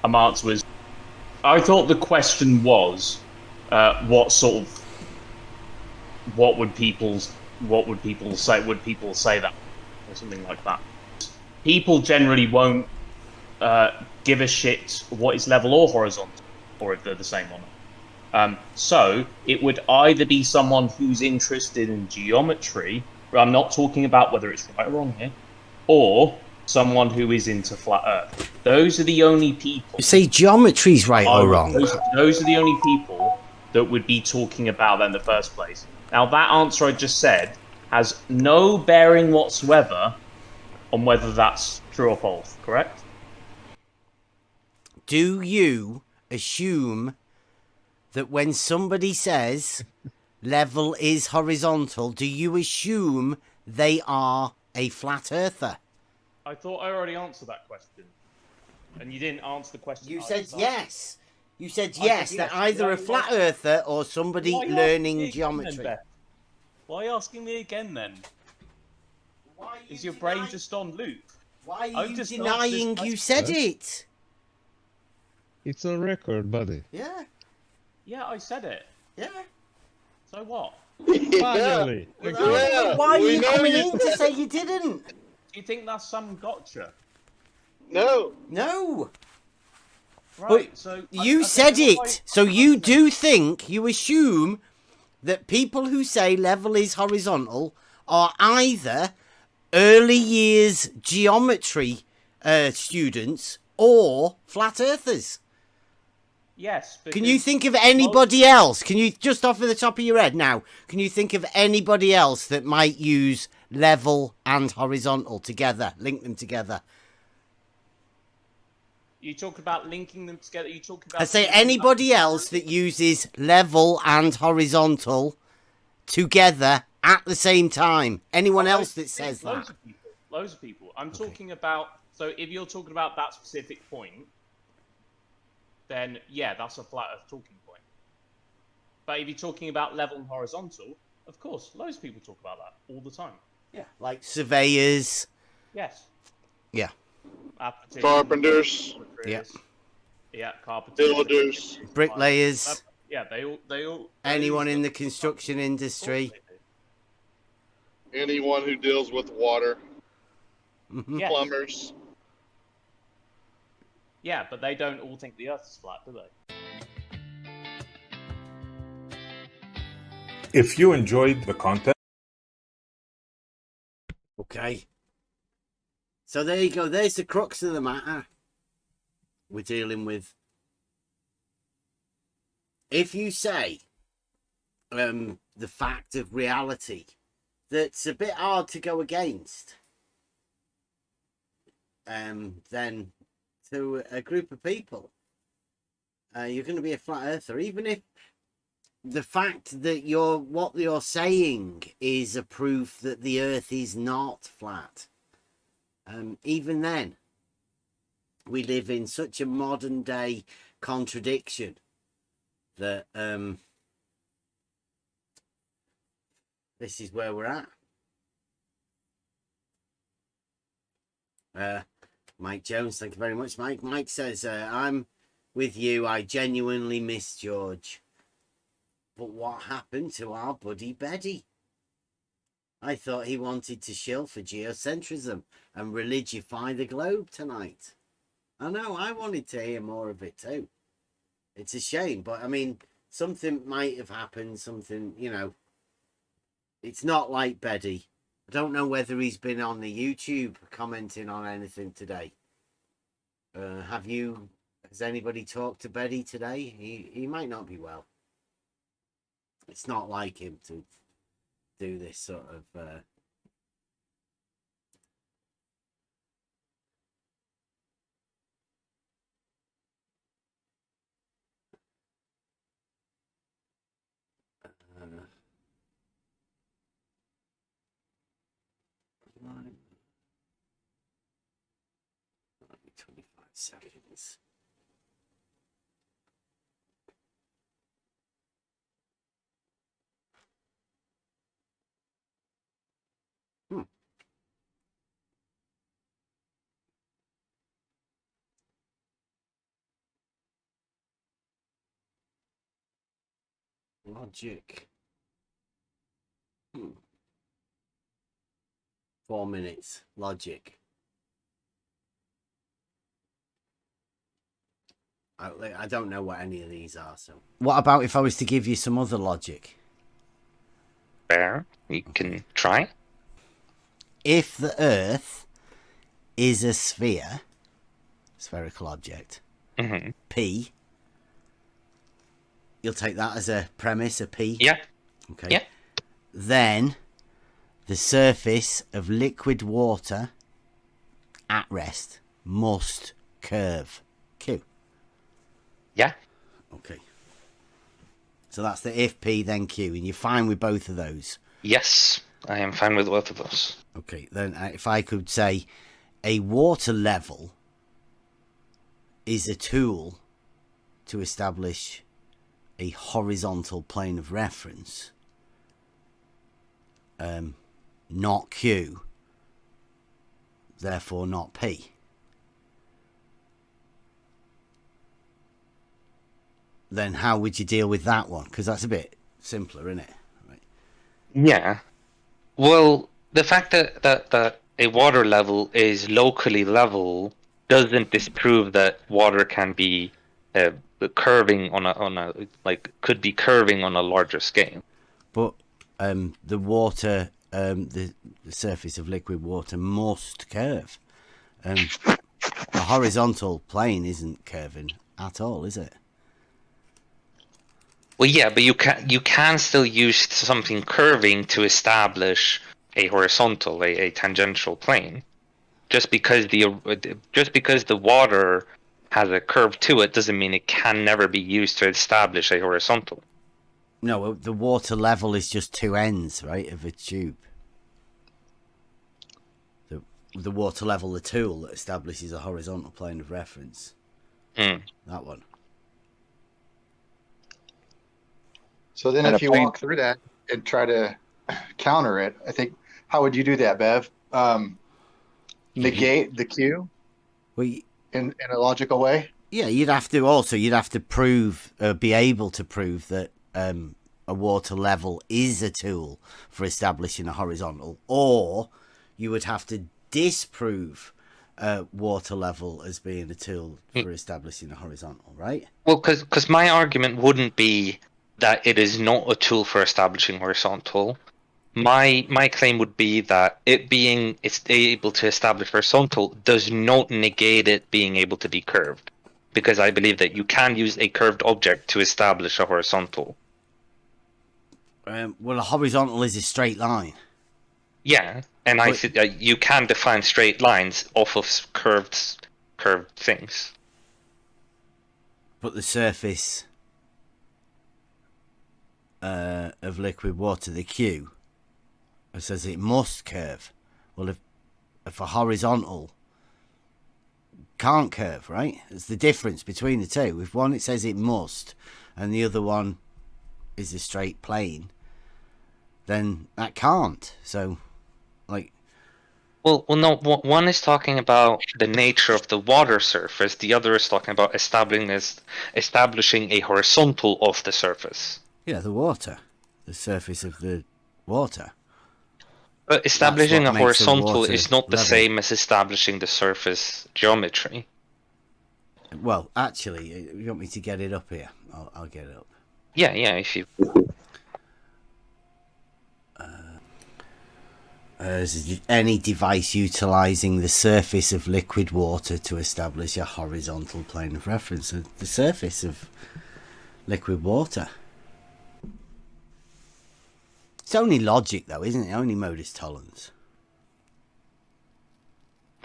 My answer was, I thought the question was, what would people say? Would people say that or something like that? People generally won't give a shit what is level or horizontal, or if they're the same or not. So it would either be someone who's interested in geometry, I'm not talking about whether it's right or wrong here, or someone who is into flat earth. Those are the only people. You say geometry's right or wrong? Those are the only people that would be talking about that in the first place. Now, that answer I just said has no bearing whatsoever on whether that's true or false, correct? Do you assume that when somebody says level is horizontal, do you assume they are a flat earther? I thought I already answered that question. And you didn't answer the question. You said yes. You said yes, they're either a flat earther or somebody learning geometry. Why are you asking me again then? Is your brain just on loop? Why are you denying you said it? It's on record, buddy. Yeah. Yeah, I said it. Yeah. So what? Finally. Why are you coming in to say you didn't? Do you think that's some gotcha? No. No. Right, but so you said it. So you do think, you assume that people who say level is horizontal are either early years geometry students or flat earthers. Yes. Can you think of anybody else? Can you, just off the top of your head now, can you think of anybody else that might use level and horizontal together, link them together? You talk about linking them together. You talk about. I say anybody else that uses level and horizontal together at the same time. Anyone else that says that? Loads of people. I'm talking about. So if you're talking about that specific point, then yeah, that's a flat earth talking point. But if you're talking about level and horizontal, of course, loads of people talk about that all the time. Yeah, like surveyors. Yes. Yeah. Carpenters. Yeah. Yeah, carpenters. Builders. Bricklayers. Yeah, they all. Anyone in the construction industry. Anyone who deals with water. Yes. Plumbers. Yeah, but they don't all think the Earth is flat, do they? If you enjoyed the content. Okay. So there you go. There's the crux of the matter. We're dealing with if you say the fact of reality that's a bit hard to go against, then to a group of people, you're going to be a flat earther, even if the fact that what you're saying is a proof that the earth is not flat. Even then, we live in such a modern day contradiction that this is where we're at. Mike Jones, thank you very much, Mike. Mike says, I'm with you. I genuinely miss George. But what happened to our buddy Beddy? I thought he wanted to shill for geocentrism and religify the globe tonight. I know, I wanted to hear more of it too. It's a shame, but I mean, something might have happened, something, you know. It's not like Beddy. I don't know whether he's been on the YouTube commenting on anything today. Has anybody talked to Beddy today? He might not be well. It's not like him to do this sort of... 25 seconds. Logic. 4 minutes. Logic. I don't know what any of these are. So, what about if I was to give you some other logic? Fair. You can try. If the Earth is a sphere, spherical object, P, you'll take that as a premise, a P? Yeah. Okay. Yeah. Then the surface of liquid water at rest must curve, Q. Yeah. Okay. So that's the if P, then Q, and you're fine with both of those? Yes, I am fine with both of those. Okay, then if I could say a water level is a tool to establish a horizontal plane of reference, not Q, therefore not P. Then how would you deal with that one? Because that's a bit simpler, isn't it? Right. Yeah. Well, the fact that a water level is locally level doesn't disprove that water can be curving on a could be curving on a larger scale. But the water, the surface of liquid water must curve. A horizontal plane isn't curving at all, is it? Well, yeah, but you can still use something curving to establish a horizontal, a tangential plane. Just because the water has a curve to it doesn't mean it can never be used to establish a horizontal. No, the water level is just two ends, right, of a tube. The water level, the tool that establishes a horizontal plane of reference. That one. So then if you walk through that and try to counter it, I think, how would you do that, Bev? Negate the Q in a logical way? Yeah, you'd have to prove, be able to prove that a water level is a tool for establishing a horizontal, or you would have to disprove water level as being a tool for establishing a horizontal, right? Well, because my argument wouldn't be that it is not a tool for establishing horizontal. My claim would be that it's able to establish horizontal does not negate it being able to be curved, because I believe that you can use a curved object to establish a horizontal. Well, a horizontal is a straight line. Yeah, and I think you can define straight lines off of curved things. But the surface of liquid water, the Q, it says it must curve. Well, if a horizontal can't curve, right? It's the difference between the two. If one it says it must, and the other one is a straight plane, then that can't. So, like, well, no. One is talking about the nature of the water surface. The other is talking about establishing a horizontal of the surface. Yeah, the surface of the water. But establishing a horizontal is not the level. same as establishing the surface geometry. Well, actually, you want me to get it up here? I'll get it up. Yeah, if you... any device utilizing the surface of liquid water to establish a horizontal plane of reference. So the surface of liquid water. It's only logic, though, isn't it? Only Modus tollens.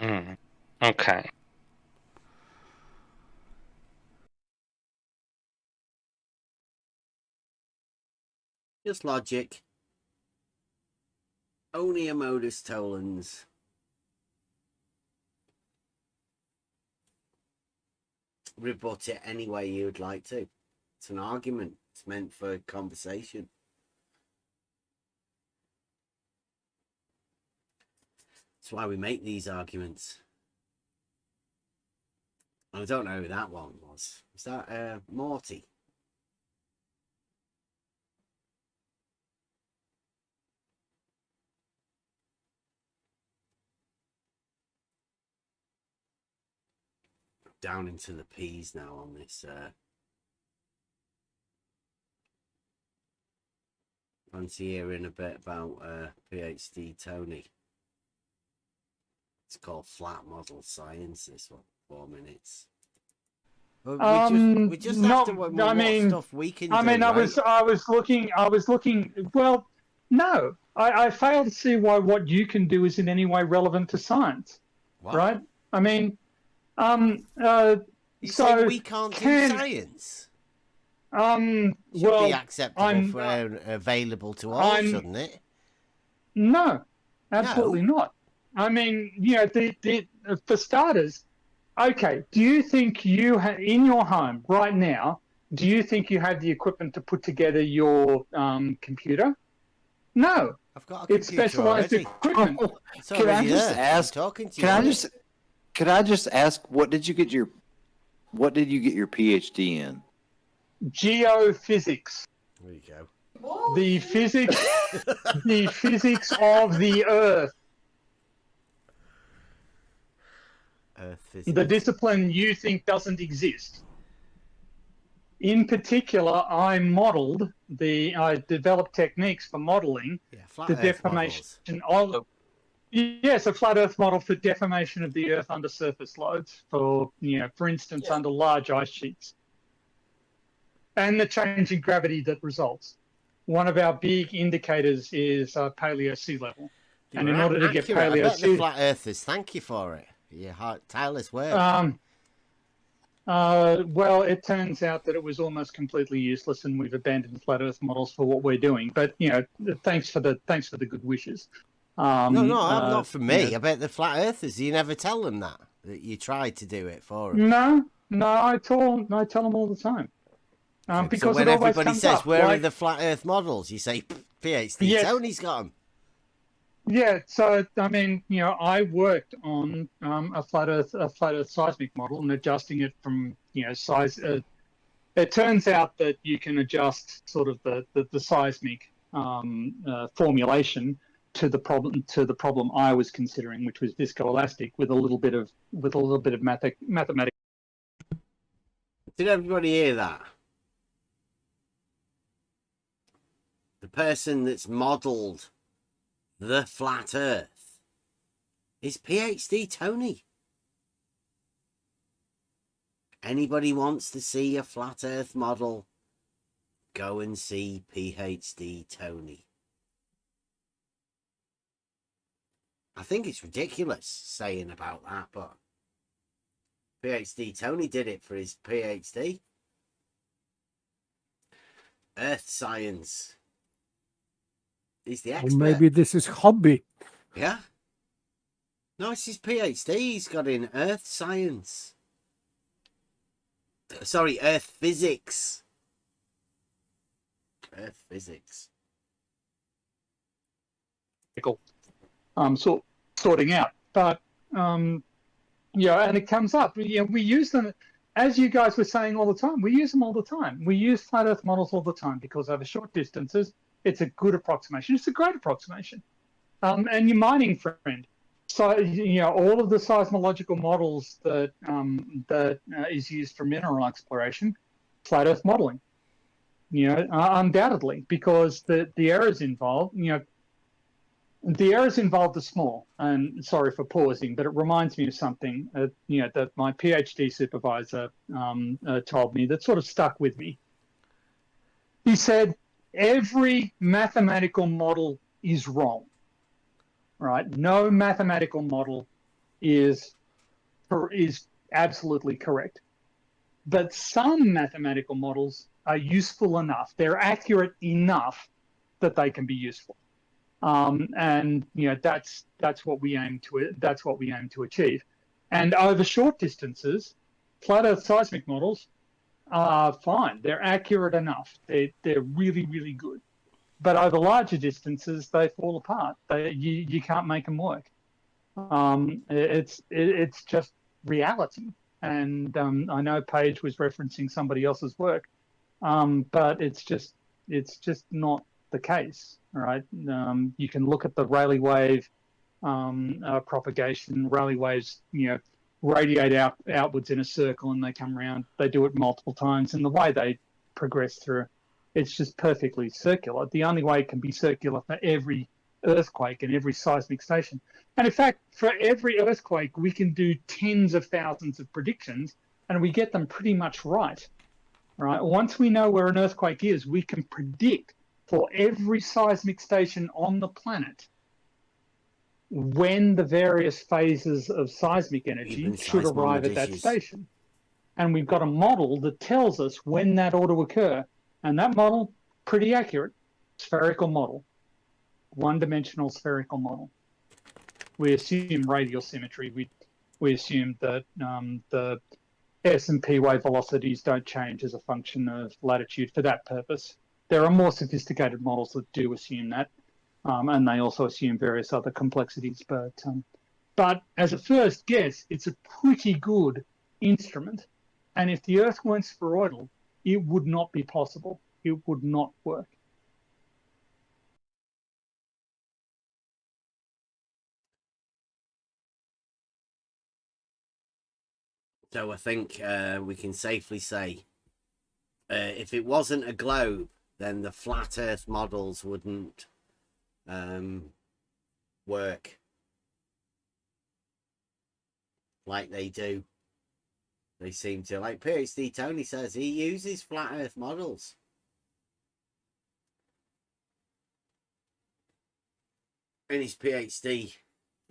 Okay. Just logic. Only a Modus tollens. Rebut it any way you'd like to. It's an argument. It's meant for conversation. That's why we make these arguments. I don't know who that one was. Was that Morty? Down into the P's now on this. Fancy hearing a bit about PhD Tony. It's called Flat Model Science. This one, 4 minutes. We just have to what stuff we can do. I was looking. Well, no, I fail to see why what you can do is in any way relevant to science. What? Right? I mean, you say we can't do science. Should be acceptable for available to all, shouldn't it? No, absolutely not. I mean, for starters, okay, do you think you in your home right now, do you think you have the equipment to put together your computer? No. I've got a computer. It's specialized equipment. Can I just ask? Can I just ask? What did you get your PhD in? Geophysics. There you go. The physics of the Earth. The discipline you think doesn't exist. In particular, I developed techniques for modeling the deformation of. Yes, a flat Earth model for deformation of the Earth under surface loads, for instance, under large ice sheets, and the change in gravity that results. One of our big indicators is paleo sea level, and in order to get paleo sea, the flat Earthers thank you for it. Your tireless work. Well, it turns out that it was almost completely useless, and we've abandoned flat Earth models for what we're doing. But thanks for the good wishes. Not for me. I bet the flat Earthers. You never tell them that you tried to do it for them. No, I tell them all the time. Because so when everybody says up, where are the flat Earth models, you say PhD Tony's got them. Yeah, so I mean, I worked on a flat Earth seismic model and adjusting it from size. It turns out that you can adjust sort of the seismic formulation to the problem I was considering, which was viscoelastic, with a little bit of mathematics. Did everybody hear that? The person that's modelled the flat Earth is PhD Tony. Anybody wants to see a flat Earth model, go and see PhD Tony. I think it's ridiculous saying about that, but PhD Tony did it for his PhD. Earth science. He's the expert. Or maybe this is hobby. Yeah. No, it's his PhD. He's got in Earth science. Sorry, Earth physics. Earth physics. Sorting out. But yeah, and it comes up. Yeah, we use them, as you guys were saying all the time. We use them all the time. We use flat Earth models all the time because over short distances, it's a good approximation. It's a great approximation. And your mining friend. So all of the seismological models that is used for mineral exploration, flat Earth modeling. Undoubtedly, because the errors involved, the errors involved are small. And sorry for pausing, but it reminds me of something that my PhD supervisor told me that sort of stuck with me. He said, every mathematical model is wrong, right? No mathematical model is absolutely correct. But some mathematical models are useful enough, they're accurate enough that they can be useful. And that's what we aim to achieve. And over short distances, flat Earth seismic models are fine. They're accurate enough. They're really, really good. But over larger distances, they fall apart. You can't make them work. It's just reality. And I know Paige was referencing somebody else's work, but it's just not the case, right? You can look at the Rayleigh wave propagation. Rayleigh waves, radiate outwards in a circle, and they come around. They do it multiple times, and the way they progress through, it's just perfectly circular. The only way it can be circular for every earthquake and every seismic station. And in fact, for every earthquake, we can do tens of thousands of predictions, and we get them pretty much right. Right? Once we know where an earthquake is, we can predict for every seismic station on the planet when the various phases of seismic energy should arrive at that station. And we've got a model that tells us when that ought to occur. And that model, pretty accurate, spherical model, one-dimensional spherical model. We assume radial symmetry. We assume that the S and P wave velocities don't change as a function of latitude for that purpose. There are more sophisticated models that do assume that, and they also assume various other complexities. But as a first guess, it's a pretty good instrument. And if the Earth weren't spheroidal, it would not be possible. It would not work. So I think we can safely say, if it wasn't a globe, then the flat Earth models wouldn't work like they do. They seem to. Like PhD Tony says, he uses flat Earth models. In his PhD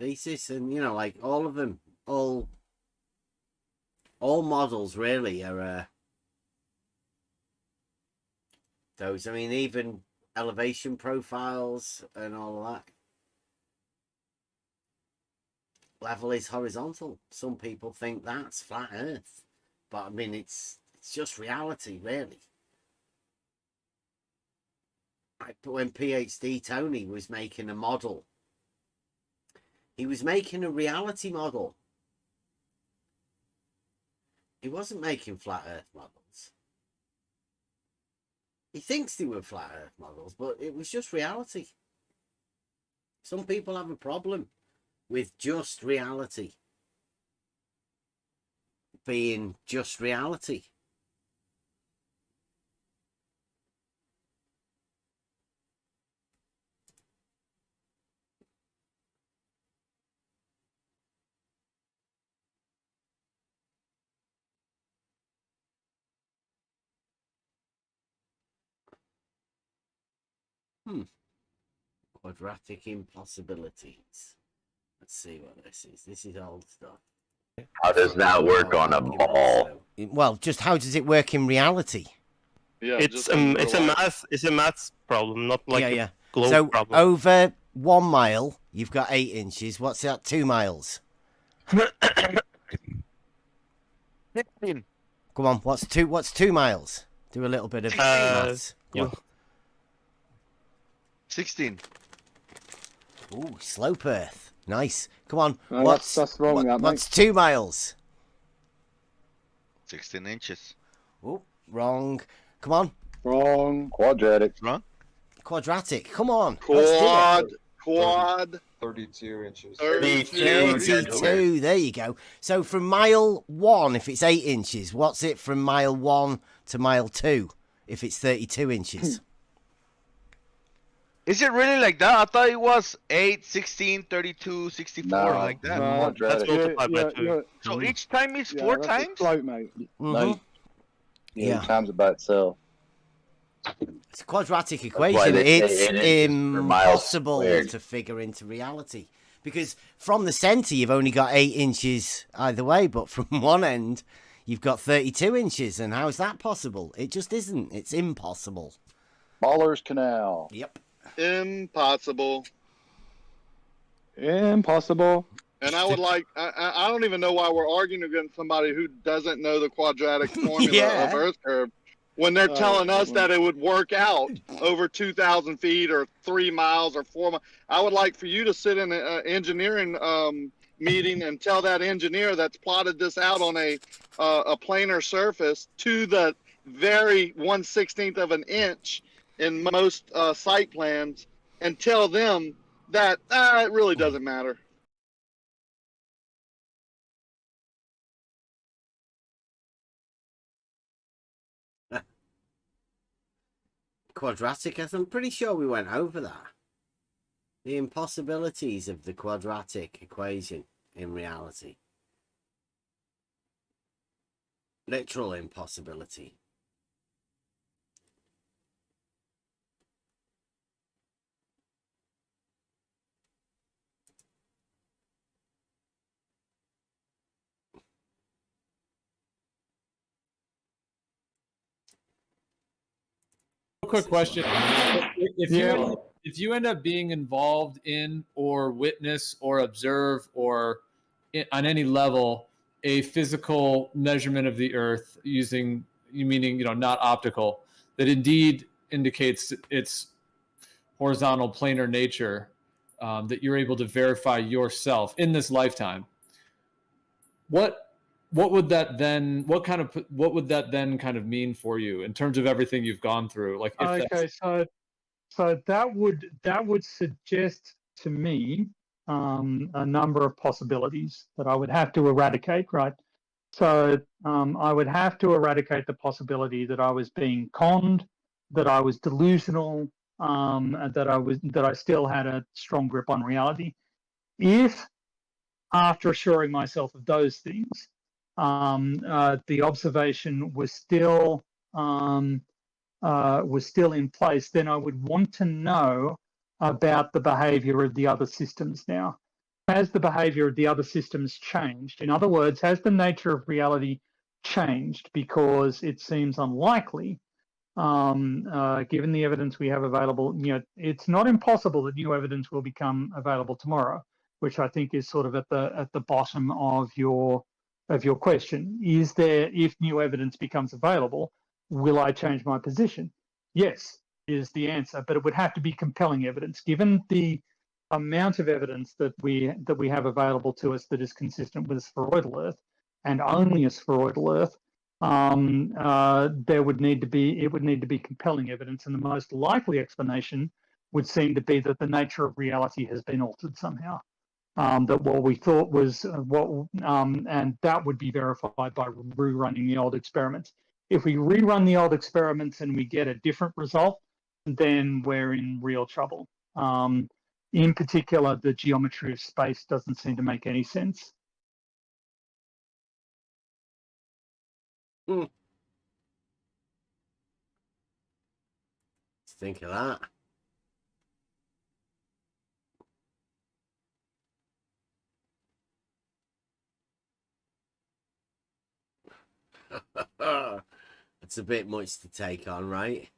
thesis, and like all of them, all models really are those. I mean, even elevation profiles and all of that. Level is horizontal. Some people think that's flat Earth, but I mean it's just reality, really. When PhD Tony was making a model, he was making a reality model. He wasn't making flat Earth models. He thinks they were flat Earth models, but it was just reality. Some people have a problem with just reality being just reality. Quadratic impossibilities. Let's see what this is. This is old stuff. How does that work on a ball? Well, just how does it work in reality? Yeah, It's a math problem, not like a globe so problem. Over 1 mile, you've got 8 inches. What's that? 2 miles. 16. Come on, what's 2 miles? Do a little bit of maths. Yeah. 16. Ooh, slope Earth. Nice. Come on. No, what's that's wrong, that, what's 2 miles? 16 inches. Oh, wrong. Come on. Wrong. Quadratic. Wrong. Quadratic. Come on. Quad. 32 inches. 32. There you go. So from mile 1, if it's 8 inches, what's it from mile 1 to mile 2 if it's 32 inches? Is it really like that? I thought it was 8, 16, 32, 64, like that. That's multiplied by 2. So each time is 4 times? Float, mate. No, Yeah. times it by itself. It's a quadratic why equation. they It's say 8 inches per mile impossible squared. to figure into reality. Because from the centre, you've only got 8 inches either way, but from one end, you've got 32 inches. And how is that possible? It just isn't. It's impossible. Baller's Canal. Yep. Impossible. Impossible. And I would like, I don't even know why we're arguing against somebody who doesn't know the quadratic formula Yeah. of Earth curve when they're telling us that it would work out over 2,000 feet or 3 miles or 4 miles. I would like for you to sit in an engineering meeting and tell that engineer that's plotted this out on a planar surface to the very 1/16th of an inch in most site plans and tell them that it really doesn't matter. Quadratic, I'm pretty sure we went over that. The impossibilities of the quadratic equation in reality. Literal impossibility. Quick question. If you end up being involved in or witness or observe or on any level a physical measurement of the Earth using, meaning not optical, that indeed indicates its horizontal planar nature, that you're able to verify yourself in this lifetime, what would that then kind of mean for you in terms of everything you've gone through? Like, if so that would suggest to me a number of possibilities that I would have to eradicate, right? So I would have to eradicate the possibility that I was being conned, that I was delusional, that I still had a strong grip on reality. If after assuring myself of those things, the observation was still in place, then I would want to know about the behavior of the other systems now. Has the behavior of the other systems changed? In other words, has the nature of reality changed? Because it seems unlikely, given the evidence we have available. It's not impossible that new evidence will become available tomorrow, which I think is sort of at the bottom of your question. Is there, if new evidence becomes available, will I change my position? Yes, is the answer, but it would have to be compelling evidence. Given the amount of evidence that we have available to us that is consistent with a spheroidal Earth, and only a spheroidal Earth, it would need to be compelling evidence, and the most likely explanation would seem to be that the nature of reality has been altered somehow. That what we thought was and that would be verified by rerunning the old experiments. If we rerun the old experiments and we get a different result, then we're in real trouble. In particular, the geometry of space doesn't seem to make any sense. Let's think of that. That's a bit much to take on, right?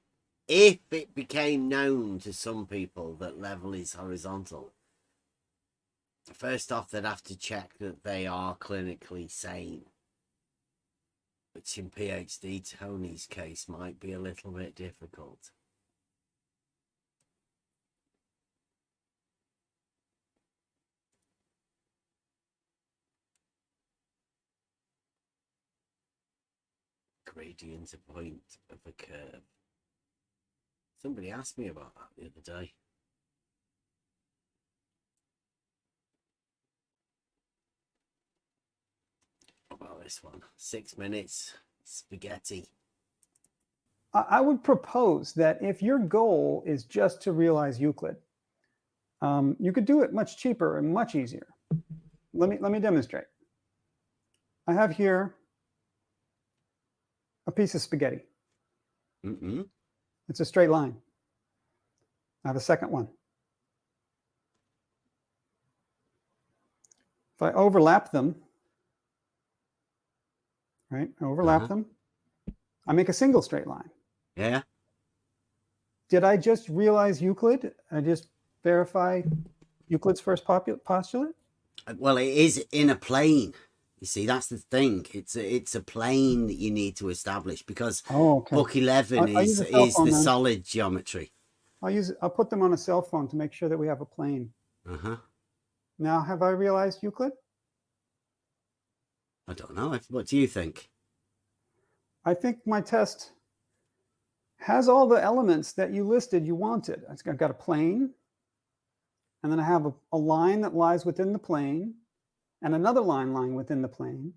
If it became known to some people that level is horizontal, first off, they'd have to check that they are clinically sane, which in PhD Tony's case might be a little bit difficult. Gradient point of a curve. Somebody asked me about that the other day. What about this one? 6 minutes, spaghetti. I would propose that if your goal is just to realize Euclid, you could do it much cheaper and much easier. Let me demonstrate. I have here a piece of spaghetti. It's a straight line. I have a second one. If I overlap them, right? I overlap them. I make a single straight line. Yeah. Did I just realize Euclid? I just verify Euclid's first postulate? Well, it is in a plane. You see, that's the thing. It's a plane that you need to establish because book 11 is the solid geometry. I'll put them on a cell phone to make sure that we have a plane. Now, have I realized Euclid? I don't know. What do you think? I think my test has all the elements that you listed you wanted. I've got a plane, and then I have a line that lies within the plane, and another line lying within the plane.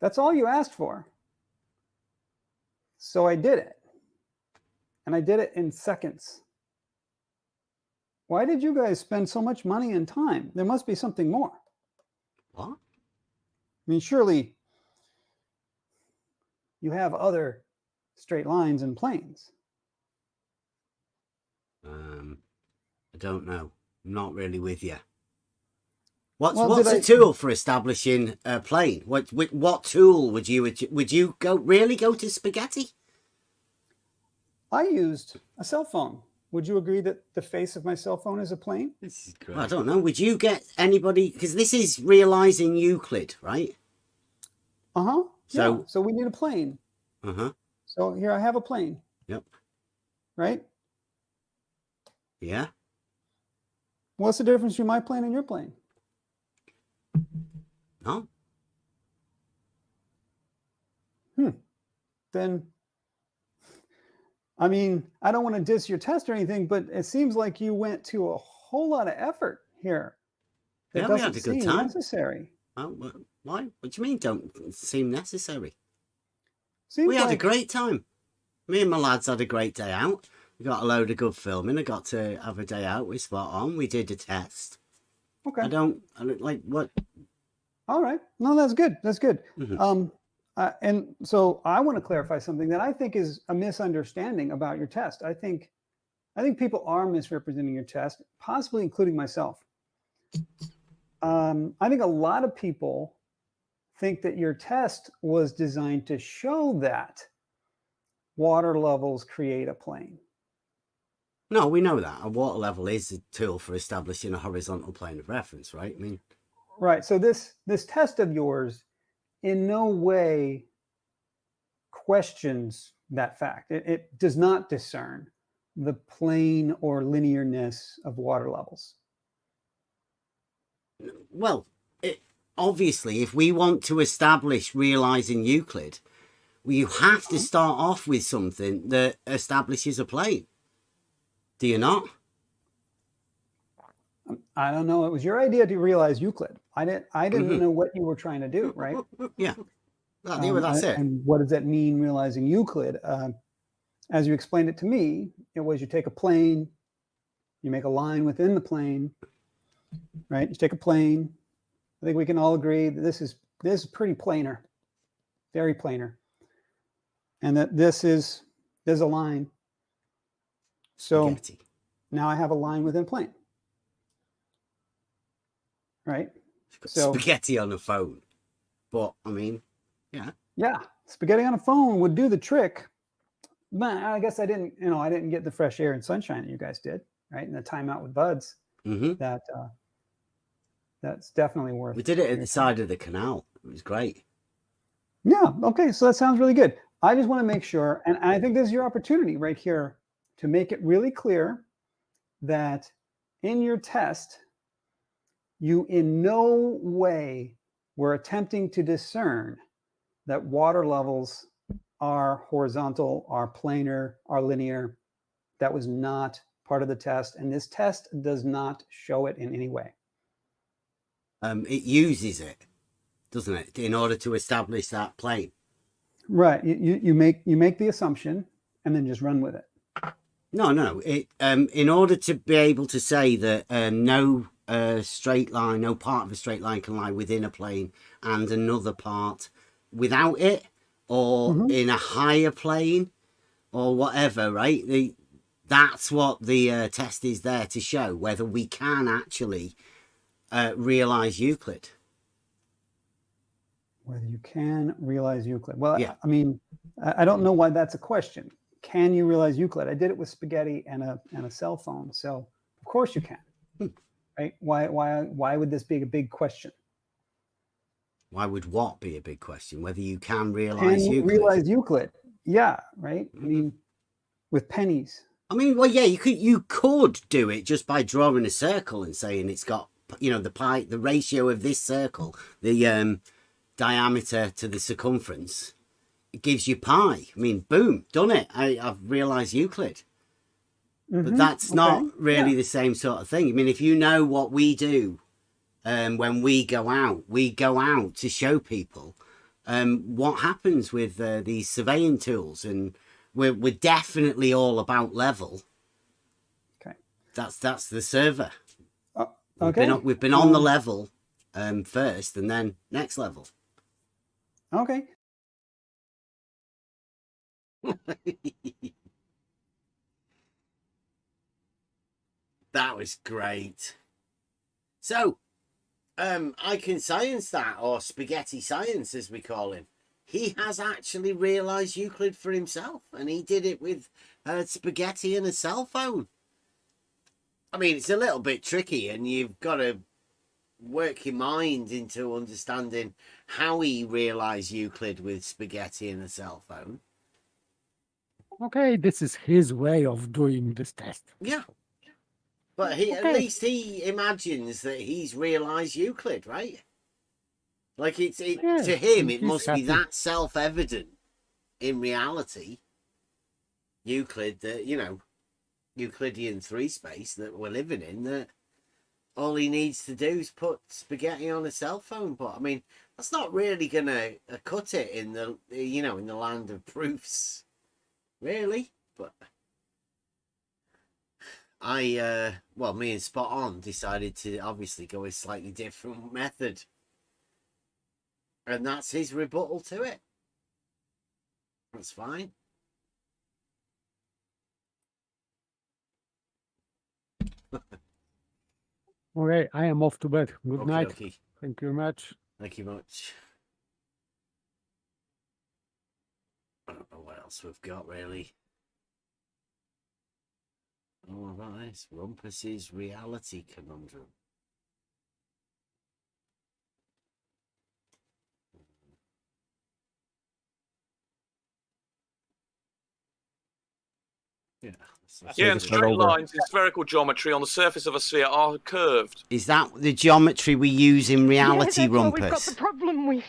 That's all you asked for. So I did it. And I did it in seconds. Why did you guys spend so much money and time? There must be something more. What? I mean, surely you have other straight lines and planes. I don't know. I'm not really with you. What's a tool for establishing a plane? What tool would you really go to spaghetti? I used a cell phone. Would you agree that the face of my cell phone is a plane? This is great. I don't know. Would you get anybody, because this is realizing Euclid, right? So we need a plane. So here I have a plane. Yep. Right? Yeah. What's the difference between my plane and your plane? No. Then, I mean, I don't want to diss your test or anything, but it seems like you went to a whole lot of effort here. That we had a good time. Necessary. Oh, why? What do you mean don't seem necessary? Seems we had a great time. Me and my lads had a great day out. We got a load of good filming. I got to have a day out. We spot on. We did a test. Okay. I don't like what. All right. No, that's good. That's good. And so I want to clarify something that I think is a misunderstanding about your test. I think people are misrepresenting your test, possibly including myself. I think a lot of people think that your test was designed to show that water levels create a plane. No, we know that. A water level is a tool for establishing a horizontal plane of reference, right? I mean, right. So this test of yours in no way questions that fact. It does not discern the plane or linearness of water levels. Well, obviously, if we want to establish realizing Euclid, you have to start off with something that establishes a plane. Do you not? I don't know. It was your idea to realize Euclid. I didn't know what you were trying to do, right? Yeah. That's it. And what does that mean, realizing Euclid? As you explained it to me, it was you take a plane, you make a line within the plane, right? You take a plane. I think we can all agree that this is pretty planar, very planar, and that there's a line. So spaghetti. Now I have a line within plane, right? So spaghetti on a phone, but I mean, yeah. Yeah, spaghetti on a phone would do the trick. But I guess I didn't get the fresh air and sunshine that you guys did, right? And the timeout with buds. That that's definitely worth. We did it at the side of the canal. It was great. Yeah. Okay. So that sounds really good. I just want to make sure, and I think this is your opportunity right here to make it really clear that in your test, you in no way were attempting to discern that water levels are horizontal, are planar, are linear. That was not part of the test, and this test does not show it in any way. It uses it, doesn't it, in order to establish that plane? Right. You make the assumption and then just run with it. No. It in order to be able to say that no straight line, no part of a straight line can lie within a plane and another part without it, or in a higher plane, or whatever, right? That's what the test is there to show, whether we can actually realize Euclid. Whether you can realize Euclid. Well, yeah. I mean, I don't know why that's a question. Can you realize Euclid? I did it with spaghetti and a cell phone, so of course you can. Right? Why would this be a big question? Why would what be a big question? Whether you can realize Euclid. Realize Euclid? Yeah, right. I mean, with pennies. I mean, well, yeah, you could do it just by drawing a circle and saying it's got, the ratio of this circle, the diameter to the circumference. It gives you pi. I mean, boom, done it. I've realized Euclid. But that's not really the same sort of thing. I mean, if you know what we do when we go out to show people what happens with these surveying tools, and we're definitely all about level. Okay. That's the server. Okay. We've been on the level first, and then next level. Okay. That was great. So, I can science that, or spaghetti science as we call him. He has actually realized Euclid for himself, and he did it with spaghetti and a cell phone. I mean, it's a little bit tricky, and you've got to work your mind into understanding how he realized Euclid with spaghetti and a cell phone. Okay, this is his way of doing this test. Yeah. But at least he imagines that he's realized Euclid, right? Like to him, it must be that self-evident in reality, Euclid, that, Euclidean 3 space that we're living in, that all he needs to do is put spaghetti on a cell phone. But I mean, that's not really gonna cut it in the in the land of proofs, really. But me and Spot On decided to obviously go a slightly different method, and that's his rebuttal to it. That's fine. Okay, I am off to bed. Good night. Okay. Thank you very much. Thank you much. I don't know what else we've got, really. Oh, about this. Rumpus's reality conundrum. Yeah, straight lines in spherical geometry on the surface of a sphere are curved. Is that the geometry we use in reality, Rumpus? We've got the problem with.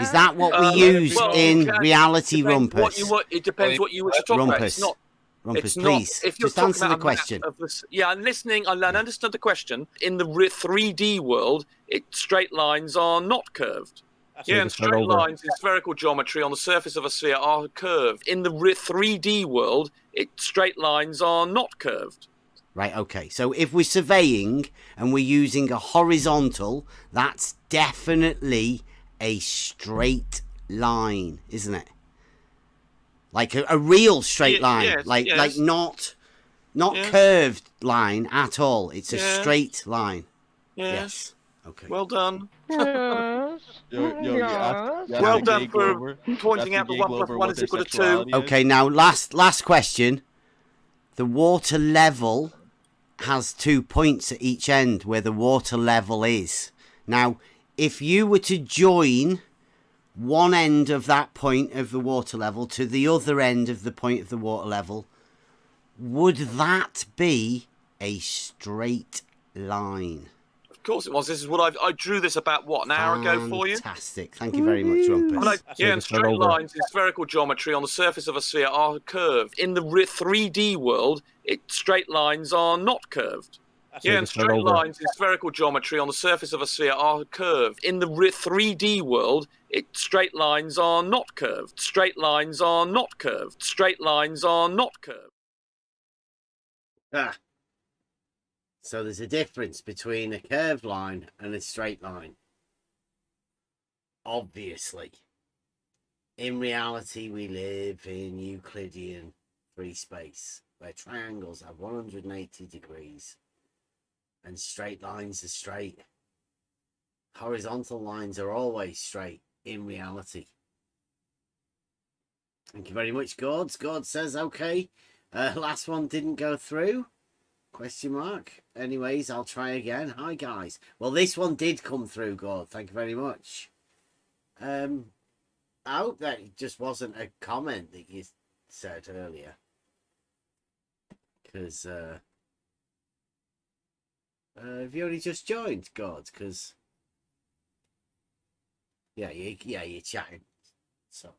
Is that what we use in reality, Rumpus? It depends what you were to talk about. It's not. Rumpus, please, if you're just answer the question. Yeah, I'm listening. I understand the question. In the 3D world, straight lines are not curved. Yeah, and straight lines in spherical geometry on the surface of a sphere are curved. In the 3D world, straight lines are not curved. Right, okay. So if we're surveying and we're using a horizontal, that's definitely a straight line, isn't it? Like a real straight line. Yes, like not yes. curved line at all. It's a straight line. Yes. Okay. Well done. Well done for pointing out that 1 + 1 is equal to 2. Okay, now last question. The water level has 2 points at each end where the water level is. Now, if you were to join one end of that point of the water level to the other end of the point of the water level, would that be a straight line? Of course it was. This is what I drew this about, what, an hour ago for you? Fantastic. Thank you very much, Rumpus. And straight lines in spherical geometry on the surface of a sphere are curved. In the 3D world, straight lines are not curved. And straight lines in spherical geometry on the surface of a sphere are curved. In the 3D world, straight lines are not curved. Straight lines are not curved. Straight lines are not curved. Ah. So there's a difference between a curved line and a straight line. Obviously. In reality, we live in Euclidean free space, where triangles have 180 degrees and straight lines are straight. Horizontal lines are always straight in reality. Thank you very much, Gord. Gord says, okay, last one didn't go through. Question mark. Anyways, I'll try again. Hi, guys. Well, this one did come through, Gord. Thank you very much. I hope that it just wasn't a comment that you said earlier. Because, have you only just joined, God? Because, yeah, you're chatting. Sorry.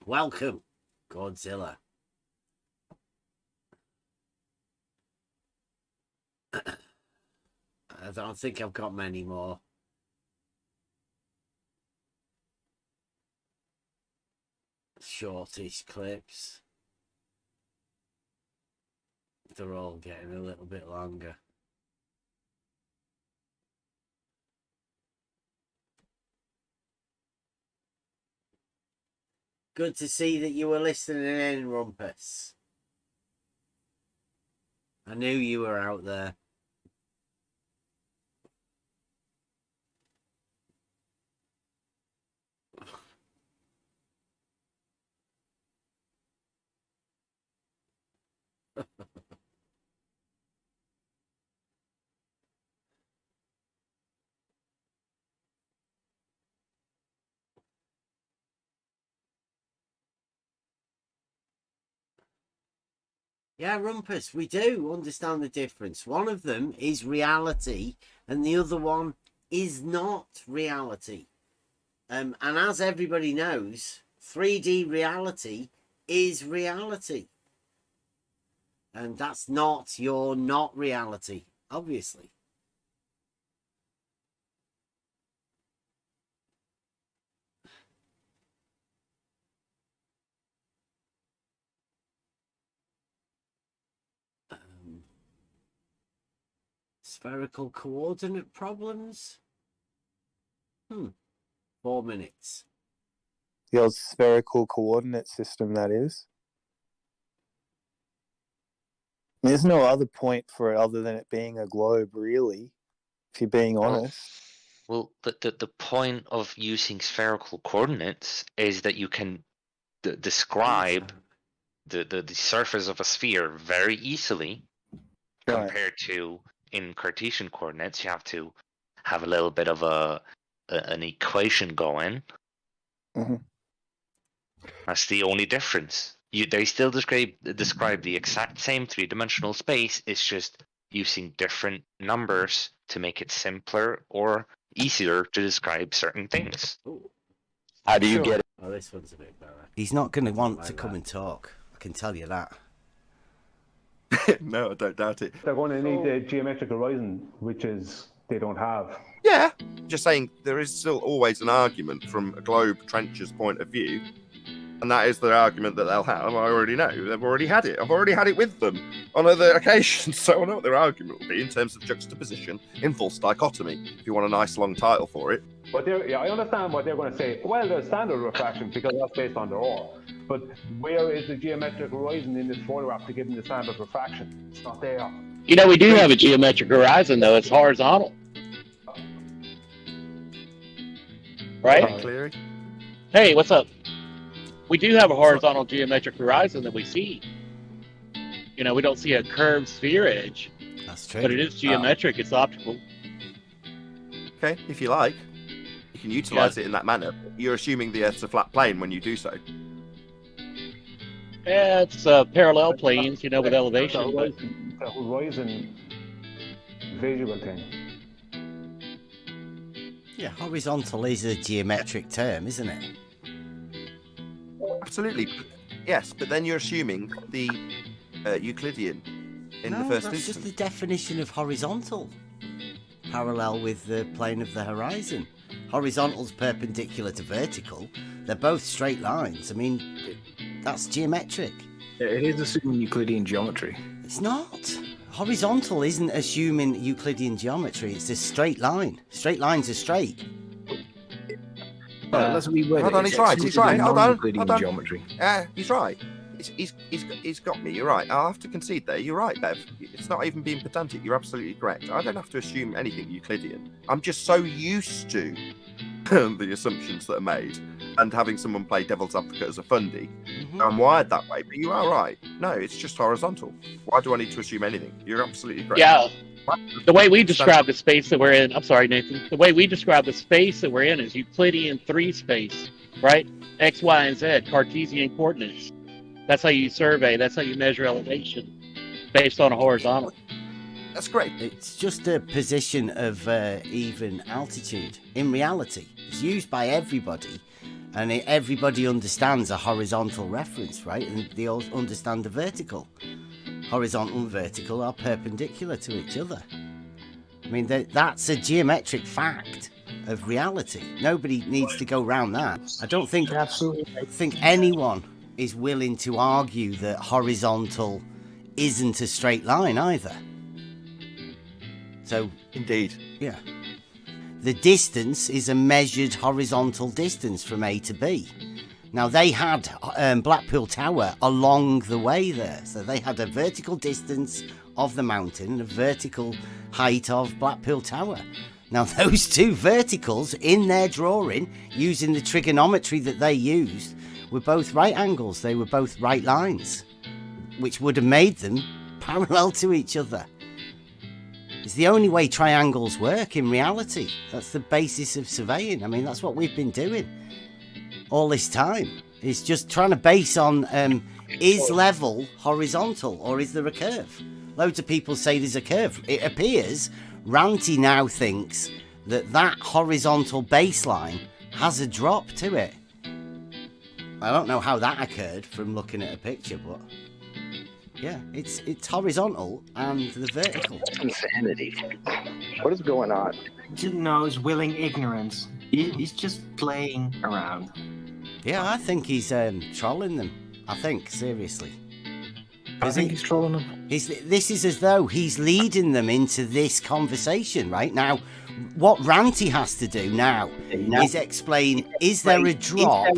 Welcome, Godzilla. I don't think I've got many more. Shortish clips. They're all getting a little bit longer. Good to see that you were listening in, Rumpus. I knew you were out there. Yeah, Rumpus, we do understand the difference. One of them is reality and the other one is not reality. And as everybody knows, 3D reality is reality. And that's not your not reality, obviously. Spherical coordinate problems? 4 minutes. The old spherical coordinate system, that is. There's no other point for it other than it being a globe, really, if you're being honest. Well, the point of using spherical coordinates is that you can describe the surface of a sphere very easily, compared to in Cartesian coordinates. You have to have a little bit of an equation going. Mm-hmm. That's the only difference. They still describe the exact same three-dimensional space. It's just using different numbers to make it simpler or easier to describe certain things. How do you get it? Oh, this one's a bit better. He's not going to want to come and talk. I can tell you that. No, I don't doubt it. They're going to need the geometric horizon, which is they don't have. Yeah, just saying there is still always an argument from a globe trencher's point of view, and that is the argument that they'll have. I already know. They've already had it. I've already had it with them on other occasions, so I know what their argument will be in terms of juxtaposition in false dichotomy, if you want a nice long title for it. But I understand what they're going to say. Well, there's standard refraction because that's based on the law. But where is the geometric horizon in this photograph to give them the standard refraction? It's not there. You know, we do have a geometric horizon, though. It's horizontal. Right? Cleary? Hey, what's up? We do have a horizontal geometric horizon that we see. You know, we don't see a curved sphere edge. That's true. But it is geometric. It's optical. Okay, if you like, you can utilize it in that manner. You're assuming the Earth's a flat plane when you do so. Yeah, it's parallel planes, you know, with elevation. The horizon visual thing. Yeah, horizontal is a geometric term, isn't it? Absolutely. Yes, but then you're assuming the Euclidean in the first that's instance. just the definition of horizontal. Parallel with the plane of the horizon. Horizontal's perpendicular to vertical. They're both straight lines. I mean, that's geometric. It is assuming Euclidean geometry. It's not. Horizontal isn't assuming Euclidean geometry. It's a straight line. Straight lines are straight. Let's reword Hold on, it. he's right. He's right. Hold on. Euclidean Hold on. geometry. He's right. He's got me. You're right. I'll have to concede there. You're right, Bev. It's not even being pedantic. You're absolutely correct. I don't have to assume anything Euclidean. I'm just so used to the assumptions that are made and having someone play devil's advocate as a fundy. I'm wired that way. But you are right. No, it's just horizontal. Why do I need to assume anything? You're absolutely correct. Yeah. The way we describe the space that we're in, I'm sorry, Nathan. The way we describe the space that we're in is Euclidean 3 space, right? X, Y, and Z, Cartesian coordinates. That's how you survey. That's how you measure elevation based on a horizontal. That's great. It's just a position of even altitude. In reality, it's used by everybody, and everybody understands a horizontal reference, right? And they all understand the vertical. Horizontal and vertical are perpendicular to each other. I mean, that's a geometric fact of reality. Nobody needs to go around that. I don't think anyone is willing to argue that horizontal isn't a straight line either. So, indeed, yeah. The distance is a measured horizontal distance from A to B. Now, they had Blackpool Tower along the way there. So they had a vertical distance of the mountain and a vertical height of Blackpool Tower. Now, those two verticals in their drawing, using the trigonometry that they used, were both right angles. They were both right lines, which would have made them parallel to each other. It's the only way triangles work in reality. That's the basis of surveying. I mean, that's what we've been doing all this time. It's just trying to base on, is level horizontal or is there a curve? Loads of people say there's a curve. It appears Ranty now thinks that horizontal baseline has a drop to it. I don't know how that occurred from looking at a picture, but yeah, it's horizontal and the vertical. Insanity. What is going on? Just knows willing ignorance. He's just playing around. Yeah, I think he's trolling them. I think, seriously. I think he's trolling them. This is as though he's leading them into this conversation right now. What Ranty has to do now is explain: is there a drop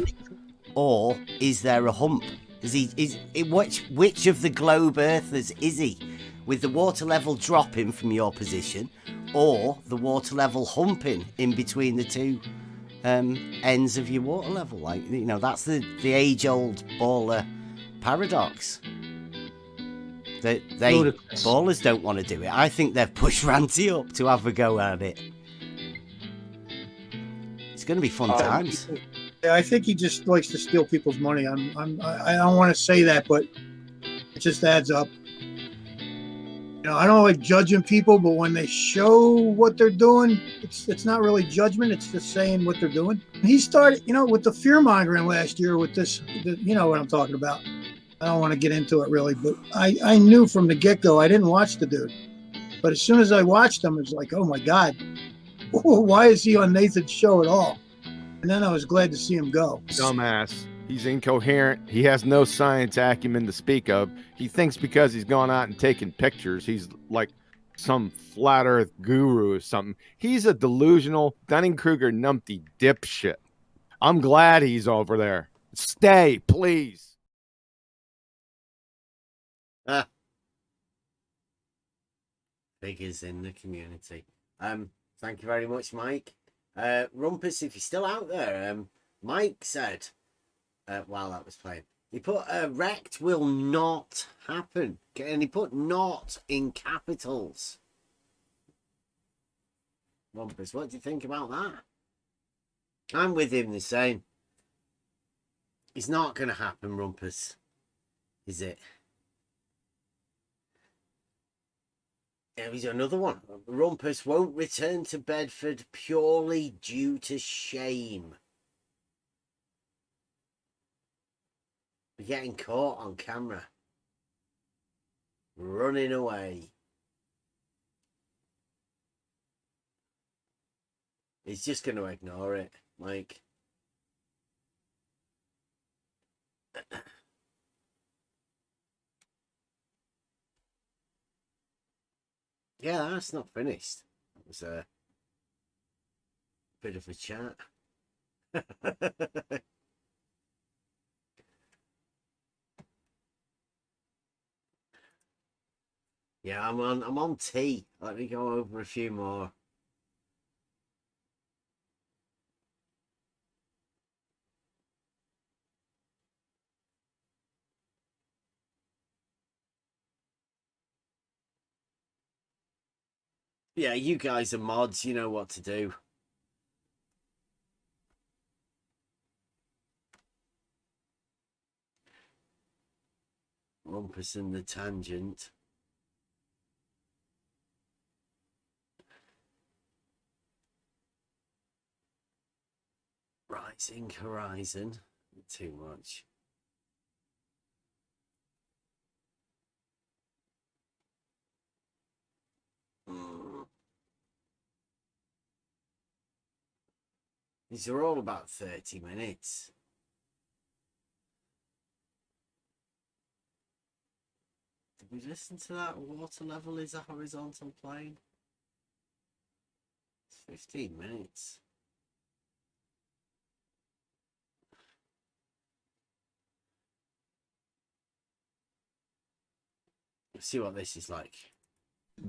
or is there a hump? Which of the globe Earthers is he? With the water level dropping from your position, or the water level humping in between the two ends of your water level? Like, you know, that's the age-old baller paradox. Ballers don't want to do it. I think they've pushed Ranty up to have a go at it. It's going to be fun times. I think he just likes to steal people's money. I don't want to say that, but it just adds up. You know, I don't like judging people, but when they show what they're doing, it's not really judgment. It's just saying what they're doing. He started, you know, with the fear mongering last year with this. You know what I'm talking about. I don't want to get into it really, but I knew from the get-go. I didn't watch the dude, but as soon as I watched him, it was like, oh my God, why is he on Nathan's show at all? And then I was glad to see him go. Dumbass. He's incoherent. He has no science acumen to speak of. He thinks because he's gone out and taken pictures, he's like some flat earth guru or something. He's a delusional Dunning-Kruger numpty dipshit. I'm glad he's over there. Stay, please. figures in the community. Thank you very much, Mike. Rumpus, if you're still out there, Mike said while that was playing, he put wrecked will not happen, and he put not in capitals. Rumpus, what do you think about that? I'm with him the same. It's not going to happen, Rumpus, is it? Here's another one. Rumpus won't return to Bedford purely due to shame. We're getting caught on camera. Running away. He's just going to ignore it, Mike. Yeah, that's not finished. It was a bit of a chat. Yeah, I'm on T. Let me go over a few more. Yeah, you guys are mods. You know what to do. Rumpus and the tangent. Rising horizon. Too much. These are all about 30 minutes. Did we listen to that? Water level is a horizontal plane. It's 15 minutes. Let's see what this is like.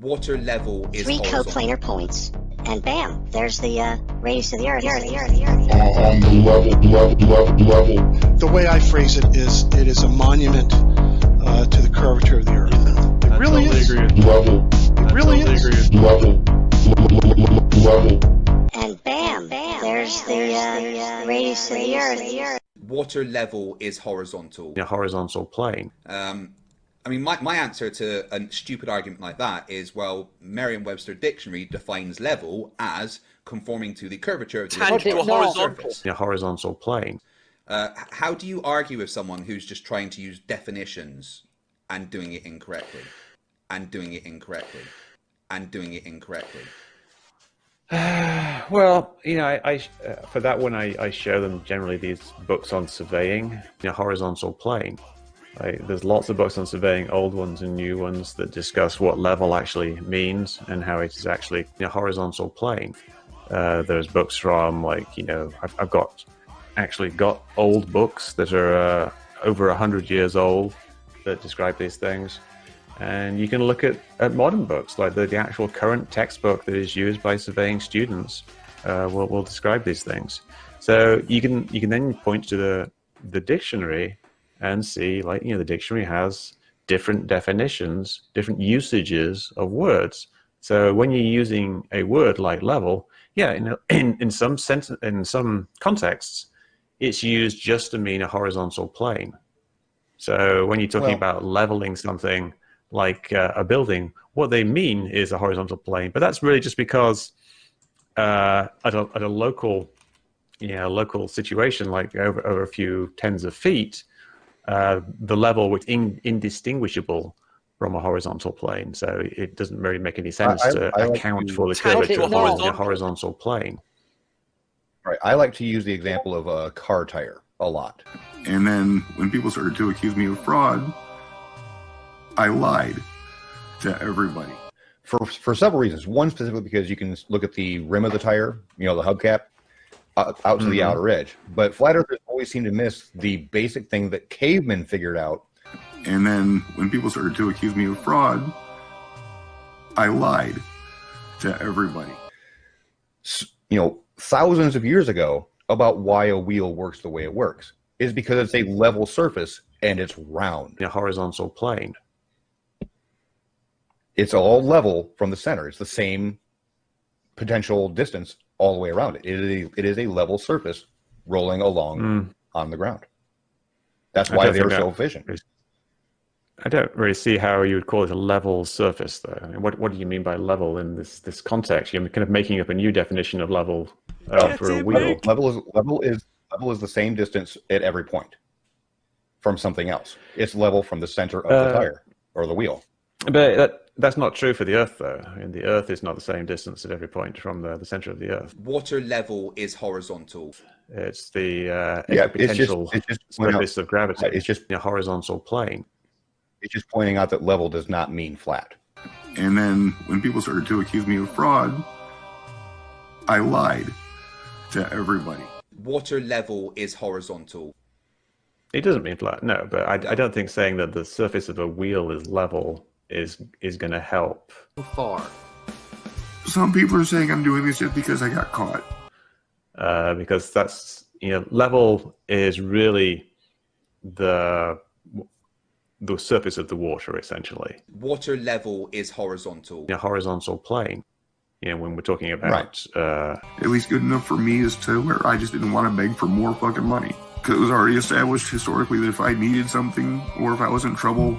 Water level is 3 coplanar points, and bam, there's the radius of the Earth. on the level. The way I phrase it is a monument to the curvature of the Earth. It really is. Level. It really is. Level. And bam, there's the radius of the Earth. Water level is horizontal. A horizontal plane. I mean, my answer to a stupid argument like that is, well, Merriam-Webster Dictionary defines level as conforming to the curvature of the surface. A horizontal plane. How do you argue with someone who's just trying to use definitions and doing it incorrectly? And doing it incorrectly? And doing it incorrectly? Well, you know, I for that one, I show them generally these books on surveying, a horizontal plane. There's lots of books on surveying, old ones and new ones, that discuss what level actually means and how it is actually a horizontal plane. There's books from, like, you know, I've got old books that are over 100 years old that describe these things. And you can look at modern books, like the actual current textbook that is used by surveying students will describe these things. So you can then point to the dictionary and see, like, you know, the dictionary has different definitions, different usages of words. So when you're using a word like level, yeah, in some sense, in some contexts, it's used just to mean a horizontal plane. So when you're talking about leveling something like a building, what they mean is a horizontal plane. But that's really just because at a local situation, like over a few tens of feet, the level was indistinguishable from a horizontal plane, so it doesn't really make any sense to account for the curvature of a horizontal plane. Right. I like to use the example of a car tire a lot. And then when people started to accuse me of fraud, I lied to everybody. For several reasons. One, specifically because you can look at the rim of the tire, you know, the hubcap, out to the outer edge. But flat earthers always seem to miss the basic thing that cavemen figured out. And then when people started to accuse me of fraud, I lied to everybody. Thousands of years ago about why a wheel works the way it works is because it's a level surface and it's round. A horizontal plane. It's all level from the center. It's the same potential distance all the way around it. It is a level surface rolling along on the ground. That's why they're so efficient. I don't really see how you would call it a level surface, though. I mean, what do you mean by level in this context? You're kind of making up a new definition of level for a wheel. Level is the same distance at every point from something else. It's level from the center of the tire or the wheel. But that's not true for the Earth, though. I mean, the Earth is not the same distance at every point from the center of the Earth. Water level is horizontal. It's the potential surface of gravity. It's just a horizontal plane. It's just pointing out that level does not mean flat. And then when people started to accuse me of fraud, I lied to everybody. Water level is horizontal. It doesn't mean flat, no, but I don't think saying that the surface of a wheel is level is going to help. Far. Some people are saying I'm doing this just because I got caught. Because that's, level is really the surface of the water, essentially. Water level is horizontal. A horizontal plane. When we're talking about... At least good enough for me as to where I just didn't want to beg for more fucking money. Because it was already established historically that if I needed something or if I was in trouble,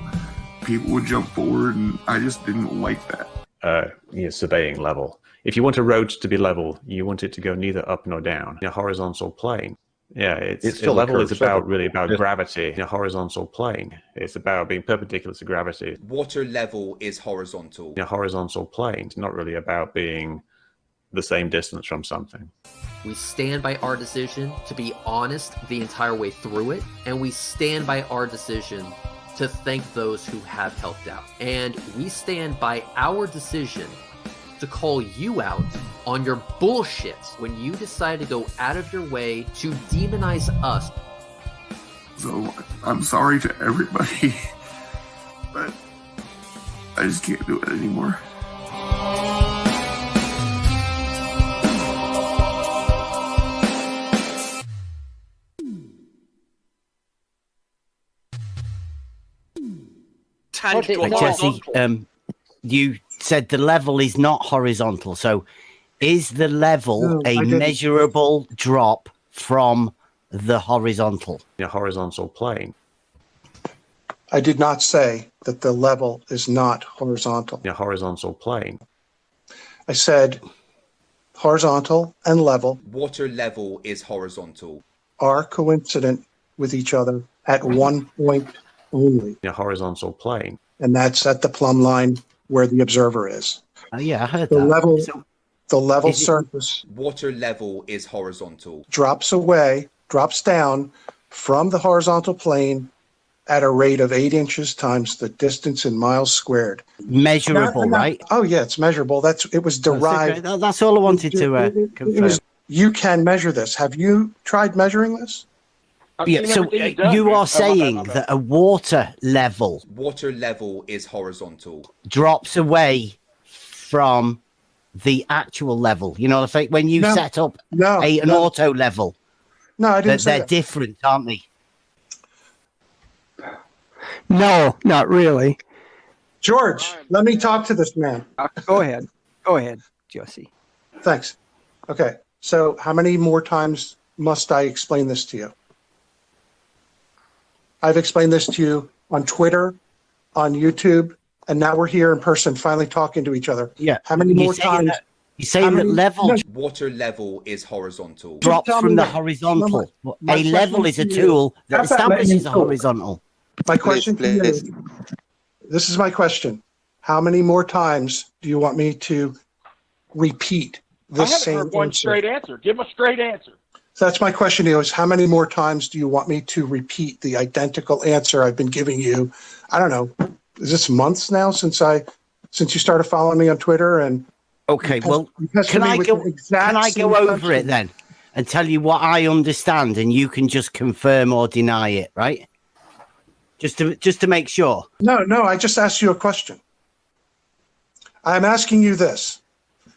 people would jump forward, and I just didn't like that. Surveying level. If you want a road to be level, you want it to go neither up nor down. A horizontal plane. Yeah, it's still level is about gravity. A horizontal plane. It's about being perpendicular to gravity. Water level is horizontal. A horizontal plane. It's not really about being the same distance from something. We stand by our decision to be honest the entire way through it, and we stand by our decision to thank those who have helped out. And we stand by our decision to call you out on your bullshit when you decide to go out of your way to demonize us. So I'm sorry to everybody, but I just can't do it anymore. Jesse, you said the level is not horizontal. So is the level a measurable drop from the horizontal? A horizontal plane. I did not say that the level is not horizontal. A horizontal plane. I said horizontal and level. Water level is horizontal. Are coincident with each other at one point only. A horizontal plane. And that's at the plumb line where the observer is. Oh, yeah, I heard the that. Level, the level surface. Water level is horizontal. Drops down from the horizontal plane at a rate of 8 inches times the distance in miles squared. Measurable, right? Oh, yeah, it's measurable. It was derived. That's all I wanted to confirm. You can measure this. Have you tried measuring this? Yeah, so you are saying that a water level is horizontal. Drops away from the actual level. Like when you set up an auto level. No, I didn't say they're that. different, aren't they? No, not really. George, let me talk to this man. Go ahead. Go ahead, Jesse. Thanks. Okay, so how many more times must I explain this to you? I've explained this to you on Twitter, on YouTube, and now we're here in person finally talking to each other. Yeah. How many more times? You're saying that level Water level is horizontal. drops from the horizontal. A level is a tool that establishes a horizontal. My question to you is, this is my question. How many more times do you want me to repeat this I same haven't heard one answer? straight answer. Give him a straight answer. So that's my question to you is, how many more times do you want me to repeat the identical answer I've been giving you? I don't know. Is this months now since you started following me on Twitter? And okay, well, can I go over it then and tell you what I understand, and you can just confirm or deny it, right? Just to make sure. No, I just asked you a question. I'm asking you this.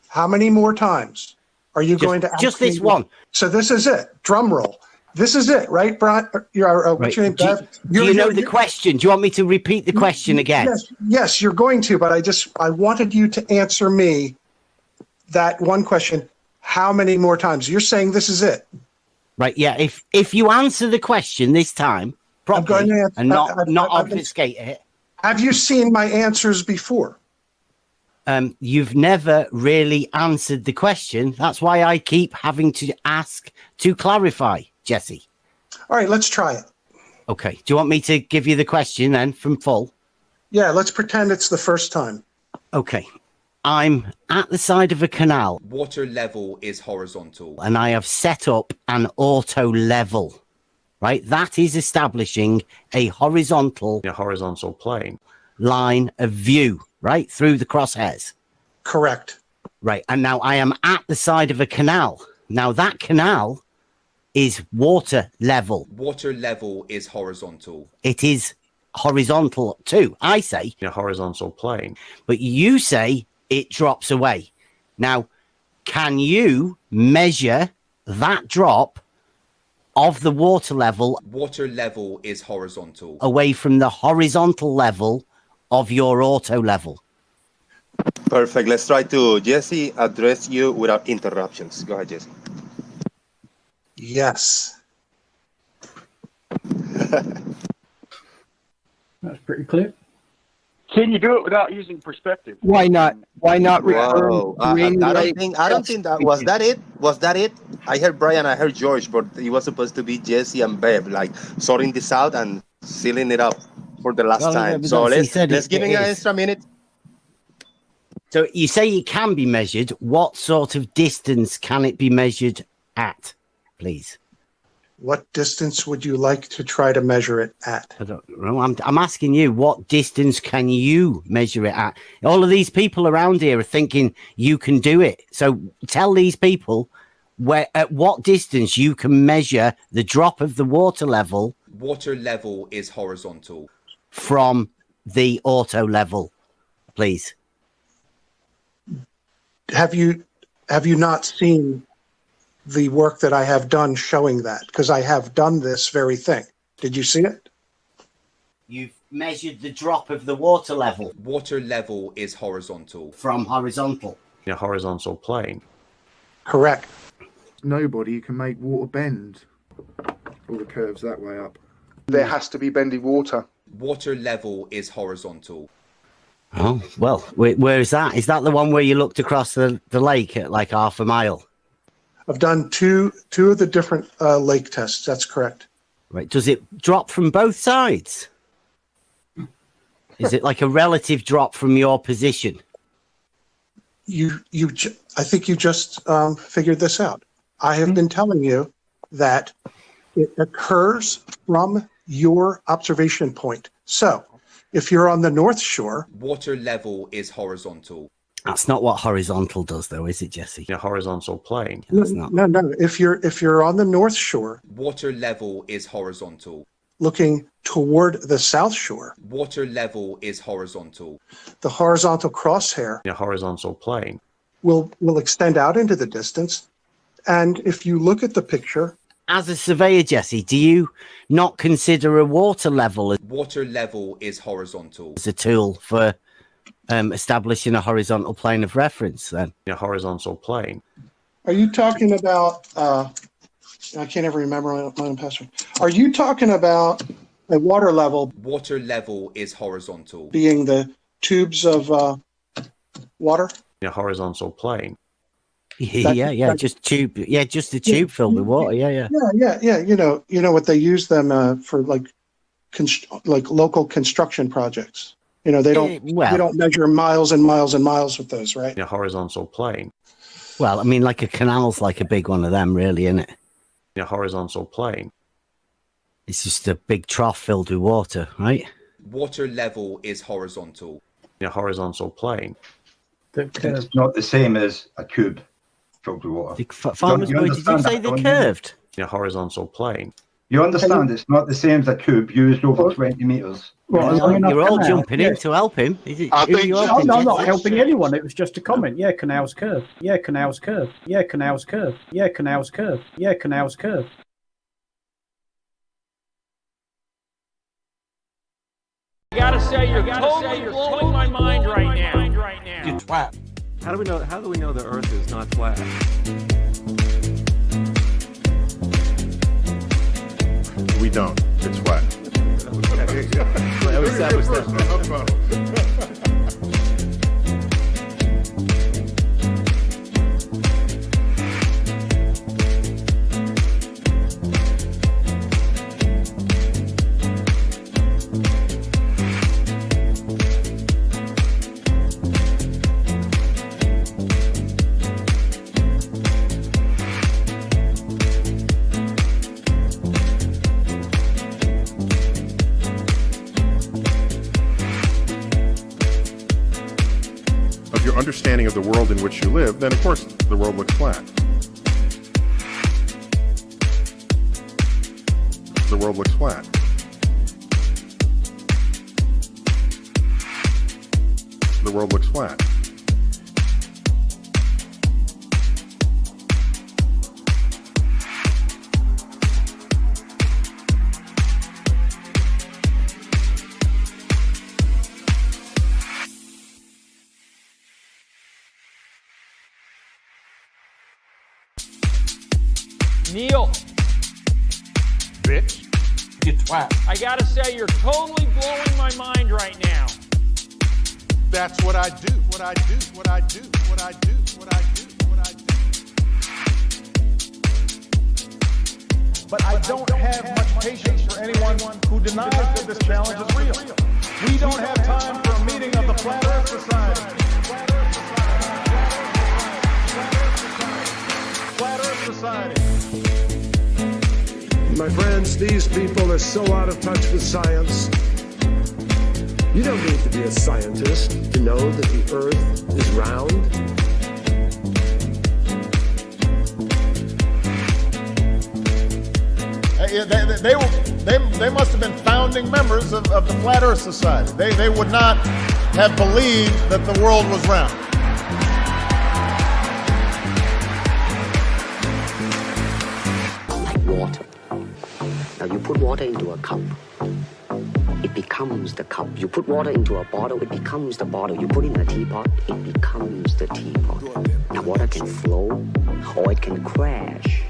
How many more times are you going to ask just this me? one? So this is it. Drum roll. This is it, right, Brian? What's your name, Bev? Do you know the question? Do you want me to repeat the question again? Yes, you're going to, but I wanted you to answer me that one question. How many more times? You're saying this is it. Right, yeah. If you answer the question this time properly and not obfuscate it. Have you seen my answers before? You've never really answered the question. That's why I keep having to ask to clarify, Jesse. All right, let's try it. Okay. Do you want me to give you the question then from full? Yeah, let's pretend it's the first time. Okay. I'm at the side of a canal. Water level is horizontal. And I have set up an auto level, right? That is establishing a horizontal plane line of view, right? Through the crosshairs. Correct. Right. And now I am at the side of a canal. Now that canal is water level. Water level is horizontal. It is horizontal too, I say. A horizontal plane. But you say it drops away. Now, can you measure that drop of the water level? Water level is horizontal. Away from the horizontal level of your auto level. Perfect. Let's try to, Jesse, address you without interruptions. Go ahead, Jesse. Yes. That's pretty clear. Can you do it without using perspective? Why not? Why not refer Whoa. to I ring don't light? think that was that it. Was that it? I heard Brian, I heard George, but it was supposed to be Jesse and Bev, like sorting this out and sealing it up for the last time. So let's give him an extra minute. So you say it can be measured. What sort of distance can it be measured at, please? What distance would you like to try to measure it at? I don't know. I'm asking you, what distance can you measure it at? All of these people around here are thinking you can do it. So tell these people at what distance you can measure the drop of the water level. Water level is horizontal. From the auto level, please. Have you not seen the work that I have done showing that? Because I have done this very thing. Did you see it? You've measured the drop of the water level. Water level is horizontal. From horizontal. A horizontal plane. Correct. Nobody can make water bend all the curves that way up. There has to be bending water. Water level is horizontal. Oh, well, where is that? Is that the one where you looked across the lake at like half a mile? I've done two of the different lake tests. That's correct. Right. Does it drop from both sides? Is it like a relative drop from your position? I think you just figured this out. I have been telling you that it occurs from your observation point. So if you're on the North Shore, water level is horizontal. That's not what horizontal does, though, is it, Jesse? A horizontal plane. That's not. No. If you're on the North Shore, water level is horizontal. Looking toward the South Shore, water level is horizontal. The horizontal crosshair, a horizontal plane, will extend out into the distance. And if you look at the picture, as a surveyor, Jesse, do you not consider a water level? Water level is horizontal. As a tool for establishing a horizontal plane of reference, then? A horizontal plane. Are you talking about, I can't ever remember my own password. Are you talking about a water level? Water level is horizontal. Being the tubes of water? A horizontal plane. Yeah, just tube. Yeah, just a tube filled with water. Yeah. You know what they use them for, like local construction projects. You know, they don't measure miles and miles and miles with those, right? A horizontal plane. Well, I mean, like a canal's like a big one of them, really, isn't it? A horizontal plane. It's just a big trough filled with water, right? Water level is horizontal. A horizontal plane. It's not the same as a cube filled with water. Farmers Boy, did you say they're curved? A horizontal plane. You understand it's not the same as a cube used over 20 metres. You're all jumping in to help him. Is it? I think you no, I'm not helping anyone. It was just a comment. Yeah, canals curve. Yeah, canals curve. Yeah, canals curve. Yeah, canals curve. Yeah, canals curve. I gotta say, you're totally blowing my mind right now. You twat. How do we know the Earth is not flat? We don't. It's flat. That was that. Understanding of the world in which you live, then of course the world looks flat. The world looks flat. The world looks flat. Neil, Bitch. You twat. I gotta say, you're totally blowing my mind right now. That's what I do. What I do. What I do. What I do. What I do. What I do. But I don't have much patience for anyone who denies that this challenge is real. We don't have time for a meeting of the Flat Earth Society. Flat Earth Society. My friends, these people are so out of touch with science. You don't need to be a scientist to know that the Earth is round. They must have been founding members of the Flat Earth Society. They would not have believed that the world was round. Like water. Now you put water into a cup, it becomes the cup. You put water into a bottle, it becomes the bottle. You put in a teapot, it becomes the teapot. Now water can flow or it can crash.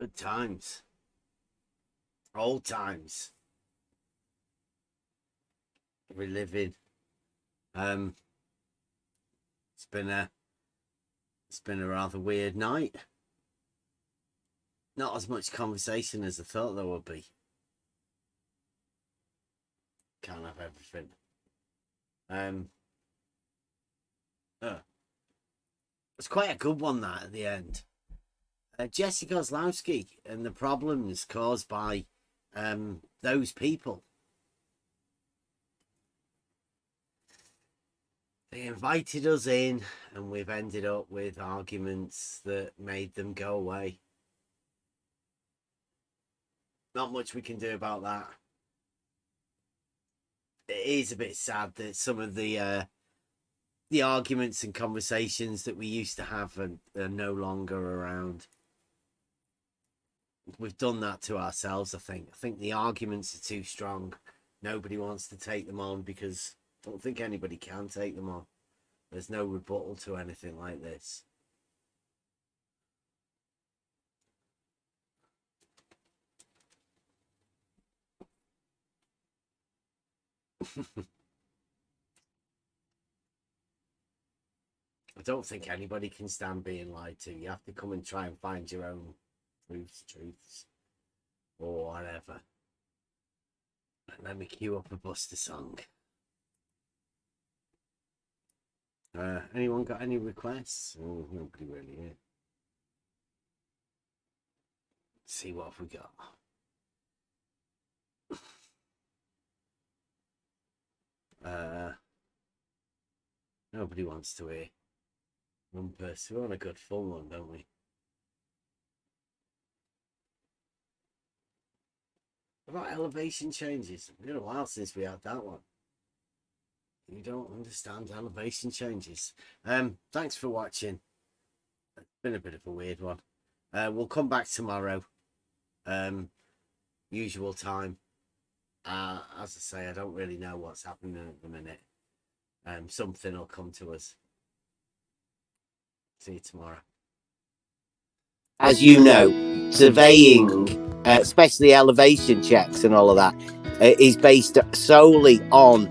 Good times. Old times. We're living. It's been a rather weird night. Not as much conversation as I thought there would be. Can't have everything. It's quite a good one, that, at the end. Jesse Kozlowski and the problems caused by those people. They invited us in and we've ended up with arguments that made them go away. Not much we can do about that. It is a bit sad that some of the arguments and conversations that we used to have are no longer around. We've done that to ourselves, I think. I think the arguments are too strong. Nobody wants to take them on because I don't think anybody can take them on. There's no rebuttal to anything like this. I don't think anybody can stand being lied to. You have to come and try and find your own truths, or whatever. Let me cue up a Buster song. Anyone got any requests? Oh, nobody really here. Let's see what have we got. Nobody wants to hear Rumpus. We're on a good full one, don't we? What about elevation changes? It's been a while since we had that one. You don't understand elevation changes. Thanks for watching. It's been a bit of a weird one. We'll come back tomorrow. Usual time. As I say, I don't really know what's happening at the minute. Something will come to us. See you tomorrow. As you know, surveying, especially elevation checks and all of that, is based solely on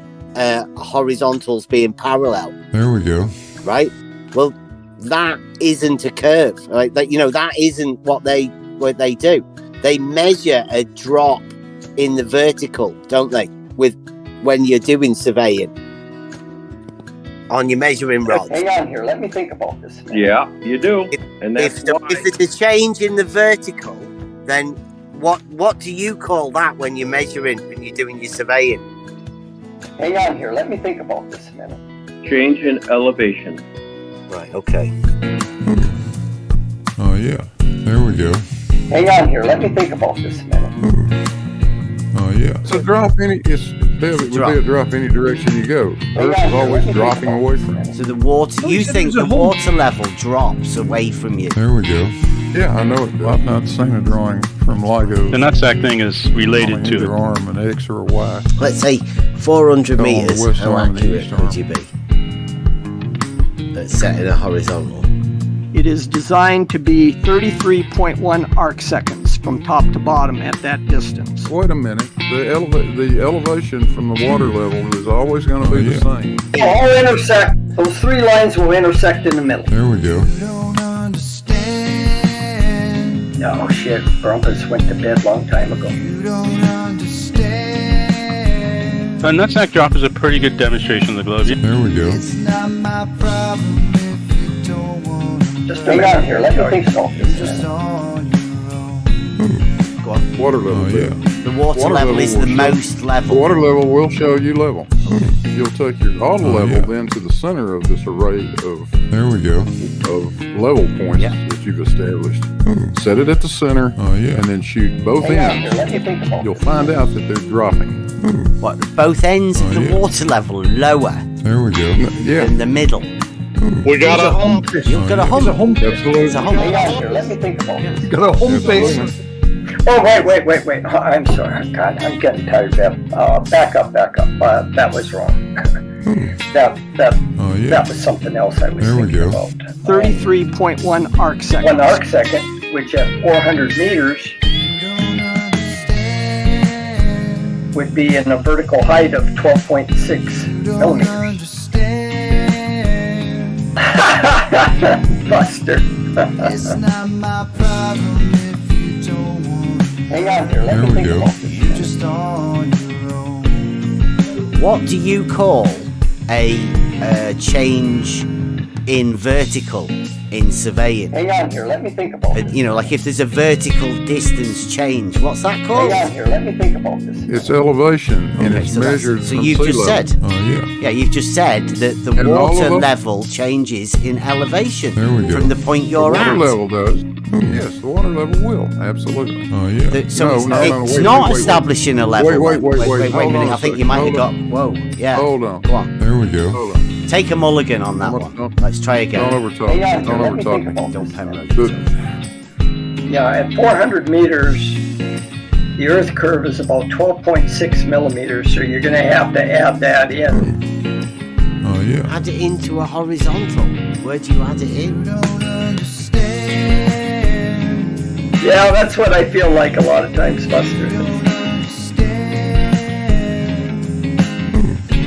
horizontals being parallel. There we go. Right? Well, that isn't a curve. Right? That, you know, that isn't what they do. They measure a drop in the vertical, don't they? When you're doing surveying on your measuring rods. Hang on here. Let me think about this. Yeah, you do. And that's if there's a change in the vertical, then what do you call that when you're measuring and you're doing your surveying? Hang on here. Let me think about this a minute. Change in elevation. Right. Okay. Oh yeah. There we go. Hang on here. Let me think about this a minute. Oh yeah. So drop any. It would be a drop any direction you go. Earth is always dropping away from you. So the water. You think the water level drops away from you? There we go. Yeah, I know it. I've not seen a drawing from LIGO. The nutsack thing is related to either arm, an X or a Y. Let's say 400 meters. How accurate could you be? Let's set it a horizontal. It is designed to be 33.1 arc seconds from top to bottom at that distance. Wait a minute. The elevation from the water level is always going to be the same. They'll all intersect. Those three lines will intersect in the middle. There we go. Oh shit, Broncos went to bed a long time ago. A nutsack drop is a pretty good demonstration of the globe. There we go. Just hang on here, let me think about this. Go on. Water level. Yeah. The water level is the most level. The water level will show you level. You'll take your auto level then to the center of this array of there we go of level points that you've established. Set it at the center. And then shoot both ends. You'll find out that they're dropping. What? Both ends of the water level lower. There we go. In the middle. We got a hump. You've got a hump. Absolutely. It's a hump. Hang on here, let me think about this. You got a hump face. Oh, wait. I'm sorry. God, I'm getting tired, Bev. Back up. That was wrong. That was something else I was thinking about. 33.1 arc seconds. 1 arc second, which at 400 meters would be in a vertical height of 12.6 millimeters. Buster. It's not my problem if you don't want. Hang on here, let me think about this. You just on your own. What do you call a change in vertical in surveying? Hang on here, let me think about this. You know, like if there's a vertical distance change, what's that called? Hang on here, let me think about this. It's elevation, and it's measured so from you've sea just level. said. Oh yeah. Yeah, you've just said that the And all water of them? level changes in elevation There we go. from the point you're The water at. level does. Yes, the water level will. Absolutely. Oh yeah. So No, it's wait, not wait. establishing a level. Wait a Wait a minute. on I a think sec. you might have Hold got. on. Whoa. Yeah. Hold on. Go on. There we go. Hold on. Take a mulligan on that one. Let's try again. Don't overtalk. Hang on here, Don't let me think overtalk. about Don't this. penalty. Good. Yeah, at 400 meters, the Earth curve is about 12.6 millimeters, so you're going to have to add that in. Oh yeah. Add it into a horizontal. Where do you add it in? Yeah, that's what I feel like a lot of times, Buster.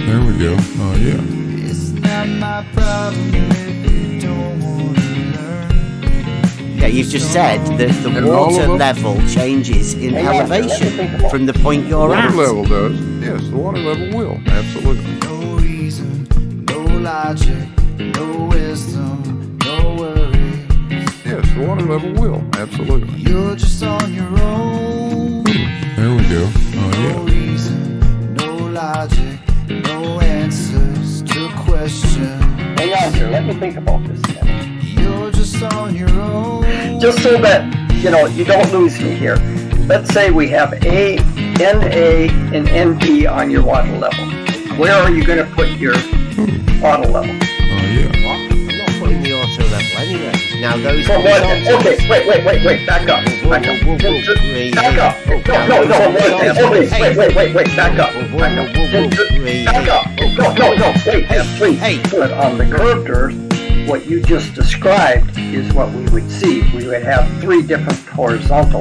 There we go. Oh yeah. It's not my problem if you don't want to learn. Yeah, you've just said that the And all water of them? level changes in Hang on, let me elevation think about from the point The you're water at. level does. Yes, the water level will. Absolutely. No reason, no logic, no wisdom, no worries. Yes, the water level will. Absolutely. You're just on your own. There we go. Oh No yeah. reason, no logic, no here. Let me think about this a minute. You're just on your own. Just so that, you don't lose me here. Let's say we have NA and NB on your water level. Where are you going to put your auto level? I'm not putting the auto level anywhere. Now those. Okay, wait. Back up. Back up. No. Okay, back up. Back up. No. Please. But on the curved Earth, what you just described is what we would see. We would have 3 different horizontal